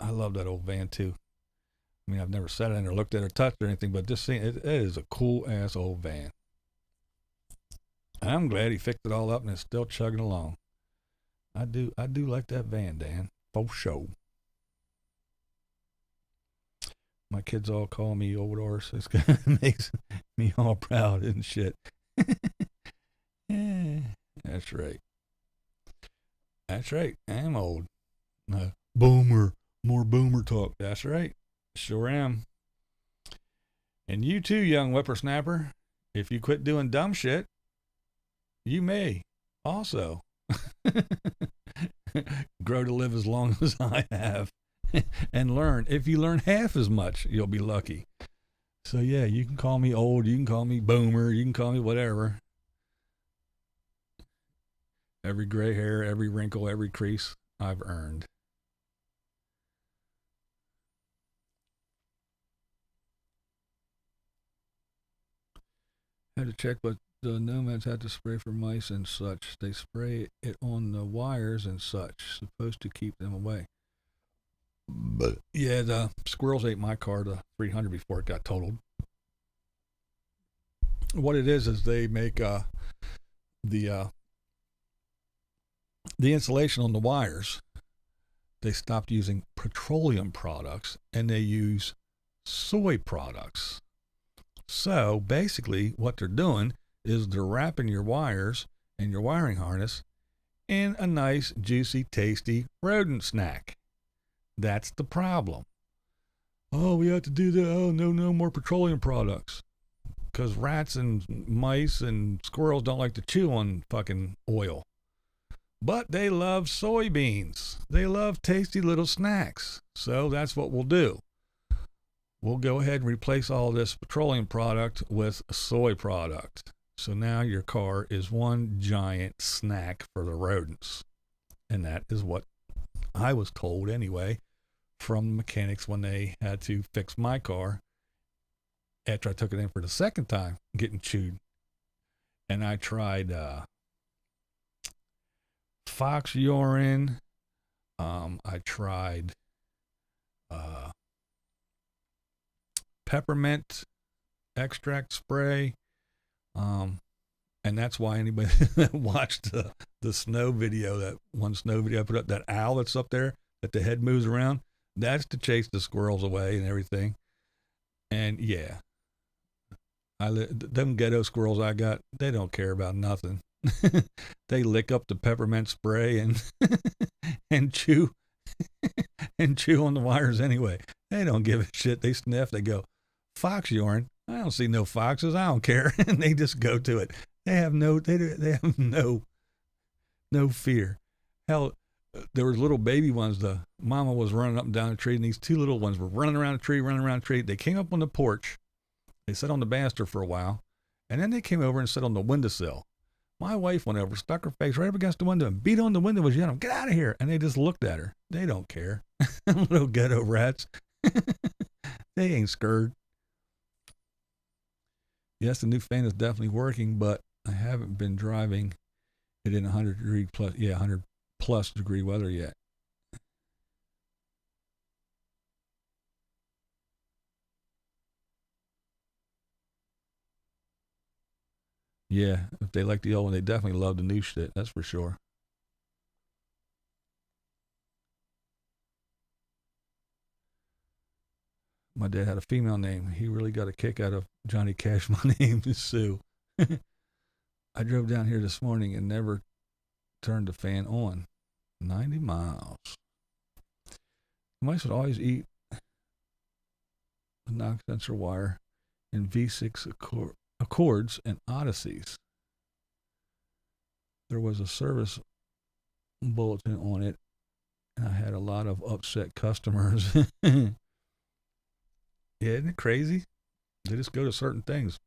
I love that old van too. I mean, I've never sat in or looked at or touched or anything, but just seeing it is a cool ass old van. I'm glad he fixed it all up and it's still chugging along. I do like that van, Dan, for sure. My kids all call me old horse. This kind of makes me all proud and shit. Yeah, that's right. That's right. I'm old. Boomer. More boomer talk. That's right. Sure am. And you too, young whippersnapper. If you quit doing dumb shit, you may also grow to live as long as I have and learn. If you learn half as much, you'll be lucky. So yeah, you can call me old, you can call me boomer, you can call me whatever. Every gray hair, every wrinkle, every crease I've earned. Had to check, but the nomads had to spray for mice and such. They spray it on the wires and such, supposed to keep them away. But yeah, the squirrels ate my car, the 300, before it got totaled. What it is they make the insulation on the wires. They stopped using petroleum products and they use soy products. So basically what they're doing is they're wrapping your wires and your wiring harness in a nice, juicy, tasty rodent snack. That's the problem. Oh, we have to do that. Oh, no more petroleum products. Because rats and mice and squirrels don't like to chew on fucking oil. But they love soybeans. They love tasty little snacks. So that's what we'll do. We'll go ahead and replace all this petroleum product with soy product. So now your car is one giant snack for the rodents. And that is what I was told anyway from the mechanics when they had to fix my car after I took it in for the second time, getting chewed. And I tried fox urine. I tried peppermint extract spray. And that's why anybody that watched the snow video, that one snow video I put up, that owl that's up there, that the head moves around, that's to chase the squirrels away and everything. And yeah, them ghetto squirrels I got, they don't care about nothing. They lick up the peppermint spray and and chew and chew on the wires anyway. They don't give a shit. They sniff. They go, fox urine. I don't see no foxes. I don't care. And they just go to it. They have no fear. Hell, there was little baby ones. The mama was running up and down the tree, and these two little ones were running around the tree. They came up on the porch. They sat on the banister for a while, and then they came over and sat on the windowsill. My wife went over, stuck her face right up against the window, and beat on the window, was yelling, "Get out of here!" And they just looked at her. They don't care. Little ghetto rats. They ain't scared. Yes, the new fan is definitely working, but I haven't been driving it in 100 plus degree weather yet. Yeah, if they like the old one, they definitely love the new shit. That's for sure. My dad had a female name. He really got a kick out of Johnny Cash. My name is Sue. I drove down here this morning and never turned the fan on. 90 miles. Mice would always eat a knock sensor wire in V6 Accords and Odysseys. There was a service bulletin on it, and I had a lot of upset customers. Yeah, isn't it crazy? They just go to certain things.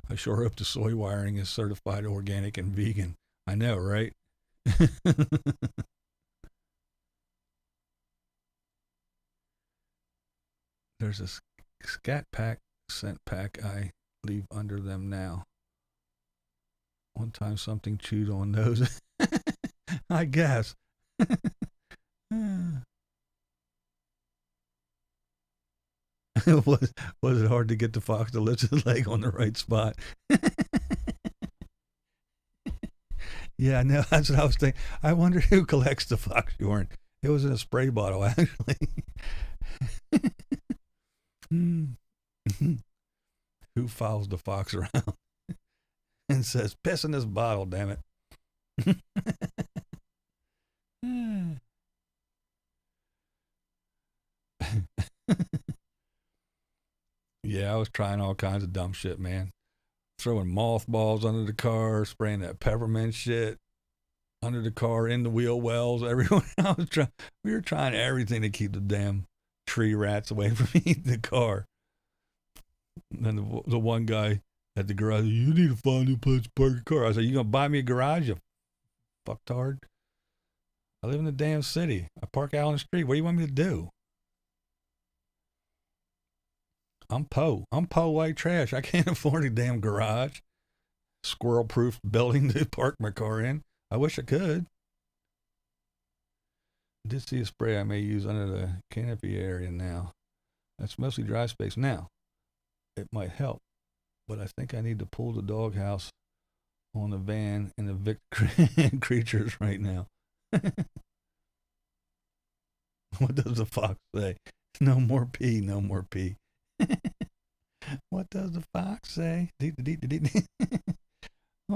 I sure hope the soy wiring is certified organic and vegan. I know, right? There's a scat pack, scent pack I leave under them now. One time something chewed on those. I guess. was it hard to get the fox to lift his leg on the right spot? Yeah, I know. That's what I was thinking. I wonder who collects the fox urine. It was in a spray bottle, actually. Who follows the fox around and says, "Piss in this bottle, damn it." Yeah, I was trying all kinds of dumb shit, man. Throwing mothballs under the car, spraying that peppermint shit under the car, in the wheel wells, everywhere. We were trying everything to keep the damn tree rats away from eating the car. And then the one guy at the garage, "You need to find a new place to park your car." I said, "You gonna buy me a garage, you fucktard? I live in the damn city. I park out on the street. What do you want me to do? I'm white trash. I can't afford a damn garage, squirrel-proof building to park my car in. I wish I could." I did see a spray I may use under the canopy area now. That's mostly dry space. Now, it might help, but I think I need to pull the doghouse on the van and evict creatures right now. What does the fox say? No more pee, no more pee. What does the fox say? Oh,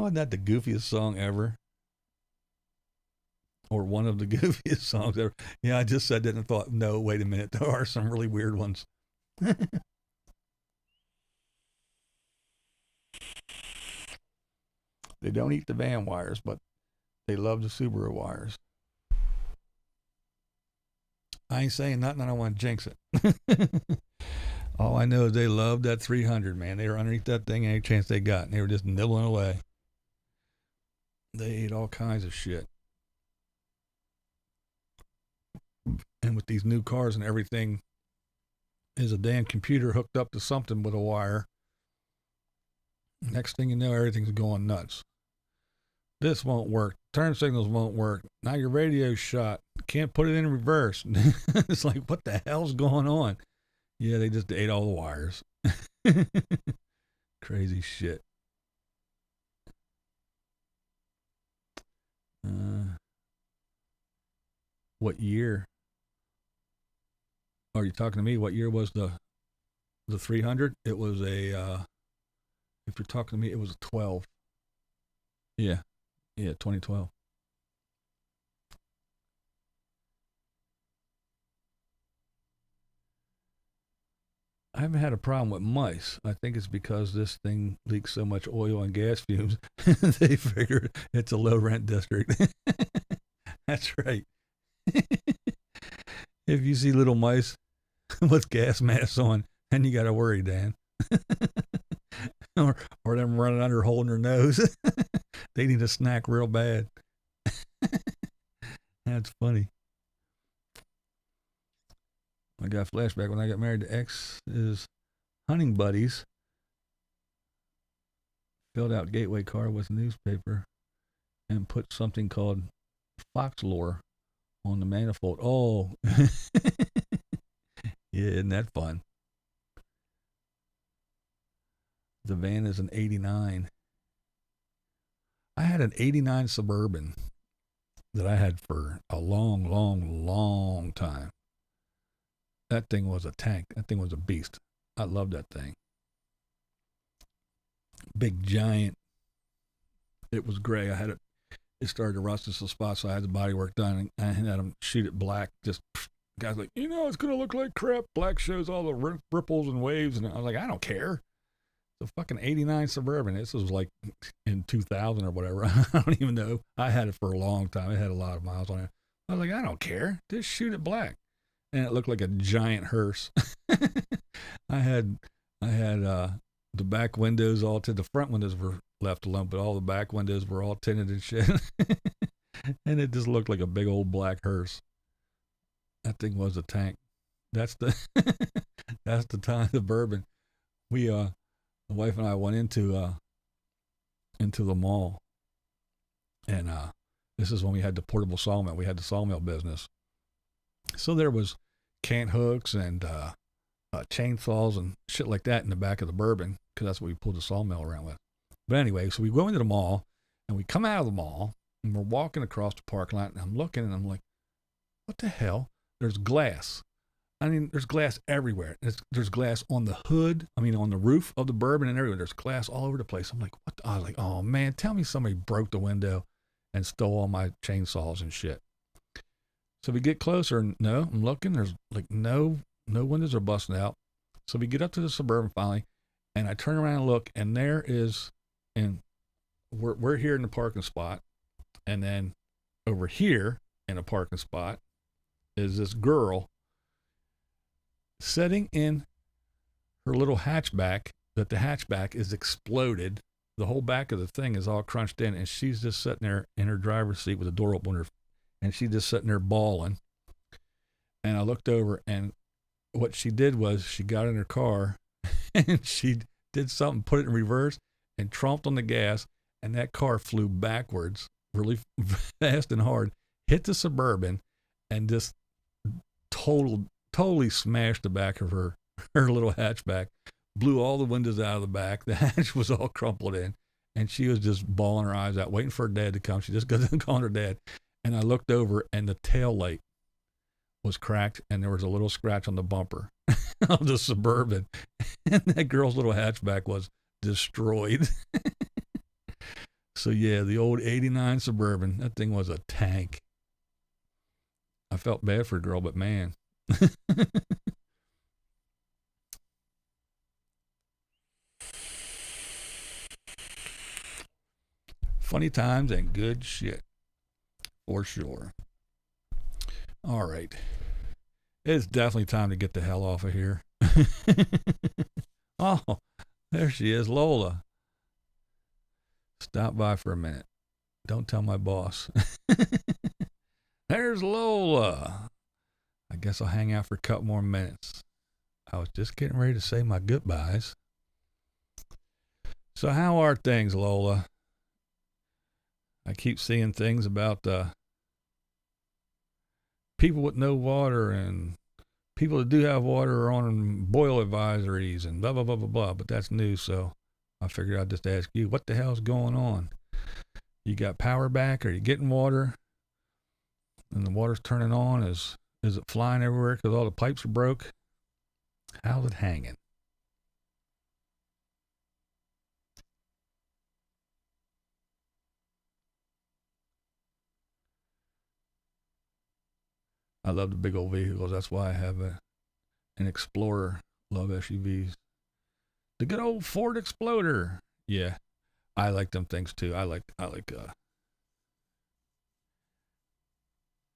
isn't that the goofiest song ever? Or one of the goofiest songs ever. Yeah, I just said that and thought, no, wait a minute. There are some really weird ones. They don't eat the van wires, but they love the Subaru wires. I ain't saying nothing. I don't want to jinx it. All I know is they loved that 300, man. They were underneath that thing any chance they got, and they were just nibbling away. They ate all kinds of shit. And with these new cars and everything, is a damn computer hooked up to something with a wire. Next thing you know, everything's going nuts. This won't work. Turn signals won't work. Now your radio's shot. Can't put it in reverse. It's like, what the hell's going on? Yeah, they just ate all the wires. Crazy shit. What year? Are you talking to me? What year was the 300? It was a. If you're talking to me, it was a 12. Yeah, 2012. I haven't had a problem with mice. I think it's because this thing leaks so much oil and gas fumes. They figured it's a low rent district. That's right. If you see little mice with gas masks on, then you got to worry, Dan. or them running under holding their nose. They need a snack real bad. That's funny. I got a flashback when I got married to ex's hunting buddies. Filled out gateway card with newspaper and put something called fox lore on the manifold. Oh, yeah, isn't that fun? The van is an 89. I had an 89 Suburban that I had for a long, long, long time. That thing was a tank. That thing was a beast. I loved that thing. Big giant. It was gray. I had it. It started to rust in some spots, so I had the body work done. And I had them shoot it black. Just guys like, it's gonna look like crap. Black shows all the ripples and waves, and I was like, I don't care. It's a fucking 89 Suburban. This was like in 2000 or whatever. I don't even know. I had it for a long time. It had a lot of miles on it. I was like, I don't care. Just shoot it black. And it looked like a giant hearse. I had the back windows all tinted. The front windows were left alone, but all the back windows were all tinted and shit. And it just looked like a big old black hearse. That thing was a tank. That's the time of bourbon. We the wife and I went into the mall, and this is when we had the portable sawmill. We had the sawmill business. So there was cant hooks and chainsaws and shit like that in the back of the bourbon, because that's what we pulled the sawmill around with. But anyway, so we go into the mall, and we come out of the mall, and we're walking across the parking lot, and I'm looking, and I'm like, what the hell? There's glass. I mean, there's glass everywhere. There's glass on the hood. I mean, on the roof of the bourbon and everywhere. There's glass all over the place. I'm like, what? I was like, oh, man, tell me somebody broke the window and stole all my chainsaws and shit. So we get closer, and no, I'm looking. There's like no windows are busting out. So we get up to the Suburban finally, and I turn around and look, and there is, and we're here in the parking spot, and then over here in a parking spot is this girl sitting in her little hatchback. That the hatchback is exploded. The whole back of the thing is all crunched in, and she's just sitting there in her driver's seat with the door open, and she's just sitting there bawling. And I looked over, and what she did was she got in her car and she did something, put it in reverse and tromped on the gas, and that car flew backwards really fast and hard, hit the Suburban, and just totally smashed the back of her little hatchback, blew all the windows out of the back. The hatch was all crumpled in, and she was just bawling her eyes out, waiting for her dad to come. She just got calling her dad. And I looked over, and the tail light was cracked, and there was a little scratch on the bumper of the Suburban, and that girl's little hatchback was destroyed. So yeah, the old 89 Suburban, that thing was a tank. I felt bad for the girl, but man. Funny times and good shit. For sure. All right. It's definitely time to get the hell off of here. Oh, there she is, Lola. Stop by for a minute. Don't tell my boss. There's Lola. I guess I'll hang out for a couple more minutes. I was just getting ready to say my goodbyes. So how are things, Lola? I keep seeing things about people with no water and people that do have water are on boil advisories and blah, blah, blah, blah, blah. But that's news, so I figured I'd just ask you, what the hell's going on? You got power back? Are you getting water? And the water's turning on? Is it flying everywhere because all the pipes are broke? How's it hanging? I love the big old vehicles. That's why I have an Explorer. Love SUVs. The good old Ford Exploder. Yeah, I like them things too. I like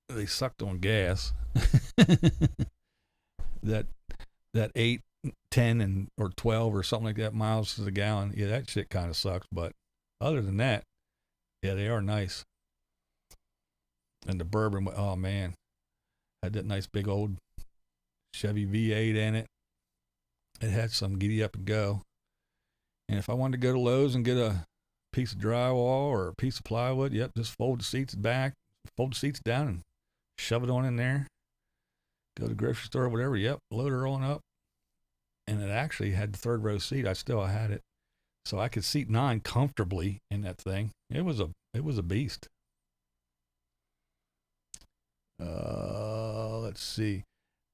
they sucked on gas. that 8, 10, and or 12 or something like that miles to the gallon. Yeah, that shit kind of sucks. But other than that, yeah, they are nice. And the bourbon, oh man, had that nice big old Chevy V8 in it. It had some giddy up and go. And if I wanted to go to Lowe's and get a piece of drywall or a piece of plywood, yep, just fold the seats back, fold the seats down, and shove it on in there. Go to the grocery store or whatever, yep, load her on up. And it actually had the third row seat. I had it. So I could seat 9 comfortably in that thing. It was a beast. Let's see.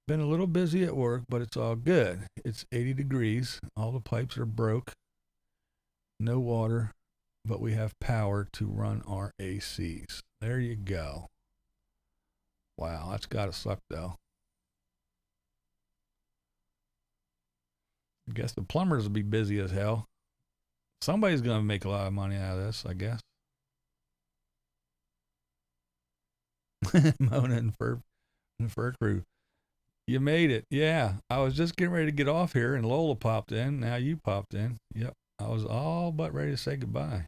Been a little busy at work, but it's all good. It's 80 degrees. All the pipes are broke. No water, but we have power to run our ACs. There you go. Wow, that's gotta suck though. I guess the plumbers will be busy as hell. Somebody's gonna make a lot of money out of this, I guess. Mona and Fur Crew. You made it. Yeah. I was just getting ready to get off here and Lola popped in. Now you popped in. Yep. I was all but ready to say goodbye.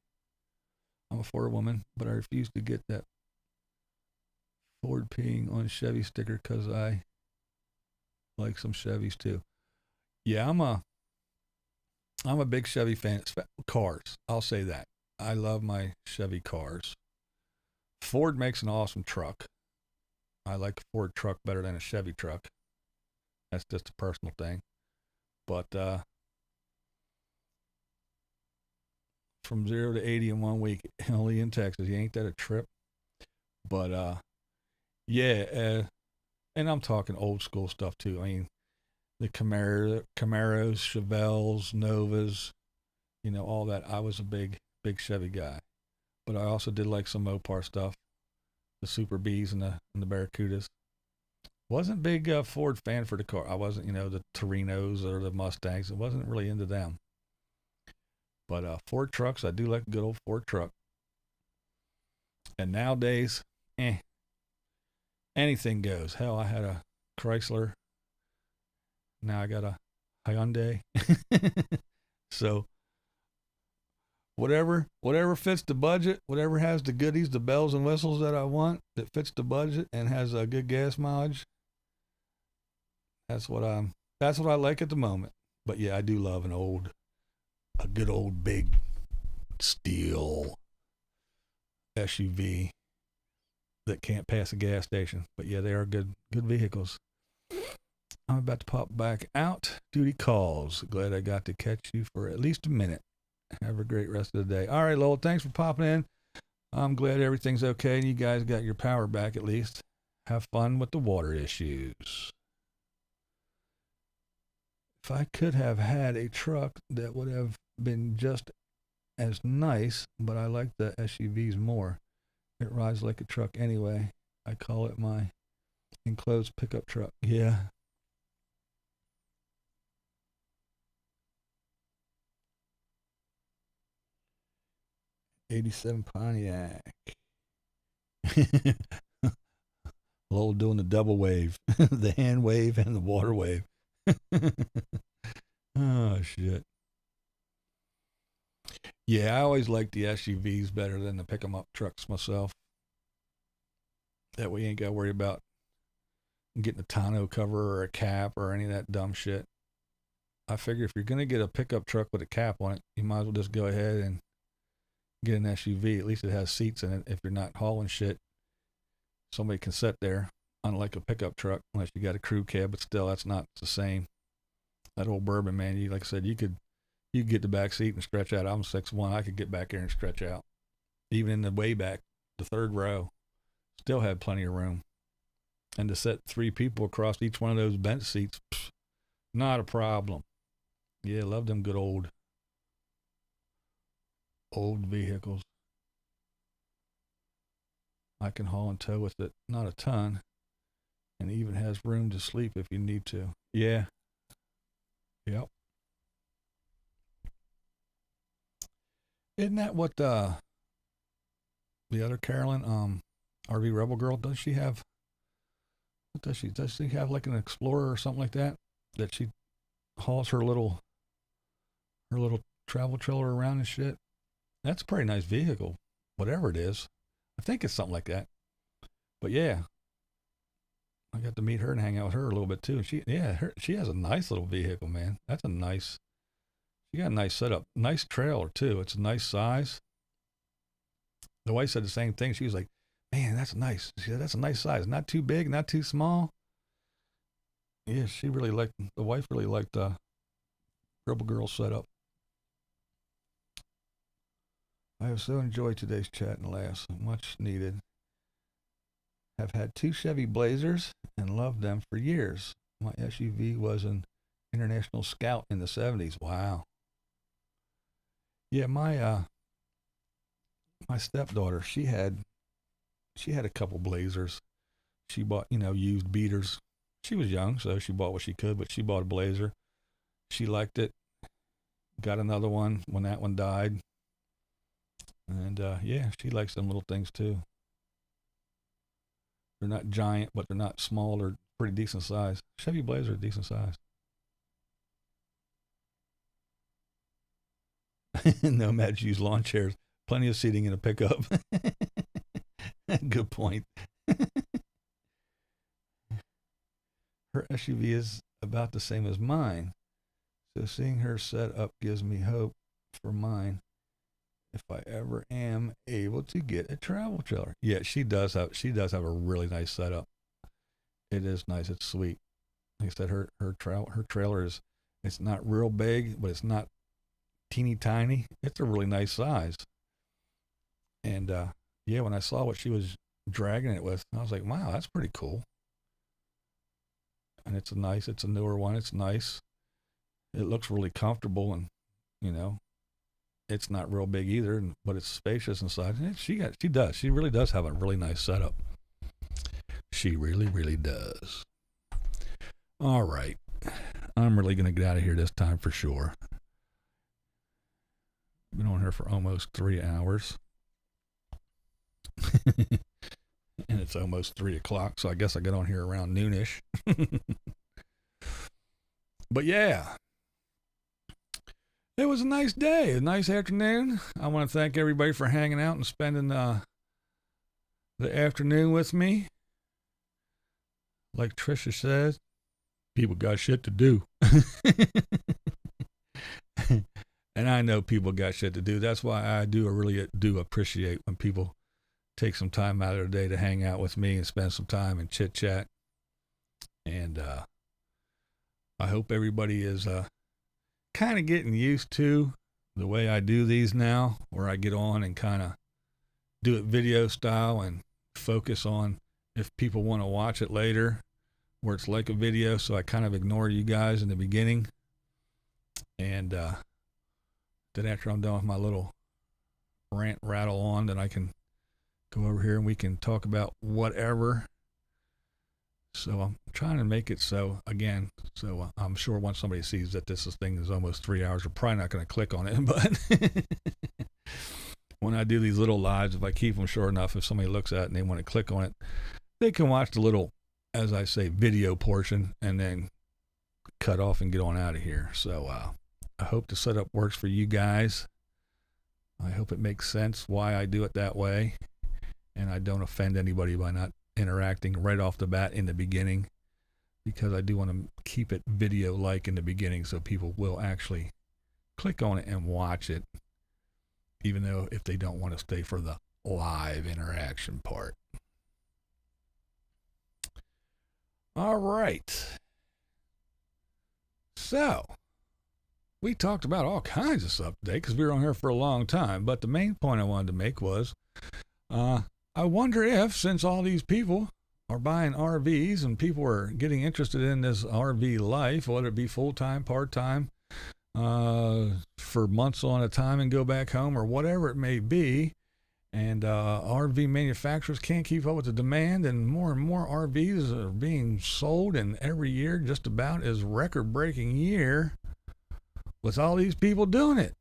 I'm a Ford woman, but I refuse to get that Ford peeing on Chevy sticker because I like some Chevys too. Yeah, I'm a big Chevy fan. Cars. I'll say that. I love my Chevy cars. Ford makes an awesome truck. I like a Ford truck better than a Chevy truck. That's just a personal thing. But from 0 to 80 in 1 week, only in Texas. Ain't that a trip? But yeah, and I'm talking old school stuff too. I mean, the Camaros, Chevelles, Novas, all that. I was a big Chevy guy. But I also did like some Mopar stuff, the Super Bs and the Barracudas. Wasn't big Ford fan for the car. I wasn't, the Torinos or the Mustangs. I wasn't really into them. But Ford trucks, I do like a good old Ford truck. And nowadays, anything goes. Hell, I had a Chrysler. Now I got a Hyundai. So whatever fits the budget, whatever has the goodies, the bells and whistles that I want, that fits the budget and has a good gas mileage. That's what I like at the moment. But yeah, I do love a good old big steel SUV that can't pass a gas station. But yeah, they are good vehicles. I'm about to pop back out. Duty calls. Glad I got to catch you for at least a minute. Have a great rest of the day. All right, Lowell, thanks for popping in. I'm glad everything's okay and you guys got your power back at least. Have fun with the water issues. If I could have had a truck that would have been just as nice, but I like the SUVs more. It rides like a truck anyway. I call it my enclosed pickup truck. Yeah. '87 Pontiac. Lowell doing the double wave, the hand wave and the water wave. Oh shit. Yeah, I always like the SUVs better than the pick 'em up trucks myself. That way you ain't got to worry about getting a tonneau cover or a cap or any of that dumb shit. I figure if you're going to get a pickup truck with a cap on it, you might as well just go ahead and get an SUV. At least it has seats in it. If you're not hauling shit, somebody can sit there. unlike a pickup truck, unless you got a crew cab, but still, that's not the same. That old Bourbon, man, you, like I said, you could get the back seat and stretch out. I'm 6'1", I could get back there and stretch out. Even in the way back, the third row, still had plenty of room. And to set 3 people across each one of those bench seats, not a problem. Yeah, love them good old vehicles. I can haul and tow with it, not a ton, and it even has room to sleep if you need to. Yeah. Yep. Isn't that what the other Carolyn, RV Rebel Girl, does she have? What does she? Does she have like an Explorer or something like that? That she hauls her little travel trailer around and shit? That's a pretty nice vehicle, whatever it is. I think it's something like that. But yeah, I got to meet her and hang out with her a little bit too. She has a nice little vehicle, man. She got a nice setup, nice trailer too. It's a nice size. The wife said the same thing. She was like, "Man, that's nice." She said, "That's a nice size. Not too big, not too small." Yeah, the wife really liked Rebel Girl setup. I have so enjoyed today's chat and laughs. Much needed. Have had 2 Chevy Blazers and loved them for years. My SUV was an International Scout in the 70s. Wow. Yeah, my stepdaughter, she had a couple Blazers. She bought, used beaters. She was young, so she bought what she could, but she bought a Blazer. She liked it. Got another one when that one died. And yeah, she likes them little things too. They're not giant, but they're not small. They're pretty decent size. Chevy Blazer are decent size. Nomads use lawn chairs. Plenty of seating in a pickup. Good point. Her SUV is about the same as mine, so seeing her set up gives me hope for mine if I ever am able to get a travel trailer. Yeah, she does have a really nice setup. It is nice. It's sweet. Like I said, her trailer is, it's not real big, but it's not teeny tiny. It's a really nice size. And yeah, when I saw what she was dragging it with, I was like, wow, that's pretty cool. And it's a newer one. It's nice. It looks really comfortable, and it's not real big either, but it's spacious inside. And she really does have a really nice setup. She really, really does. All right. I'm really going to get out of here this time for sure. I've been on here for almost 3 hours. And it's almost 3 o'clock, so I guess I get on here around noonish. But yeah, it was a nice day, a nice afternoon. I want to thank everybody for hanging out and spending the afternoon with me. Like Trisha said, people got shit to do. And I know people got shit to do. That's why I really do appreciate when people take some time out of their day to hang out with me and spend some time and chit chat. And I hope everybody is kind of getting used to the way I do these now, where I get on and kind of do it video style and focus on if people want to watch it later, where it's like a video. So I kind of ignore you guys in the beginning. And then after I'm done with my little rant rattle on, then I can go over here and we can talk about whatever. So I'm trying to make it so I'm sure once somebody sees that this thing is almost 3 hours, they're probably not going to click on it. But when I do these little lives, if I keep them short enough, if somebody looks at it and they want to click on it, they can watch the little, as I say, video portion and then cut off and get on out of here. So I hope the setup works for you guys. I hope it makes sense why I do it that way, and I don't offend anybody by not interacting right off the bat in the beginning, because I do want to keep it video-like in the beginning so people will actually click on it and watch it, even though if they don't want to stay for the live interaction part. All right. So, we talked about all kinds of stuff today because we were on here for a long time. But the main point I wanted to make was I wonder if, since all these people are buying RVs and people are getting interested in this RV life, whether it be full-time, part-time, for months on a time and go back home or whatever it may be, and RV manufacturers can't keep up with the demand, and more RVs are being sold, and every year just about is record-breaking year with all these people doing it.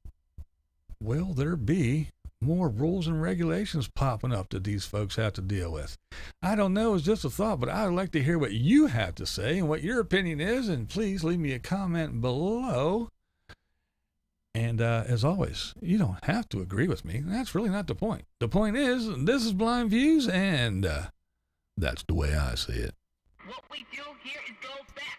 Will there be more rules and regulations popping up that these folks have to deal with? I don't know, it's just a thought, but I'd like to hear what you have to say and what your opinion is, and please leave me a comment below. And as always, you don't have to agree with me. That's really not the point. The point is, this is BlindViews, and that's the way I see it. What we do here is go back.